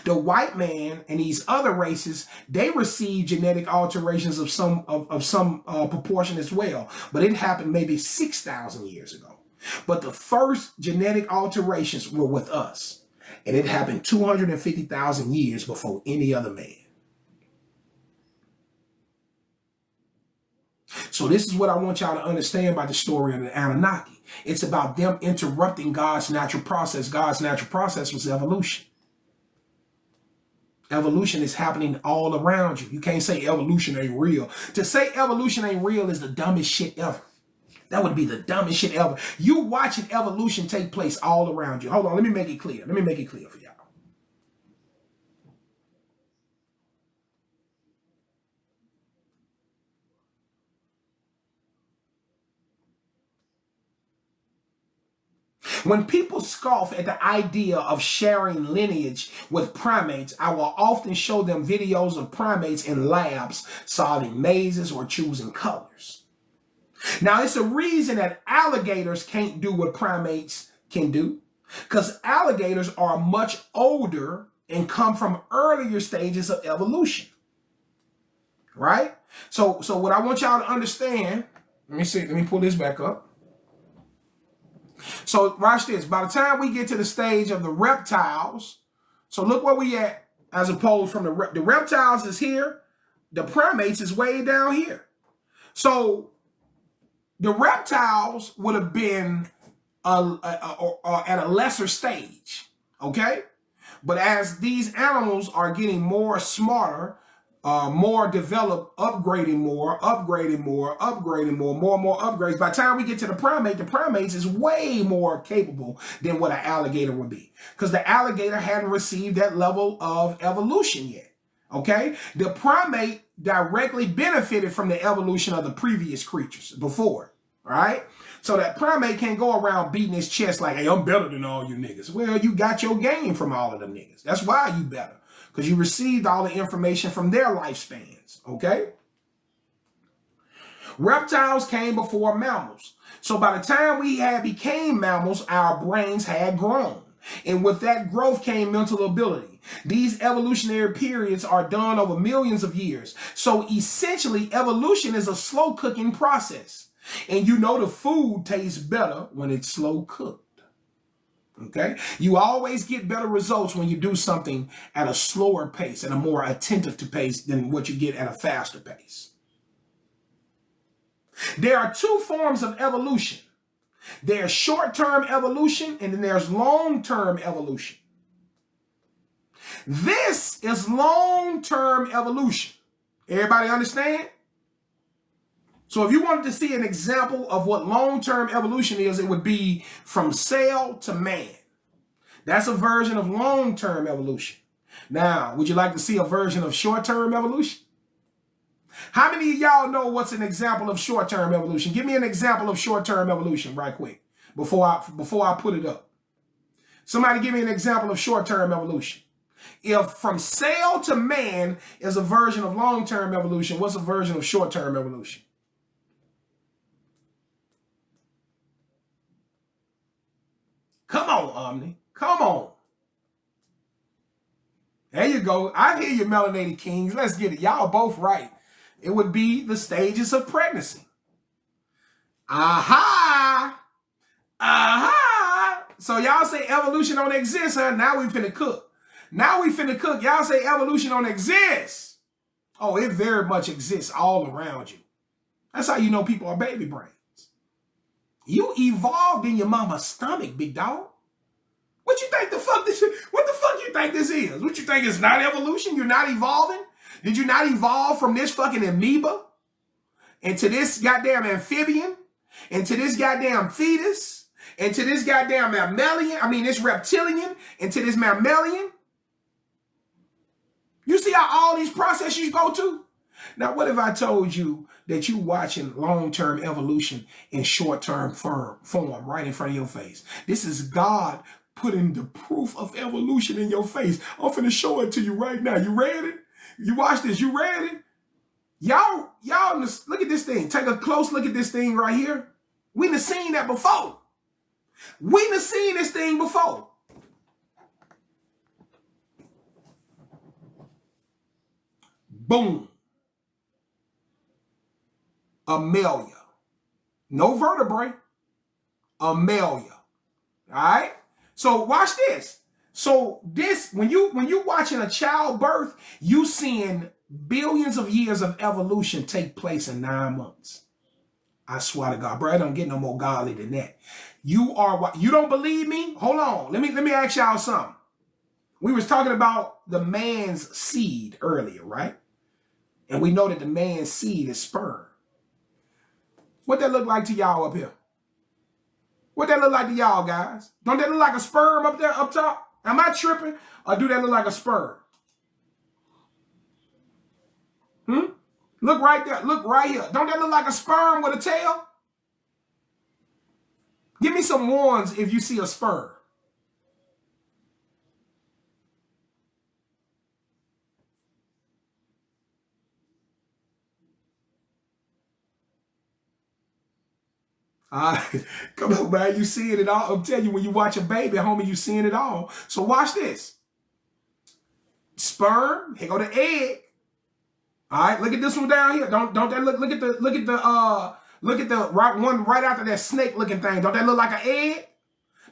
Speaker 1: The white man and these other races, they received genetic alterations of some proportion as well, but it happened maybe 6,000 years ago. But the first genetic alterations were with us, and it happened 250,000 years before any other man. So this is what I want y'all to understand by the story of the Anunnaki. It's about them interrupting God's natural process. God's natural process was evolution. Evolution is happening all around you. You can't say evolution ain't real. To say evolution ain't real is the dumbest shit ever. That would be the dumbest shit ever. You watching evolution take place all around you. Hold on, let me make it clear. Let me make it clear for y'all. When people scoff at the idea of sharing lineage with primates, I will often show them videos of primates in labs solving mazes or choosing colors. Now, it's a reason that alligators can't do what primates can do, because alligators are much older and come from earlier stages of evolution, right? So what I want y'all to understand, let me pull this back up. So watch this. By the time we get to the stage of the reptiles, so look where we at as opposed from the reptiles is here, the primates is way down here. So the reptiles would have been at a lesser stage, okay? But as these animals are getting more smarter, more developed, upgrading more and more upgrades. By the time we get to the primates is way more capable than what an alligator would be. Because the alligator hadn't received that level of evolution yet. Okay? The primate directly benefited from the evolution of the previous creatures before. Right? So that primate can't go around beating his chest like, hey, I'm better than all you niggas. Well, you got your game from all of them niggas. That's why you better. Because you received all the information from their lifespans, okay? Reptiles came before mammals. So by the time we became mammals, our brains had grown. And with that growth came mental ability. These evolutionary periods are done over millions of years. So essentially, evolution is a slow cooking process. And you know the food tastes better when it's slow cooked. Okay? You always get better results when you do something at a slower pace and a more attentive to pace than what you get at a faster pace. There are two forms of evolution. There's short-term evolution and then there's long-term evolution. This is long-term evolution. Everybody understand? So if you wanted to see an example of what long-term evolution is, it would be from cell to man. That's a version of long-term evolution. Now, would you like to see a version of short-term evolution? How many of y'all know what's an example of short-term evolution? Give me an example of short-term evolution right quick before I put it up. Somebody give me an example of short-term evolution. If from cell to man is a version of long-term evolution, what's a version of short-term evolution? Come on, Omni. Come on. There you go. I hear you, Melanated Kings. Let's get it. Y'all both right. It would be the stages of pregnancy. Aha! Aha! So y'all say evolution don't exist, huh? Now we finna cook. Y'all say evolution don't exist. Oh, it very much exists all around you. That's how you know people are baby brains. You evolved in your mama's stomach, big dog. What you think what the fuck you think this is? What you think is not evolution? You're not evolving? Did you not evolve from this fucking amoeba into this goddamn amphibian, into this goddamn fetus, into this goddamn this reptilian, into this mammalian? You see how all these processes you go to? Now, what if I told you that you watching long-term evolution in short-term form right in front of your face? This is God putting the proof of evolution in your face. I'm finna show it to you right now. You ready? You watch this. You ready? Y'all, look at this thing. Take a close look at this thing right here. We done seen that before. We done seen this thing before. Boom. Amelia. No vertebrae. Amelia. All right? So watch this. So this, when you watching a childbirth, you seeing billions of years of evolution take place in 9 months. I swear to God, bro, I don't get no more godly than that. You don't believe me? Hold on. Let me ask y'all something. We was talking about the man's seed earlier, right? And we know that the man's seed is sperm. What that look like to y'all up here? What that look like to y'all, guys? Don't that look like a sperm up there, up top? Am I tripping? Or do that look like a sperm? Look right there. Look right here. Don't that look like a sperm with a tail? Give me some ones if you see a sperm. Come on, man. You seeing it all. I'm telling you, when you watch a baby, homie, you seeing it all. So watch this. Sperm, here go the egg. All right, look at this one down here. Don't that look at the right one right after that snake looking thing. Don't that look like an egg?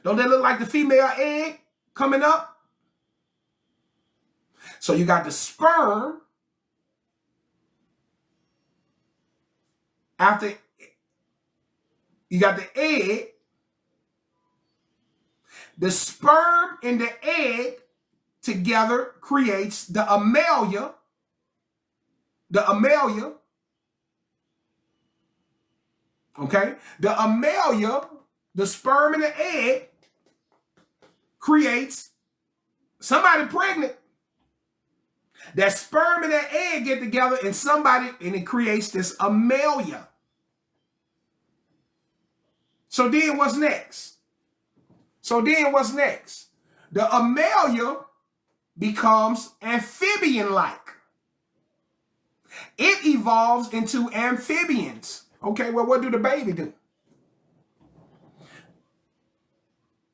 Speaker 1: Don't that look like the female egg coming up? So you got the sperm. After you got the egg, the sperm and the egg together creates the amelia. The amelia, okay? The amelia, the sperm and the egg creates somebody pregnant. That sperm and that egg get together and it creates this amelia. So then what's next? The amelia becomes amphibian-like. It evolves into amphibians. Okay, well, what do the baby do?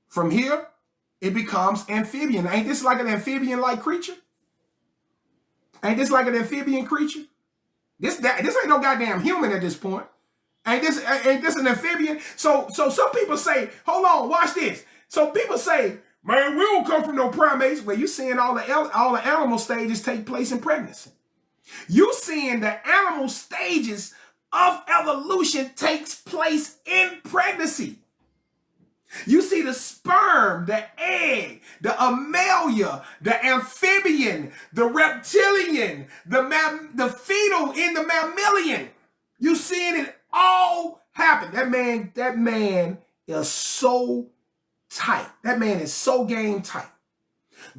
Speaker 1: From here, it becomes amphibian. Ain't this like an amphibian-like creature? Ain't this like an amphibian creature? This ain't no goddamn human at this point. Ain't this an amphibian? So some people say, hold on, watch this. So people say, man, we don't come from no primates. Well, you seeing all the animal stages take place in pregnancy. You seeing the animal stages of evolution takes place in pregnancy. You see the sperm, the egg, the amelia, the amphibian, the reptilian, the fetal in the mammalian. You seeing it all happen. That man is so tight. That man is so game tight.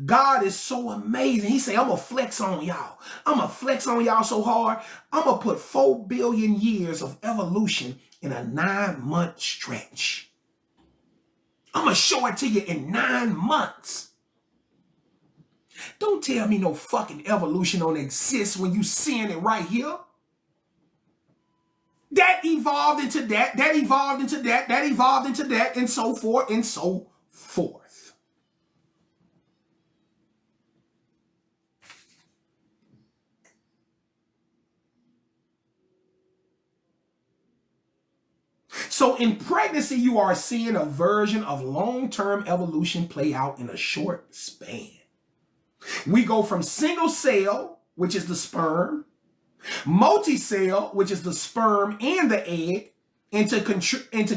Speaker 1: God is so amazing. He say, I'm going to flex on y'all. I'm going to flex on y'all so hard. I'm going to put 4 billion years of evolution in a 9-month stretch. I'm going to show it to you in 9 months. Don't tell me no fucking evolution don't exist when you seeing it right here. That evolved into that, that evolved into that, that evolved into that, and so forth and so forth. So in pregnancy, you are seeing a version of long-term evolution play out in a short span. We go from single cell, which is the sperm, multi-cell, which is the sperm and the egg, into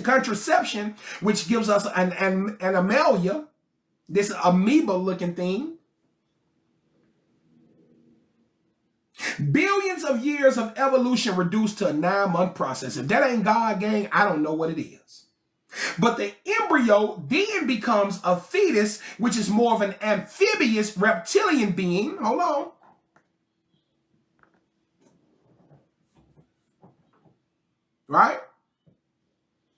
Speaker 1: contraception, which gives us an amelia, this amoeba-looking thing. Billions of years of evolution reduced to a 9-month process. If that ain't God, gang, I don't know what it is. But the embryo then becomes a fetus, which is more of an amphibious reptilian being. Hold on. Right?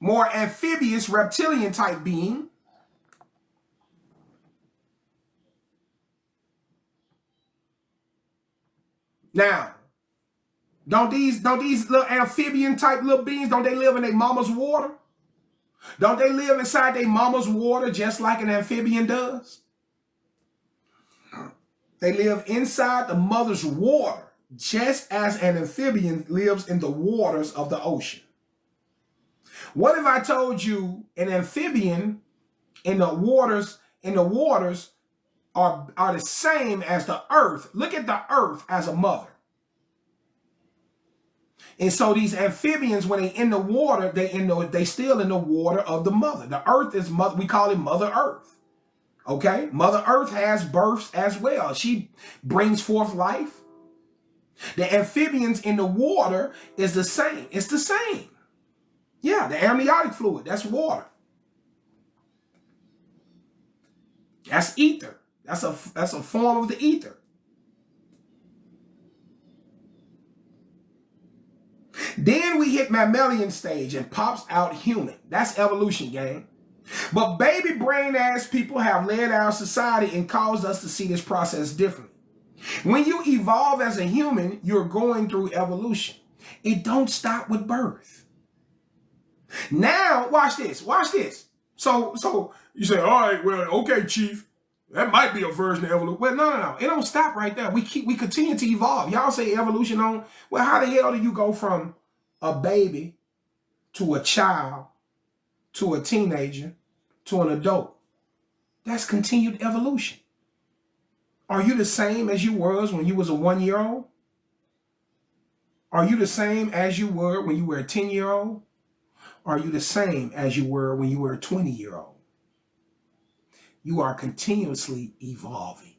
Speaker 1: More amphibious reptilian type being. Now, don't these little amphibian type little beings, don't they live in their mama's water? Don't they live inside their mama's water just like an amphibian does? They live inside the mother's water just as an amphibian lives in the waters of the ocean. What if I told you an amphibian in the waters are the same as the earth? Look at the earth as a mother. And so these amphibians, when they in the water, they still in the water of the mother. The earth is mother. We call it Mother Earth. Okay? Mother Earth has births as well. She brings forth life. The amphibians in the water is the same. It's the same. Yeah, the amniotic fluid, that's water. That's ether. That's a form of the ether. Then we hit mammalian stage and pops out human. That's evolution, gang. But baby brain ass people have led our society and caused us to see this process differently. When you evolve as a human, you're going through evolution. It don't stop with birth. Now, watch this. Watch this. So you say, all right, well, okay, Chief. That might be a version of evolution. Well, no. It don't stop right there. We continue to evolve. Y'all say evolution on. Well, how the hell do you go from a baby to a child to a teenager to an adult? That's continued evolution. Are you the same as you was when you was a 1-year-old? Are you the same as you were when you were a 10-year-old? Are you the same as you were when you were a 20-year-old? You are continuously evolving.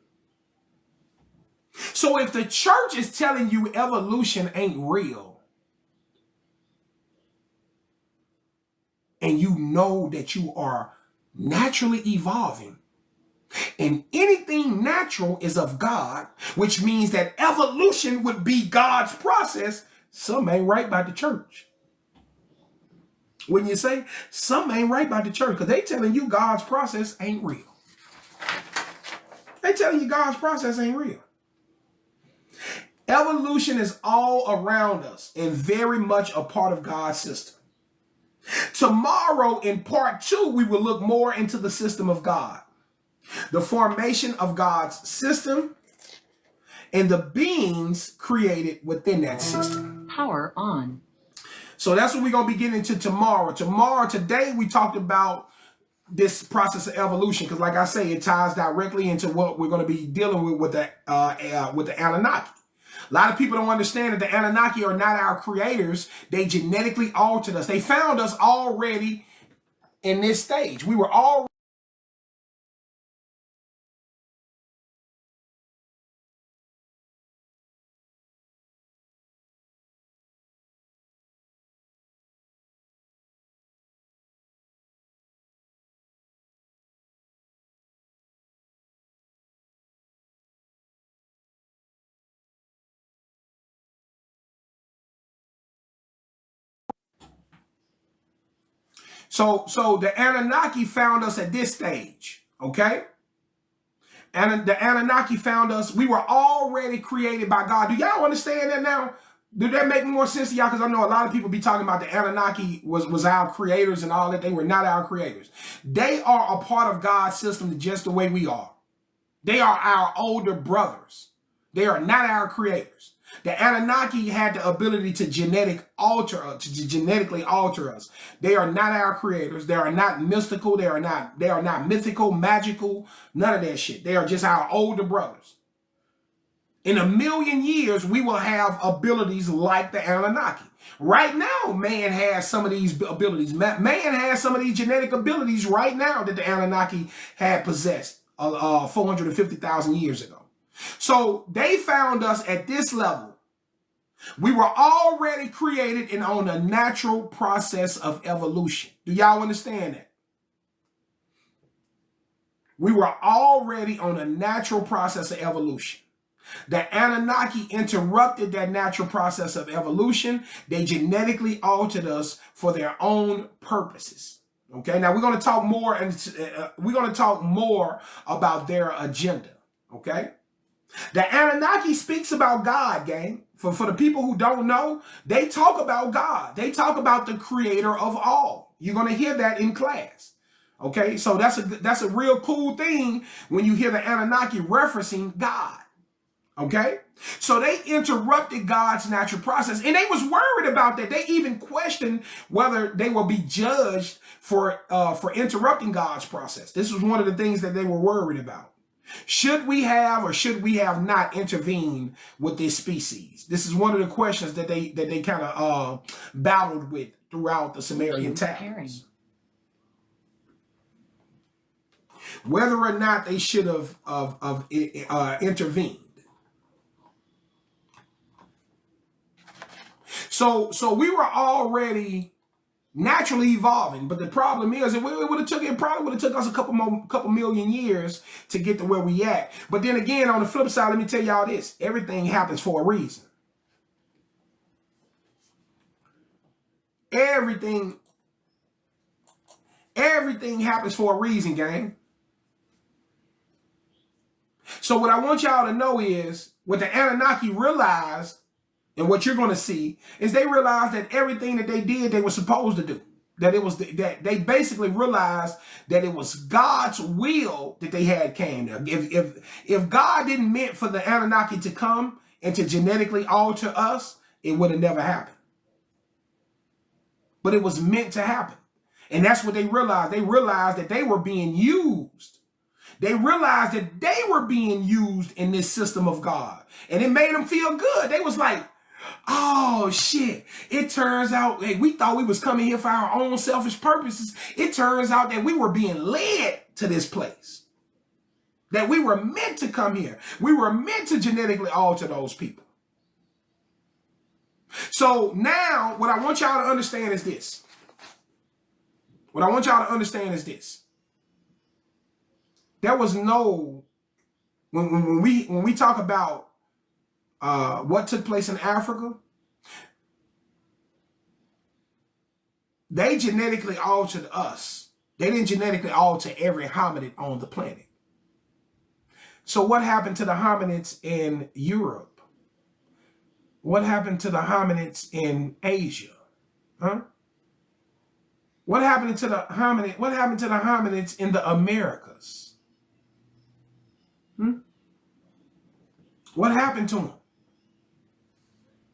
Speaker 1: So if the church is telling you evolution ain't real, and you know that you are naturally evolving, and anything natural is of God, which means that evolution would be God's process, something ain't right by the church. Wouldn't you say? Something ain't right by the church, because they telling you God's process ain't real. They telling you God's process ain't real. Evolution is all around us and very much a part of God's system. Tomorrow in part 2, we will look more into the system of God, the formation of God's system, and the beings created within that system.
Speaker 2: Power on.
Speaker 1: So that's what we're going to be getting into tomorrow. Today we talked about this process of evolution, because like I say, it ties directly into what we're going to be dealing with the Anunnaki. A lot of people don't understand that the Anunnaki are not our creators. They genetically altered us. They found us already in this stage. We were all so the Anunnaki found us at this stage, okay? And the Anunnaki found us. We were already created by God. Do y'all understand that now? Do that make more sense to y'all? Because I know a lot of people be talking about the Anunnaki was our creators and all that. They were not our creators. They are a part of God's system just the way we are. They are our older brothers. They are not our creators. The Anunnaki had the ability to genetically alter us. They are not our creators. They are not mystical. They are not mythical, magical, none of that shit. They are just our older brothers. In 1,000,000 years, we will have abilities like the Anunnaki. Right now, man has some of these abilities. Man has some of these genetic abilities right now that the Anunnaki had possessed 450,000 years ago. So they found us at this level. We were already created and on a natural process of evolution. Do y'all understand that? We were already on a natural process of evolution. The Anunnaki interrupted that natural process of evolution. They genetically altered us for their own purposes. Okay, now we're going to talk more, and we're going to talk more about their agenda. Okay, the Anunnaki speaks about God, gang. For the people who don't know, they talk about God. They talk about the creator of all. You're going to hear that in class. Okay, so that's a real cool thing when you hear the Anunnaki referencing God. Okay, so they interrupted God's natural process, and they was worried about that. They even questioned whether they will be judged for interrupting God's process. This was one of the things that they were worried about. Should we have or should we have not intervened with this species? This is one of the questions that they kind of battled with throughout the Sumerian tablets. Whether or not they should have intervened. So we were already naturally evolving, but the problem is it probably would have took us a couple million years to get to where we at. But then again, on the flip side, let me tell y'all this: everything happens for a reason. Everything Everything happens for a reason, gang. So what I want y'all to know is what the Anunnaki realized, and what you're going to see is they realized that everything that they did, they were supposed to do. That it was that they basically realized that it was God's will that they had came there. If God didn't meant for the Anunnaki to come and to genetically alter us, it would have never happened. But it was meant to happen. And that's what they realized. They realized that they were being used. They realized that they were being used in this system of God. And it made them feel good. They was like, oh shit. It turns out, hey, we thought we was coming here for our own selfish purposes. It turns out that we were being led to this place. That we were meant to come here. We were meant to genetically alter those people. So now what I want y'all to understand is this. What I want y'all to understand is this. There was no, when we talk about what took place in Africa, they genetically altered us. They didn't genetically alter every hominid on the planet. So what happened to the hominids in Europe? What happened to the hominids in Asia? Huh? What happened to the hominids in the Americas? What happened to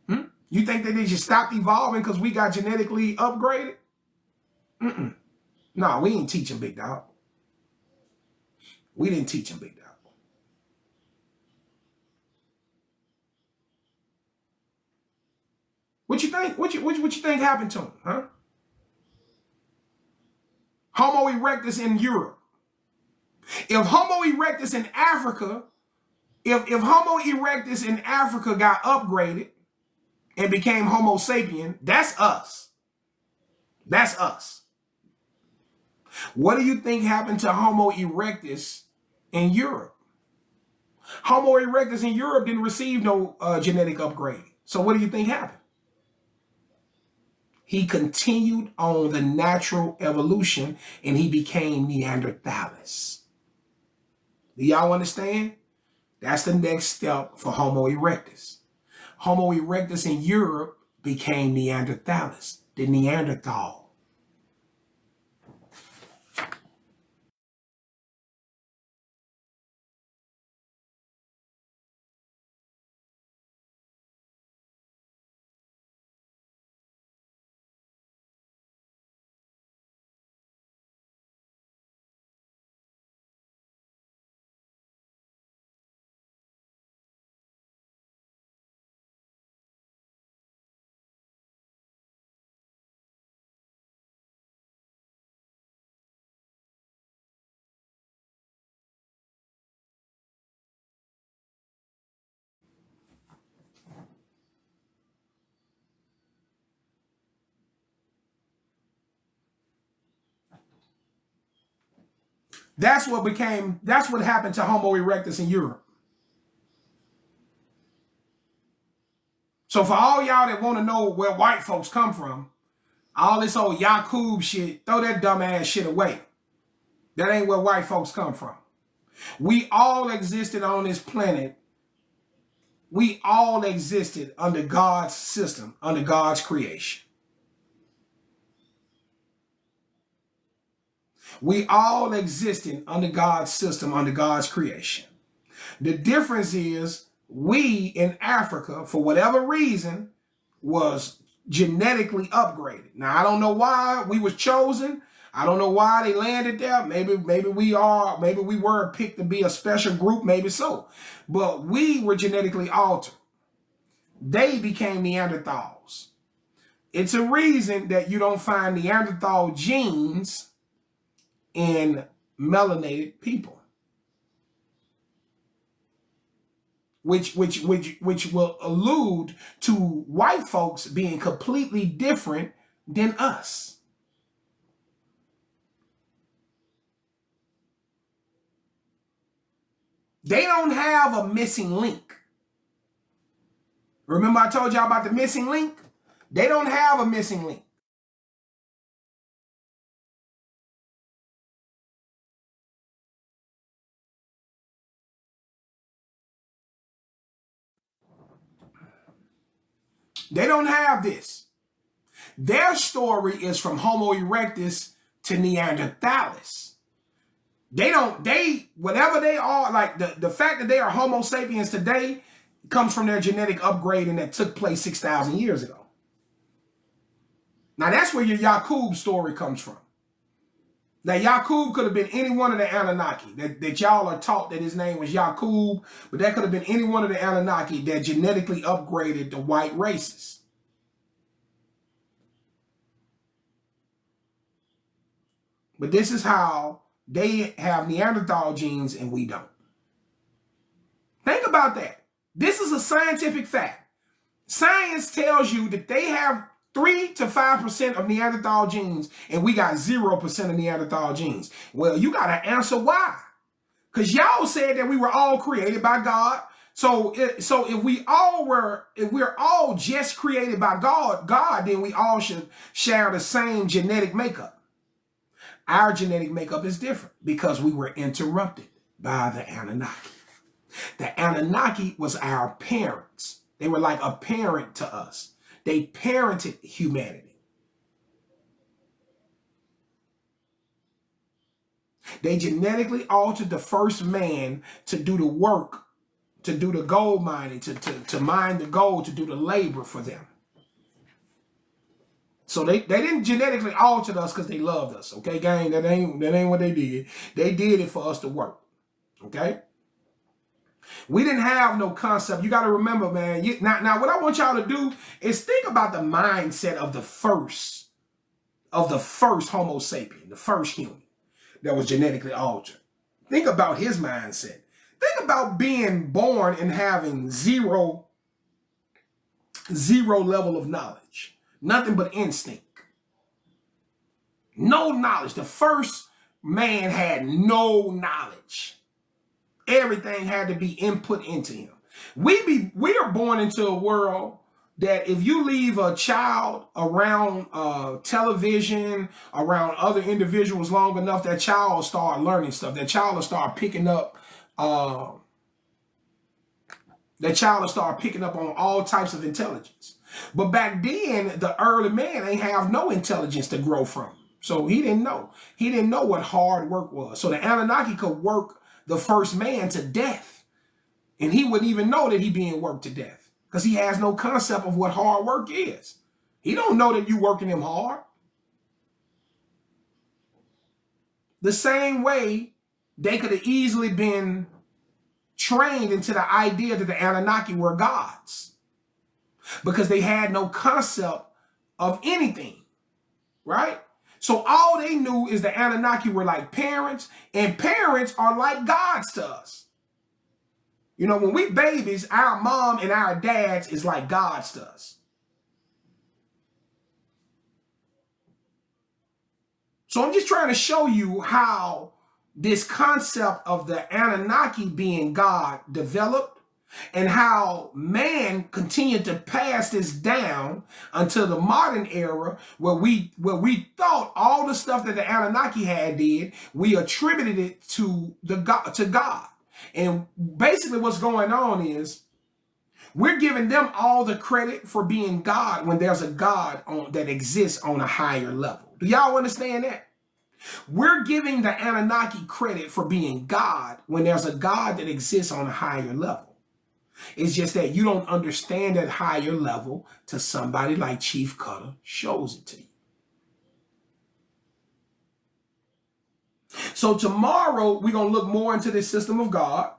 Speaker 1: them? You think that they just stopped evolving because we got genetically upgraded? No, we ain't teaching, big dog. We didn't teach them, big dog. What you think? What you think happened to them, huh? Homo erectus in Europe. If Homo erectus in Africa, if Homo erectus in Africa got upgraded and became Homo sapien, that's us. That's us. What do you think happened to Homo erectus in Europe? Homo erectus in Europe didn't receive no genetic upgrade. So what do you think happened? He continued on the natural evolution and he became Neanderthalis. Do y'all understand? That's the next step for Homo erectus. Homo erectus in Europe became Neanderthalis, the Neanderthal. That's what happened to Homo erectus in Europe. So for all y'all that want to know where white folks come from, all this old Yakub shit, throw that dumb ass shit away. That ain't where white folks come from. We all existed on this planet. We all existed under God's system, under God's creation. We all existed under God's system, under God's creation. The difference is we in Africa, for whatever reason, was genetically upgraded. Now, I don't know why we was chosen. I don't know why they landed there. Maybe we were picked to be a special group, maybe so. But we were genetically altered. They became Neanderthals. It's a reason that you don't find Neanderthal genes in melanated people. Which will allude to white folks being completely different than us. They don't have a missing link. Remember I told y'all about the missing link? They don't have a missing link. They don't have this. Their story is from Homo erectus to Neanderthalis. Whatever they are, like the fact that they are Homo sapiens today comes from their genetic upgrading that took place 6,000 years ago. Now that's where your Yakub story comes from. Now Yakub could have been any one of the Anunnaki that y'all are taught that his name was Yakub, but that could have been any one of the Anunnaki that genetically upgraded the white races. But this is how they have Neanderthal genes and we don't. Think about that. This is a scientific fact. Science tells you that they have 3 to 5% of Neanderthal genes and we got 0% of Neanderthal genes. Well, you got to answer why. Because y'all said that we were all created by God. So if we're all just created by God, then we all should share the same genetic makeup. Our genetic makeup is different because we were interrupted by the Anunnaki. The Anunnaki was our parents. They were like a parent to us. They parented humanity. They genetically altered the first man to do the work, to do the gold mining, to mine the gold, to do the labor for them. So they didn't genetically alter us because they loved us, okay, gang? That ain't what they did. They did it for us to work, okay? We didn't have no concept. You got to remember, man. Now, what I want y'all to do is think about the mindset of the first Homo sapien, the first human that was genetically altered. Think about his mindset. Think about being born and having zero level of knowledge. Nothing but instinct. No knowledge. The first man had no knowledge. Everything had to be input into him. We are born into a world that if you leave a child around television, around other individuals long enough, that child will start learning stuff. That child will start picking up on all types of intelligence. But back then, the early man ain't have no intelligence to grow from. So he didn't know. He didn't know what hard work was. So the Anunnaki could work the first man to death. And he wouldn't even know that he being worked to death. Because he has no concept of what hard work is. He don't know that you working him hard. The same way they could have easily been trained into the idea that the Anunnaki were gods. Because they had no concept of anything, right? So all they knew is the Anunnaki were like parents, and parents are like gods to us. You know, when we babies, our mom and our dads is like gods to us. So I'm just trying to show you how this concept of the Anunnaki being God developed, and how man continued to pass this down until the modern era where we thought all the stuff that the Anunnaki had did, we attributed it to God. And basically what's going on is we're giving them all the credit for being God when there's a God that exists on a higher level. Do y'all understand that? We're giving the Anunnaki credit for being God when there's a God that exists on a higher level. It's just that you don't understand that higher level till somebody like Chief Kuttah shows it to you. So tomorrow, we're going to look more into this system of God.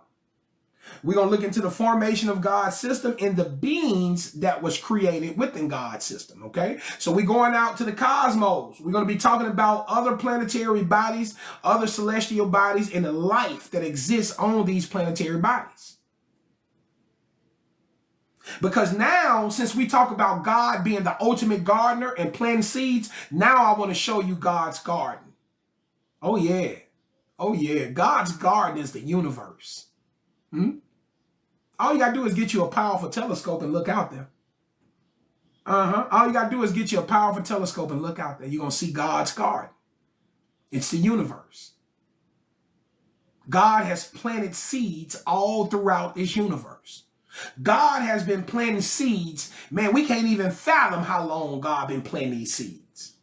Speaker 1: We're going to look into the formation of God's system and the beings that was created within God's system, okay? So we're going out to the cosmos. We're going to be talking about other planetary bodies, other celestial bodies, and the life that exists on these planetary bodies. Because now, since we talk about God being the ultimate gardener and planting seeds, now I want to show you God's garden. Oh, yeah. Oh, yeah. God's garden is the universe. All you got to do is get you a powerful telescope and look out there. All you got to do is get you a powerful telescope and look out there. You're going to see God's garden. It's the universe. God has planted seeds all throughout this universe. God has been planting seeds. Man, we can't even fathom how long God been planting these seeds.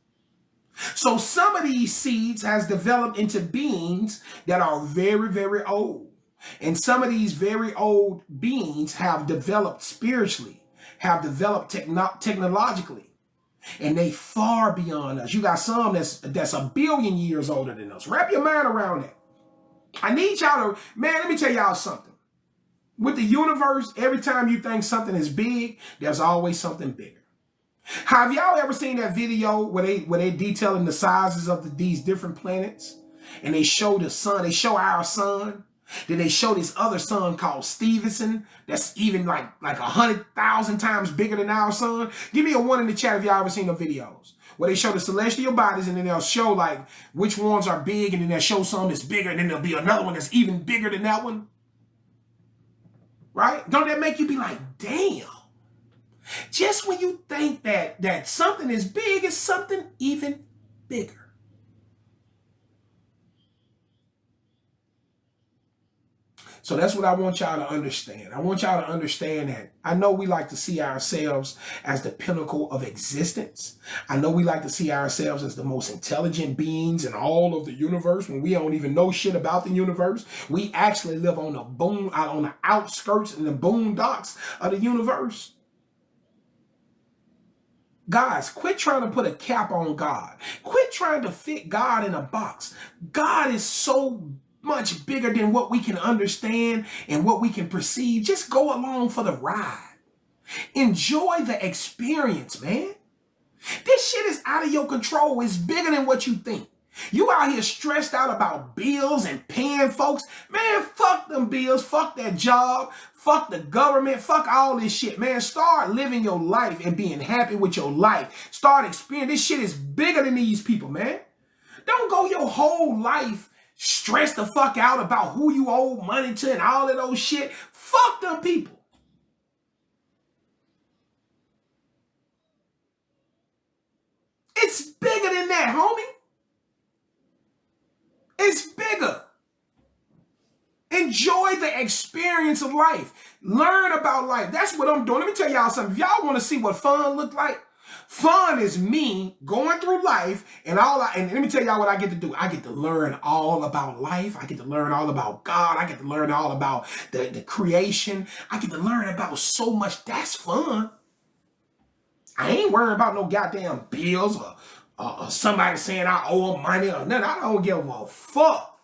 Speaker 1: So some of these seeds has developed into beings that are very, very old. And some of these very old beings have developed spiritually, have developed technologically. And they far beyond us. You got some that's a billion years older than us. Wrap your mind around that. I need y'all to, man, let me tell y'all something. With the universe, every time you think something is big, there's always something bigger. Have y'all ever seen that video where they detailing the sizes of these different planets? And they show the sun, they show our sun. Then they show this other sun called Stevenson that's even like 100,000 times bigger than our sun. Give me a 1 in the chat if y'all ever seen the videos where they show the celestial bodies and then they'll show like which ones are big and then they'll show some that's bigger and then there'll be another one that's even bigger than that one. Right? Don't that make you be like, damn. Just when you think that something is big, it's something even bigger. So that's what I want y'all to understand. I want y'all to understand that I know we like to see ourselves as the pinnacle of existence. I know we like to see ourselves as the most intelligent beings in all of the universe when we don't even know shit about the universe. We actually live on the outskirts and the boondocks of the universe. Guys, quit trying to put a cap on God. Quit trying to fit God in a box. God is so much bigger than what we can understand and what we can perceive. Just go along for the ride. Enjoy the experience, man. This shit is out of your control. It's bigger than what you think. You out here stressed out about bills and paying folks. Man, fuck them bills. Fuck that job. Fuck the government. Fuck all this shit, man. Start living your life and being happy with your life. Start experiencing. This shit is bigger than these people, man. Don't go your whole life stress the fuck out about who you owe money to and all of those shit. Fuck them people. It's bigger than that, homie. It's bigger. Enjoy the experience of life. Learn about life. That's what I'm doing. Let me tell y'all something. If y'all want to see what fun look like, fun is me going through life and and let me tell y'all what I get to do. I get to learn all about life. I get to learn all about God. I get to learn all about the creation. I get to learn about so much. That's fun. I ain't worrying about no goddamn bills or somebody saying I owe them money or nothing. I don't give a fuck.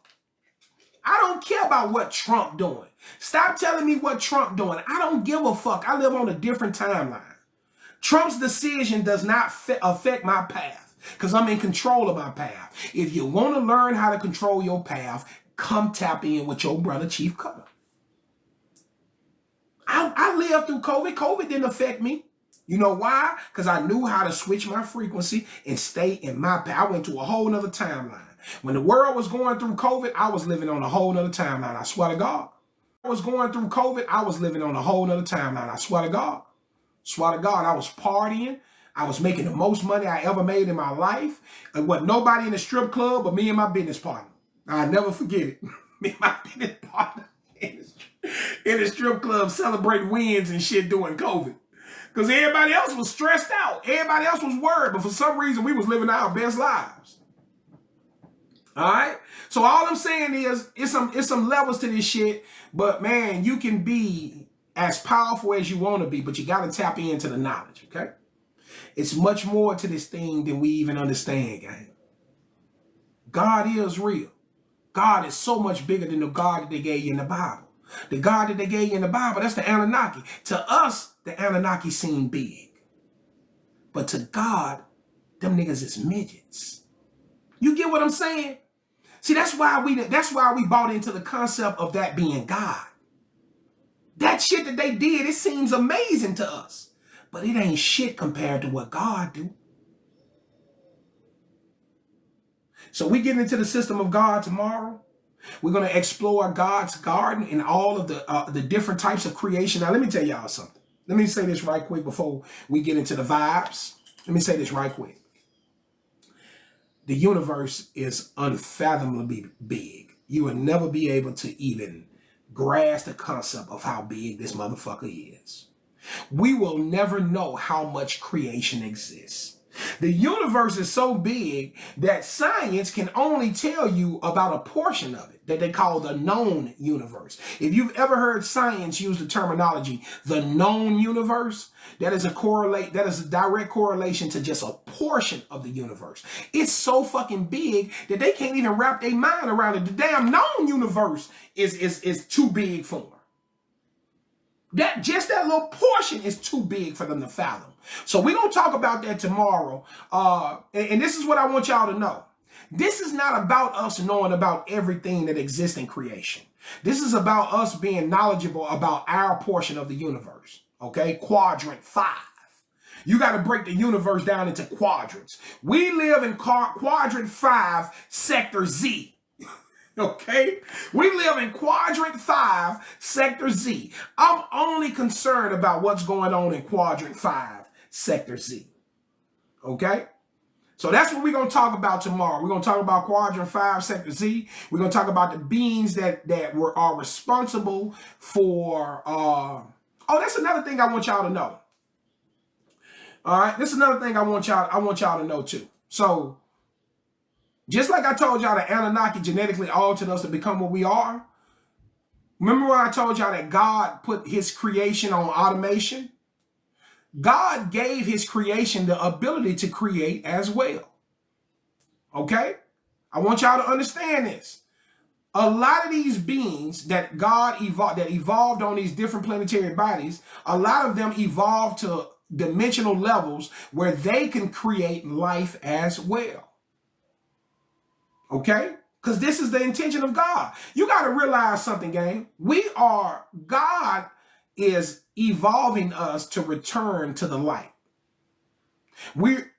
Speaker 1: I don't care about what Trump doing. Stop telling me what Trump doing. I don't give a fuck. I live on a different timeline. Trump's decision does not affect my path because I'm in control of my path. If you want to learn how to control your path, come tap in with your brother, Chief Kuttah. I lived through COVID. COVID didn't affect me. You know why? Because I knew how to switch my frequency and stay in my path. I went to a whole nother timeline. When the world was going through COVID, I was living on a whole nother timeline. I swear to God. I was going through COVID, I was living on a whole nother timeline. I swear to God. Swear to God, I was partying. I was making the most money I ever made in my life. It wasn't nobody in the strip club but me and my business partner. I'll never forget it. Me and my business partner in the strip club celebrating wins and shit during COVID. Because everybody else was stressed out. Everybody else was worried. But for some reason, we was living our best lives. All right? So all I'm saying is, it's some levels to this shit. But, man, you can be as powerful as you want to be, but you got to tap into the knowledge, okay? It's much more to this thing than we even understand, gang. God is real. God is so much bigger than the God that they gave you in the Bible. The God that they gave you in the Bible, that's the Anunnaki. To us, the Anunnaki seem big. But to God, them niggas is midgets. You get what I'm saying? See, that's why we bought into the concept of that being God. That shit that they did, it seems amazing to us. But it ain't shit compared to what God do. So we get into the system of God tomorrow. We're going to explore God's garden and all of the different types of creation. Now, let me tell y'all something. Let me say this right quick before we get into the vibes. Let me say this right quick. The universe is unfathomably big. You will never be able to even grasp the concept of how big this motherfucker is. We will never know how much creation exists. The universe is so big that science can only tell you about a portion of it that they call the known universe. If you've ever heard science use the terminology, the known universe, that is a direct correlation to just a portion of the universe. It's so fucking big that they can't even wrap their mind around it. The damn known universe is too big for them. That little portion is too big for them to fathom. So we're going to talk about that tomorrow. And this is what I want y'all to know. This is not about us knowing about everything that exists in creation. This is about us being knowledgeable about our portion of the universe. Okay? Quadrant 5. You got to break the universe down into quadrants. We live in quadrant 5, sector Z. Okay? We live in quadrant 5, sector Z. I'm only concerned about what's going on in quadrant 5, sector Z. Okay? So that's what we're going to talk about tomorrow. We're going to talk about quadrant 5, sector Z. We're going to talk about the beings that are responsible for... that's another thing I want y'all to know. All right? This is another thing I want y'all to know too. So... just like I told y'all that Anunnaki genetically altered us to become what we are. Remember when I told y'all that God put his creation on automation? God gave his creation the ability to create as well. Okay? I want y'all to understand this. A lot of these beings that God evolved on these different planetary bodies, a lot of them evolved to dimensional levels where they can create life as well. Okay? Because this is the intention of God. You got to realize something, gang. God is evolving us to return to the light.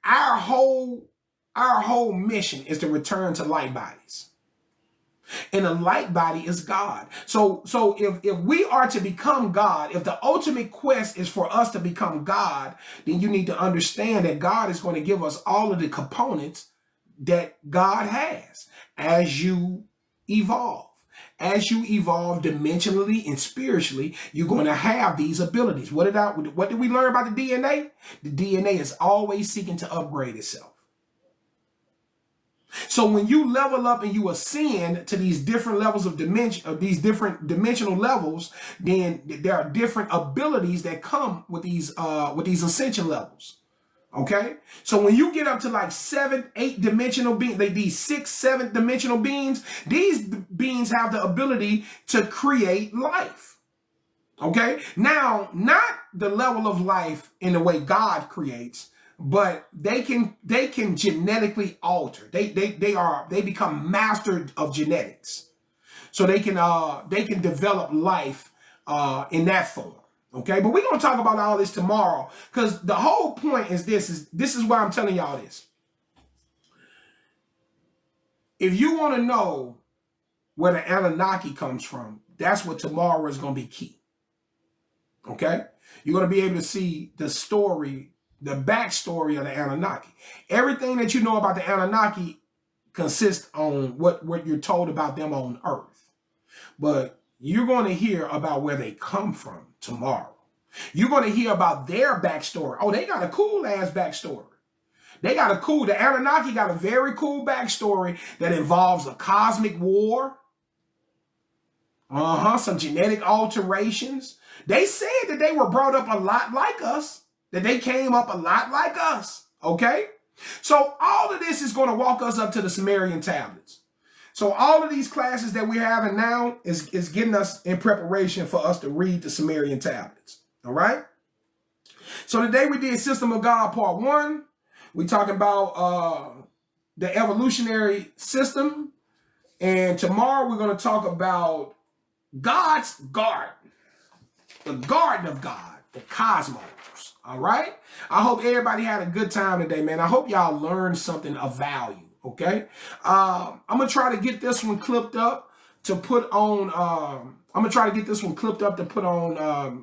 Speaker 1: Our whole mission is to return to light bodies. And a light body is God. So if we are to become God, if the ultimate quest is for us to become God, then you need to understand that God is going to give us all of the components that God has as you evolve. As you evolve dimensionally and spiritually, you're going to have these abilities. What did we learn about the DNA? The DNA is always seeking to upgrade itself. So when you level up and you ascend to these different levels of these different dimensional levels, then there are different abilities that come with these ascension levels. Okay, so when you get up to like 7, 8 dimensional beings, these 6, 7 dimensional beings, these beings have the ability to create life. Okay, now not the level of life in the way God creates, but they can genetically alter. They become mastered of genetics, so they can develop life in that form. Okay, but we're going to talk about all this tomorrow because the whole point is this is why I'm telling y'all this. If you want to know where the Anunnaki comes from, that's what tomorrow is going to be key. Okay, you're going to be able to see the story, the backstory of the Anunnaki. Everything that you know about the Anunnaki consists on what you're told about them on Earth. But you're going to hear about where they come from tomorrow. You're going to hear about their backstory. Oh, they got a cool ass backstory. The Anunnaki got a very cool backstory that involves a cosmic war. Some genetic alterations. They said that they were brought up a lot like us, that they came up a lot like us. Okay? So all of this is going to walk us up to the Sumerian tablets. So all of these classes that we're having now is getting us in preparation for us to read the Sumerian tablets. All right? So today we did System of God Part 1. We're talking about the evolutionary system. And tomorrow we're going to talk about God's garden. The garden of God. The cosmos. All right? I hope everybody had a good time today, man. I hope y'all learned something of value. Okay, I'm gonna try to get this one clipped up to put on.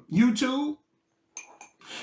Speaker 1: YouTube,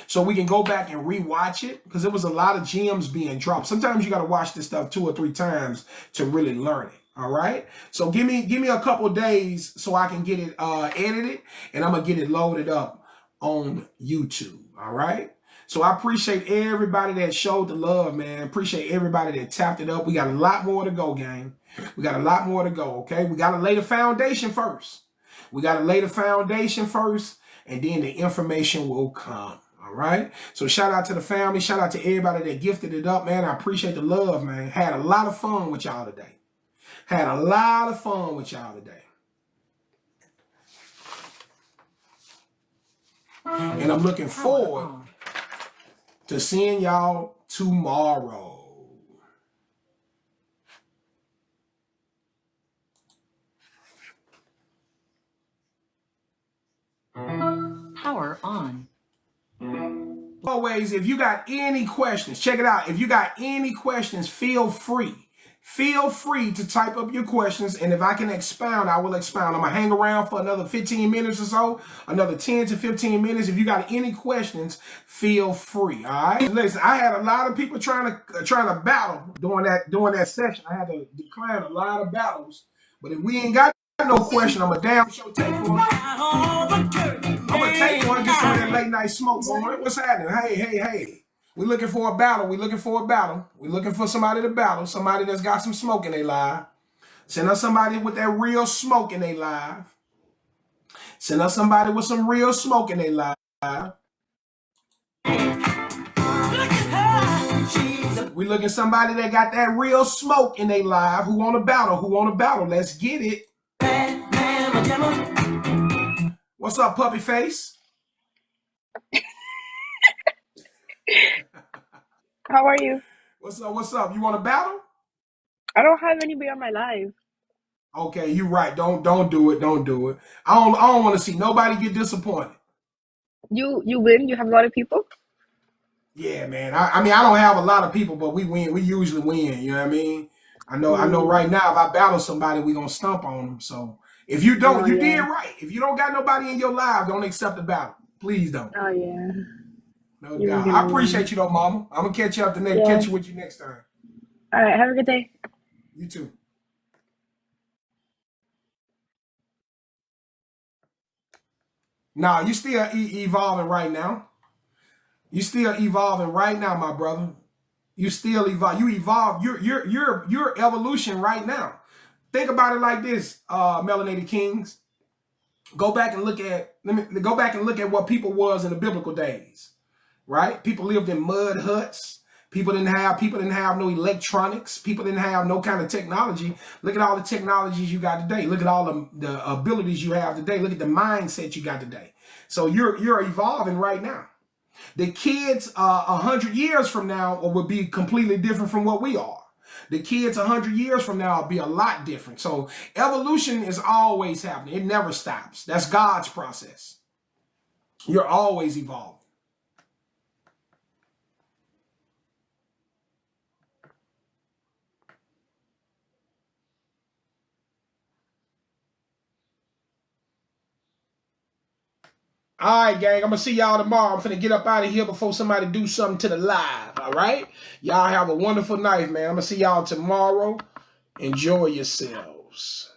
Speaker 1: so we can go back and rewatch it because there was a lot of gems being dropped. Sometimes you got to watch this stuff 2 or 3 times to really learn it. All right. So give me a couple days so I can get it edited, and I'm gonna get it loaded up on YouTube. All right. So I appreciate everybody that showed the love, man. Appreciate everybody that tapped it up. We got a lot more to go, gang. We got a lot more to go. Okay. We got to lay the foundation first. We got to lay the foundation first, and then the information will come. All right. So shout out to the family. Shout out to everybody that gifted it up, man. I appreciate the love, man. Had a lot of fun with y'all today. Had a lot of fun with y'all today. And I'm looking forward to seeing y'all tomorrow.
Speaker 2: Power on.
Speaker 1: Always, if you got any questions, check it out. If you got any questions, feel free. Feel free to type up your questions, and if I can expound, I will expound. I'm going to hang around for another 15 minutes or so, another 10 to 15 minutes. If you got any questions, feel free, all right? Listen, I had a lot of people trying to battle during that session. I had to decline a lot of battles, but if we ain't got no question, I'm a damn sure take one. I'm going to take one, get some of that late night smoke, boy. What's happening? Hey. We're looking for a battle. We're looking for somebody to battle. Somebody that's got some smoke in their life. Send us somebody with that real smoke in their life. Send us somebody with some real smoke in their life. We're looking for somebody that got that real smoke in their life. Who want to battle? Let's get it. What's up, puppy face?
Speaker 3: How are you?
Speaker 1: What's up? You want to battle?
Speaker 3: I don't have anybody on my live.
Speaker 1: Okay, you're right. Don't do it. Don't do it. I don't want to see nobody get disappointed.
Speaker 3: You win? You have a lot of people?
Speaker 1: Yeah, man. I mean, I don't have a lot of people, but we win. We usually win. You know what I mean? I know right now, if I battle somebody, we're going to stomp on them. So if you don't, you did right. If you don't got nobody in your live, don't accept the battle. Please don't.
Speaker 3: Oh, yeah.
Speaker 1: No doubt. I appreciate you, though, mama. I'm going to catch you up the next. Catch you with you next time.
Speaker 3: All right. Have a good day.
Speaker 1: You too. Nah, you still evolving right now. You still evolving right now, my brother. You still evolve. You evolve. You're evolution right now. Think about it like this, Melanated Kings. Go back and look at what people was in the biblical days, right? People lived in mud huts. People didn't have no electronics. People didn't have no kind of technology. Look at all the technologies you got today. Look at all the abilities you have today. Look at the mindset you got today. So you're evolving right now. The kids 100 years from now will be completely different from what we are. The kids 100 years from now will be a lot different. So evolution is always happening. It never stops. That's God's process. You're always evolving. All right, gang. I'm going to see y'all tomorrow. I'm finna get up out of here before somebody do something to the live. All right? Y'all have a wonderful night, man. I'm going to see y'all tomorrow. Enjoy yourselves.